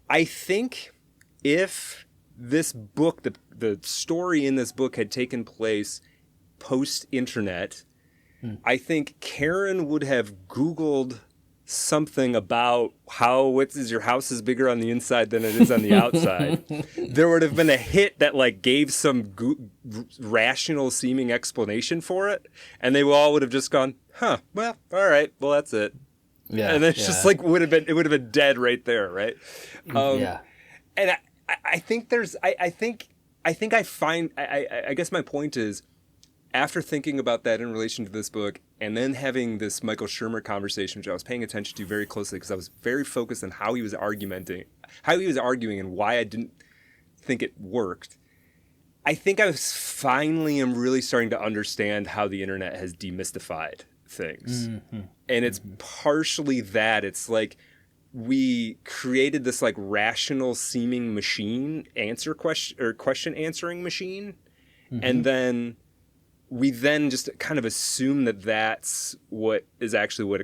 I think if this book, the story in this book had taken place post-internet, I think Karen would have Googled something about your house is bigger on the inside than it is on the outside. There would have been a hit that like gave some rational seeming explanation for it, and they all would have just gone, well, all right, well, that's it. Yeah, and it's just like it would have been dead right there, right? And I think I guess my point is, after thinking about that in relation to this book, and then having this Michael Shermer conversation, which I was paying attention to very closely because I was very focused on how he was arguing and why I didn't think it worked, I think I was finally am really starting to understand how the internet has demystified things. And it's partially that. It's like we created this like rational seeming machine question answering machine. Mm-hmm. And then we just kind of assume that that's what actually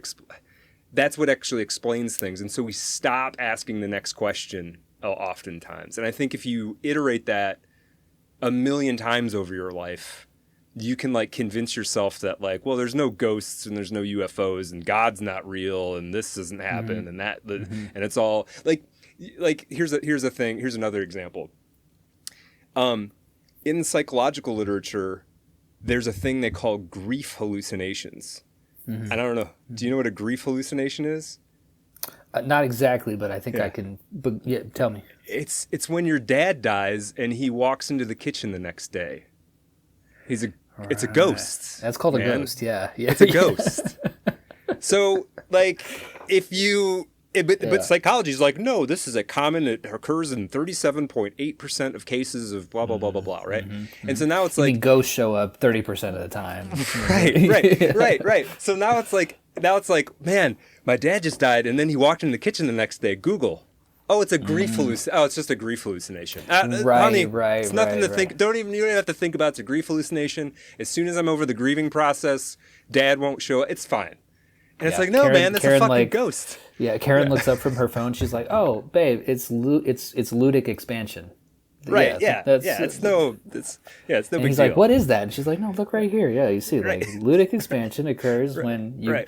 explains things. And so we stop asking the next question oftentimes. And I think if you iterate that a million times over your life, you can like convince yourself that like, well, there's no ghosts and there's no UFOs and God's not real and this doesn't happen and that, and it's all like here's another example. In psychological literature, there's a thing they call grief hallucinations. Mm-hmm. I don't know. Do you know what a grief hallucination is? Not exactly, but I think I can. But yeah, tell me. It's when your dad dies and he walks into the kitchen the next day. It's a ghost. That's called a ghost. Yeah. It's a ghost. So like, but psychology is like, no, this is a common. It occurs in 37.8% of cases of blah blah blah blah blah. Right. Mm-hmm. And so now it's like ghosts show up 30% of the time. Right. So now it's like, man, my dad just died, and then he walked in the kitchen the next day. Google. Oh, it's a grief hallucination. Oh, it's just a grief hallucination. Honey, it's nothing to think. You don't even have to think about. It's a grief hallucination. As soon as I'm over the grieving process, Dad won't show up. It's fine. And it's like, no, man, that's a fucking ghost. Yeah, Karen looks up from her phone. She's like, oh, babe, it's ludic expansion. Right. It's no big deal. He's like, what is that? And she's like, no, look right here. Yeah, you see, like ludic expansion occurs when you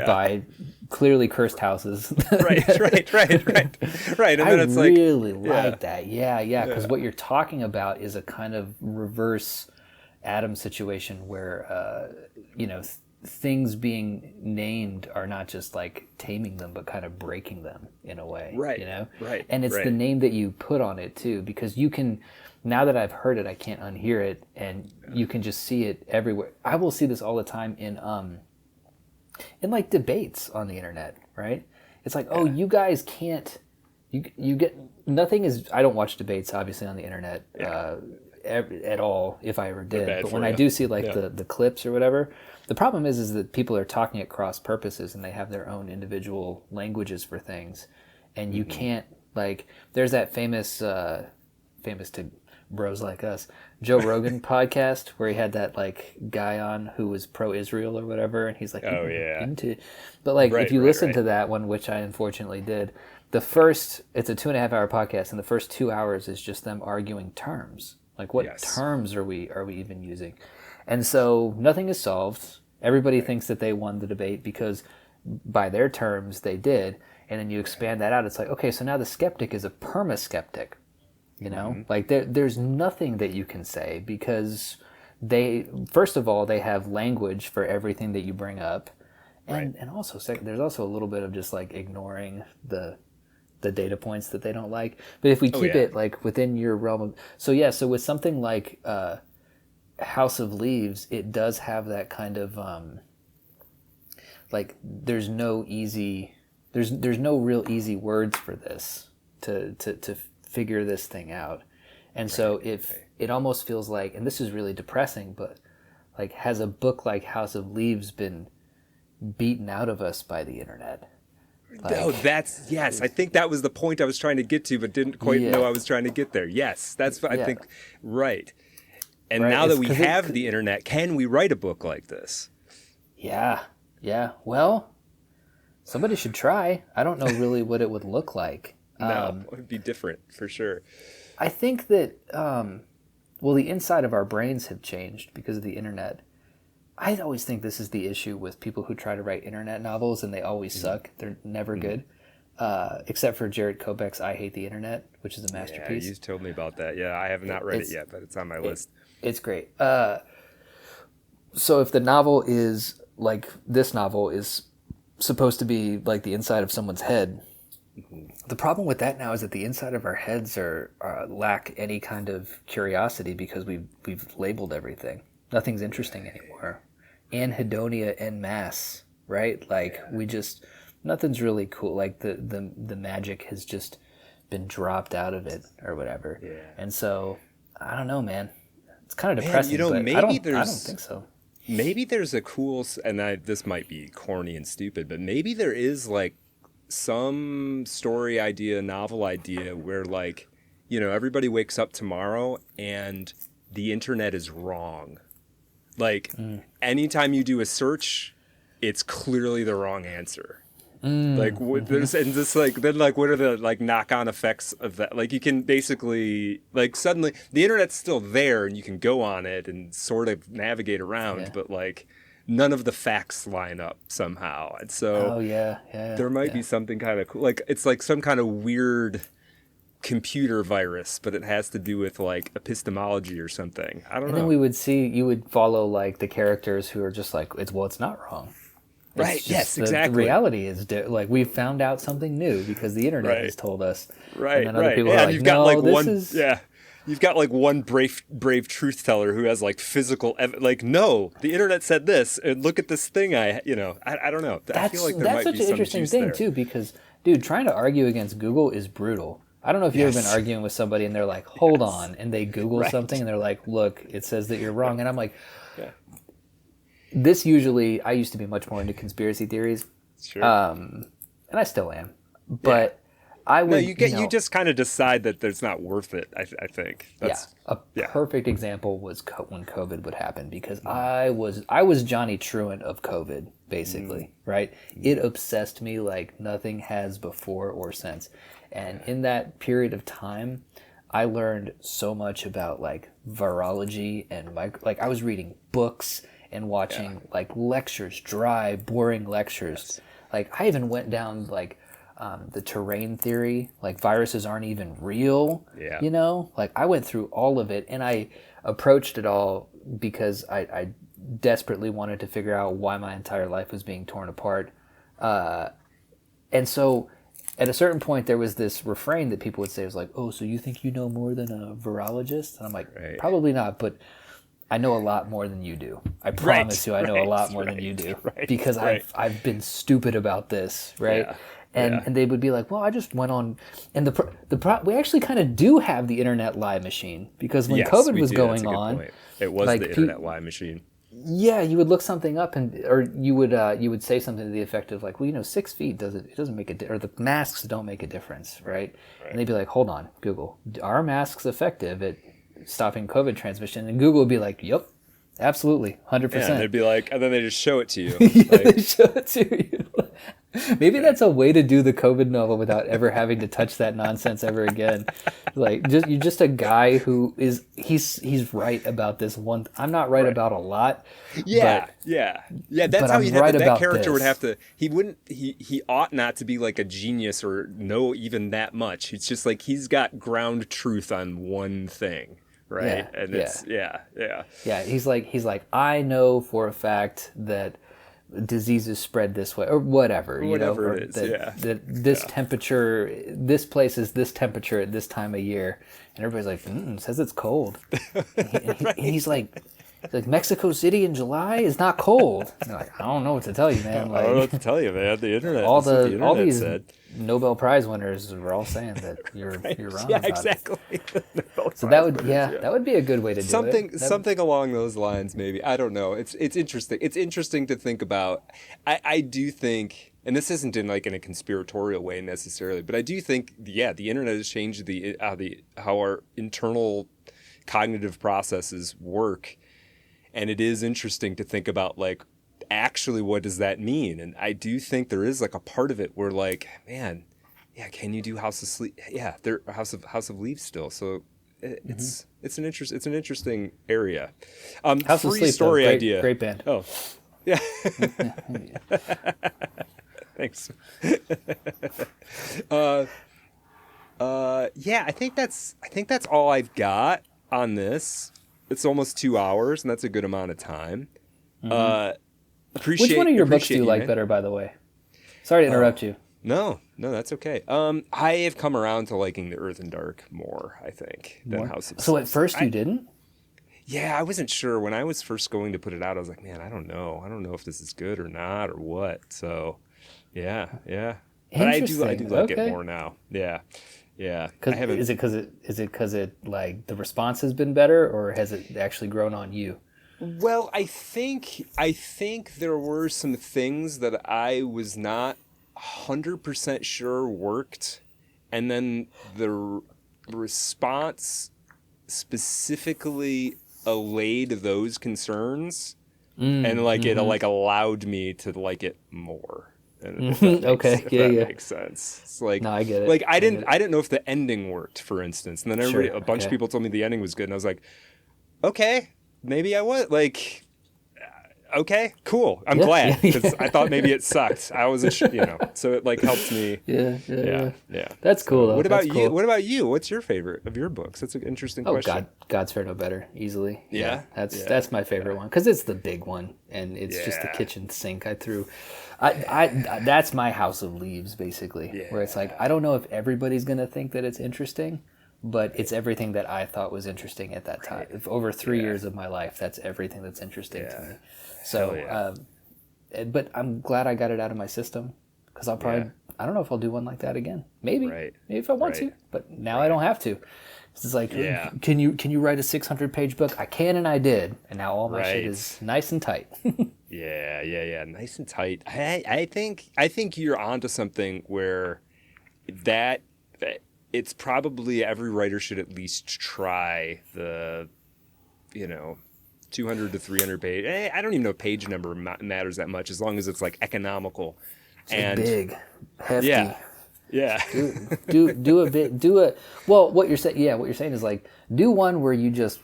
buy clearly cursed houses. Right. And then it's like, really like that. Yeah. Because what you're talking about is a kind of reverse Adam situation where, things being named are not just like taming them, but kind of breaking them in a way. Right. Right. And it's the name that you put on it too, because you can, now that I've heard it, I can't unhear it, and you can just see it everywhere. I will see this all the time in like debates on the internet, right? It's like, oh, you guys can't, you get, nothing is, I don't watch debates obviously on the internet at all, if I ever did, but when I do see like the clips or whatever, the problem is that people are talking at cross purposes and they have their own individual languages for things, and you can't, like, there's that famous to bros like us, Joe Rogan podcast where he had that like guy on who was pro-Israel or whatever, and he's like, but like if you listen to that one, which I unfortunately did, it's a 2.5 hour podcast, and the first 2 hours is just them arguing terms. Like, what terms are we even using? And so nothing is solved. Everybody thinks that they won the debate because by their terms they did. And then you expand that out. It's like, okay, so now the skeptic is a perma-skeptic. Like there's nothing that you can say because first of all, they have language for everything that you bring up. And also, there's also a little bit of just like ignoring the data points that they don't like. But if we keep it like within your realm of, so with something like House of Leaves, it does have that kind of like there's no real easy words for this to figure this thing out. And so if it almost feels like, and this is really depressing, but like, has a book like House of Leaves been beaten out of us by the internet? I think that was the point I was trying to get to, but didn't quite know I was trying to get there. Yes, that's what I think. Right. And now that we have the internet, can we write a book like this? Yeah. Well, somebody should try. I don't know really what it would look like. No, it would be different for sure. I think that, the inside of our brains have changed because of the internet. I always think this is the issue with people who try to write internet novels, and they always suck. They're never good, except for Jared Kobeck's I Hate the Internet, which is a masterpiece. Yeah, you told me about that. Yeah, I have not read it yet, but it's on my list. It's great. So if the novel is, like, this novel is supposed to be like the inside of someone's head, the problem with that now is that the inside of our heads lack any kind of curiosity because we've labeled everything. Nothing's interesting anymore. Anhedonia en masse, right? Like nothing's really cool. Like the magic has just been dropped out of it or whatever. Yeah. And so I don't know, man. It's kind of depressing. But maybe I don't think so. Maybe there's a cool, and this might be corny and stupid, but maybe there is like some story idea, novel idea where like, everybody wakes up tomorrow and the internet is wrong. Like anytime you do a search, it's clearly the wrong answer. Like there's and just like then like what are the like knock-on effects of that? Like you can basically like suddenly the internet's still there and you can go on it and sort of navigate around, but like none of the facts line up somehow. And so there might be something kind of cool. Like it's like some kind of weird computer virus, but it has to do with like epistemology or something. I don't know. And then you would follow like the characters who are just like, it's not wrong. Right. Yes, exactly. The reality is like we've found out something new because the internet has told us. Right. And then other people are like, you've got no, you've got like one brave truth teller who has like physical like, no, the internet said this and look at this thing. I don't know. I feel like there might be some juice there. That's such an interesting thing too, because dude, trying to argue against Google is brutal. I don't know if you've ever been arguing with somebody and they're like, hold on, and they Google something and they're like, look, it says that you're wrong. And I'm like, this usually, I used to be much more into conspiracy theories. Sure. And I still am. But I would... No, you just kind of decide that it's not worth it, I think. That's, a perfect example was when COVID would happen, because I was Johnny Truant of COVID, basically, right? It obsessed me like nothing has before or since. And in that period of time, I learned so much about like virology and like I was reading books and watching like lectures, dry, boring lectures. Like I even went down like the terrain theory, like viruses aren't even real, like I went through all of it and I approached it all because I desperately wanted to figure out why my entire life was being torn apart. And so at a certain point, there was this refrain that people would say was like, oh, so you think you know more than a virologist? And I'm like, probably not, but I know a lot more than you do. I promise you I know a lot more than you do because I've been stupid about this, right? Yeah. And they would be like, well, I just went on. And we actually kind of do have the internet lie machine because when COVID was going on. It was like, the internet lie machine. Yeah, you would look something up, or you would say something to the effect of like, well, 6 feet doesn't make a or the masks don't make a difference, right? And they'd be like, hold on, Google, are masks effective at stopping COVID transmission? And Google would be like, yep, absolutely, 100%. Yeah, and they'd be like, and then they just show it to you. They show it to you. Maybe that's a way to do the COVID novel without ever having to touch that nonsense ever again. Like, you're just a guy who he's right about this one. I'm not right about a lot. Yeah. That's how that character would have to. He ought not to be like a genius or know even that much. It's just like he's got ground truth on one thing. Right. He's like, I know for a fact that diseases spread this way or whatever it is, that this temperature, this place is this temperature at this time of year, and everybody's like, it says it's cold. And he's like Mexico City in July is not cold. And like, I don't know what to tell you, man. Like, I don't know what to tell you, man. The internet. All these Nobel Prize winners are all saying that you're wrong. Yeah, exactly. So that would be a good way to do something along those lines, maybe. I don't know. It's interesting. It's interesting to think about. I do think, and this isn't in like in a conspiratorial way necessarily, but I do think, the internet has changed how our internal cognitive processes work. And it is interesting to think about, like, actually, what does that mean? And I do think there is, like, a part of it where, like, man, can you do House of Sleep? Yeah, they're House of Leaves still. So it's an interesting area. House of Sleep, story idea. Great band. Oh, yeah. Thanks. I think that's all I've got on this. It's almost 2 hours, and that's a good amount of time. Which one of your books do you like better, by the way? Sorry to interrupt you. No, that's okay. I have come around to liking The Earth and Dark more, I think, than House of Sleep. So at first you didn't? Yeah, I wasn't sure. When I was first going to put it out, I was like, man, I don't know. I don't know if this is good or not or what. So, yeah. But I do like it more now. Yeah. Is it because it like the response has been better, or has it actually grown on you? Well, I think there were some things that I was not 100% sure worked, and then the response specifically allayed those concerns, and like it like allowed me to like it more. If that makes sense. It's like, no, I get it. Like I didn't know if the ending worked, for instance, and then a bunch of people told me the ending was good, and I was like, okay, maybe I was like, okay, cool. I'm glad, because I thought maybe it sucked. I wasn't sure, so it like helped me. Yeah. That's cool. Though. What about you? What about you? What's your favorite of your books? That's an interesting question. God's Fair No Better, easily. Yeah. That's my favorite one, because it's the big one, and it's just the kitchen sink I threw. I that's my House of Leaves, basically, where it's like, I don't know if everybody's gonna think that it's interesting, but it's everything that I thought was interesting at that time. If over 3 years of my life, that's everything that's interesting to me. So, but I'm glad I got it out of my system, because I'll probably, I don't know if I'll do one like that again. Maybe if I want to, but now I don't have to. It's like, can you write a 600-page book? I can, and I did, and now all my shit is nice and tight. Yeah, nice and tight. I think you're onto something where that it's probably every writer should at least try the, 200 to 300 page. I don't even know if page number matters that much, as long as it's like economical and big, hefty. Yeah. What you're saying is like, do one where you just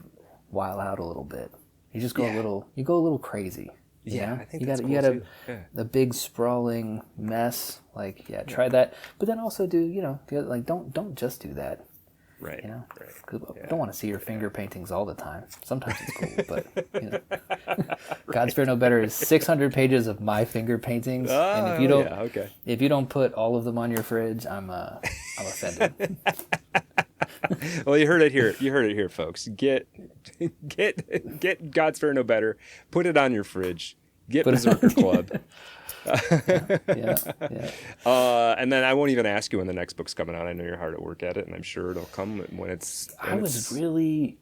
wild out a little bit. You just go a little crazy. Yeah, I think you that's got cool too. a big sprawling mess. Like, try that. But then also do, like, don't just do that. Right. Cause I don't want to see your finger paintings all the time. Sometimes it's cool, but God's Fair No Better is 600 pages of my finger paintings, and if you don't put all of them on your fridge, I'm offended. Well, you heard it here, folks. Get God's Fair No Better. Put it on your fridge. Get Berserker Club. And then I won't even ask you when the next book's coming out. I know you're hard at work at it, and I'm sure it'll come when it's. I was really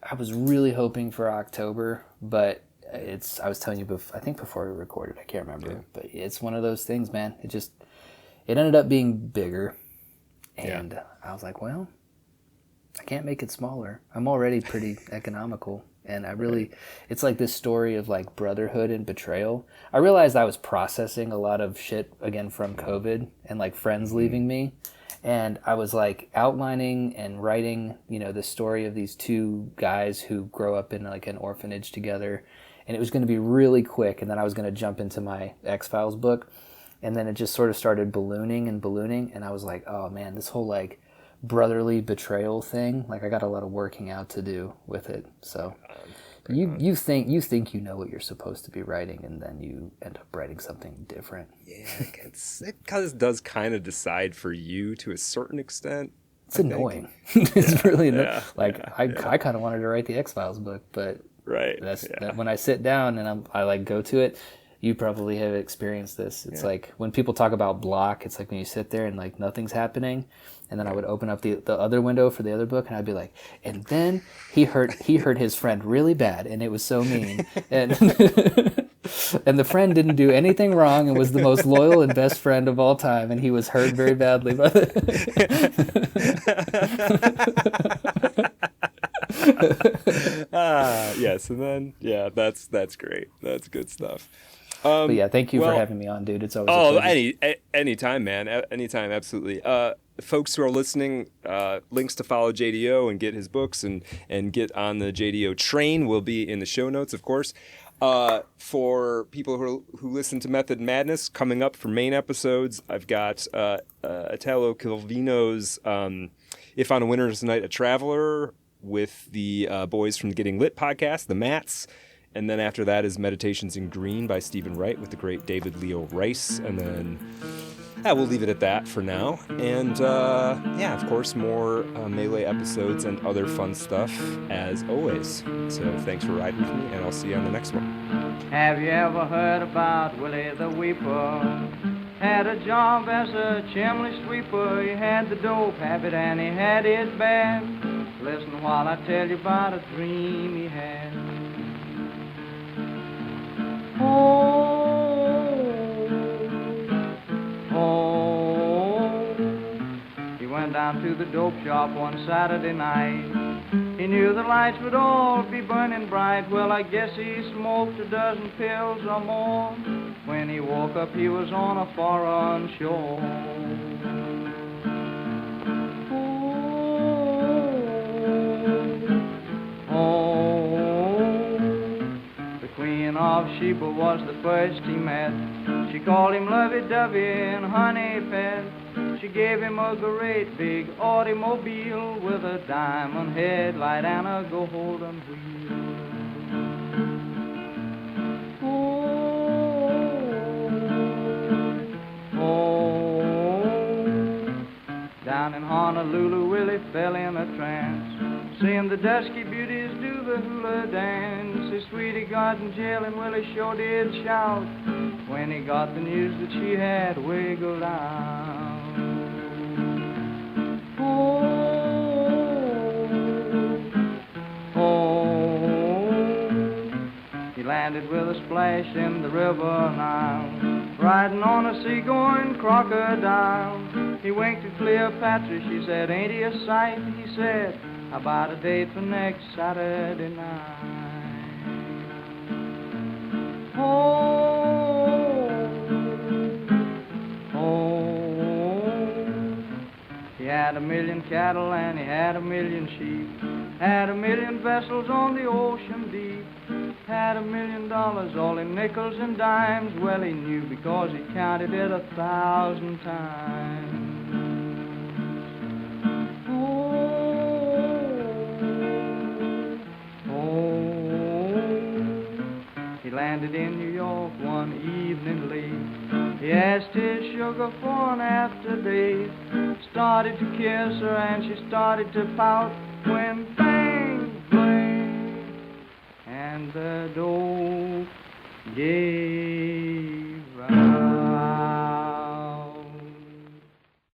hoping for October, but I was telling you I think before we recorded, I can't remember, but it's one of those things, man. It ended up being bigger, and I was like, well, I can't make it smaller. I'm already pretty economical. And it's like this story of like brotherhood and betrayal. I realized I was processing a lot of shit again from COVID and like friends leaving me. And I was like outlining and writing, the story of these two guys who grow up in like an orphanage together. And it was going to be really quick. And then I was going to jump into my X-Files book. And then it just sort of started ballooning. And I was like, oh man, this whole like brotherly betrayal thing, like I got a lot of working out to do with it. So you think you know what you're supposed to be writing, and then you end up writing something different. Yeah, it does kind of decide for you to a certain extent. It's annoying. It's really annoying. I kind of wanted to write the X-Files book, but that when I sit down and I like go to it. You probably have experienced this. It's like when people talk about block, it's like when you sit there and like nothing's happening, and then I would open up the other window for the other book, and I'd be like, and then he hurt his friend really bad, and it was so mean, and and the friend didn't do anything wrong and was the most loyal and best friend of all time, and he was hurt very badly by it. Yes, and then that's great. That's good stuff. But yeah, thank you for having me on, dude. It's always a pleasure. Anytime, man. Anytime, absolutely. Folks who are listening, links to follow JDO and get his books and get on the JDO train will be in the show notes, of course. For people who listen to Method Madness, coming up for main episodes, I've got Italo Calvino's If on a Winter's Night a Traveler with the boys from the Getting Lit podcast, the Mats. And then after that is Meditations in Green by Stephen Wright with the great David Leo Rice. And then we'll leave it at that for now. And of course, more Melee episodes and other fun stuff as always. So thanks for riding with me, and I'll see you on the next one. Have you ever heard about Willie the Weeper? Had a job as a chimney sweeper. He had the dope habit and he had his bad. Listen while I tell you about a dream he had. Oh, oh. down to the dope shop one Saturday night. He knew the lights would all be burning bright. Well, I guess he smoked a dozen pills or more. When he woke up, he was on a foreign shore. The Queen of Sheba was the first he met. She called him lovey-dovey and honey pet. She gave him a great big automobile with a diamond headlight and a golden wheel. Down in Honolulu, Willie fell in a trance, seeing the dusky beauties do the hula dance. His sweetie got in jail and Willie sure did shout when he got the news that she had wiggled out. He landed with a splash in the river Nile, riding on a sea-going crocodile. He winked at Cleopatra, she said, ain't he a sight? He said, how about a date for next Saturday night? He had 1,000,000 cattle and he had 1,000,000 sheep, had 1,000,000 vessels on the ocean deep, had $1,000,000 all in nickels and dimes. Well, he knew because he counted it 1,000 times. He landed in New York one evening late. He asked his sugar for an after date, started to kiss her and she started to pout when bang, bang, and the door gave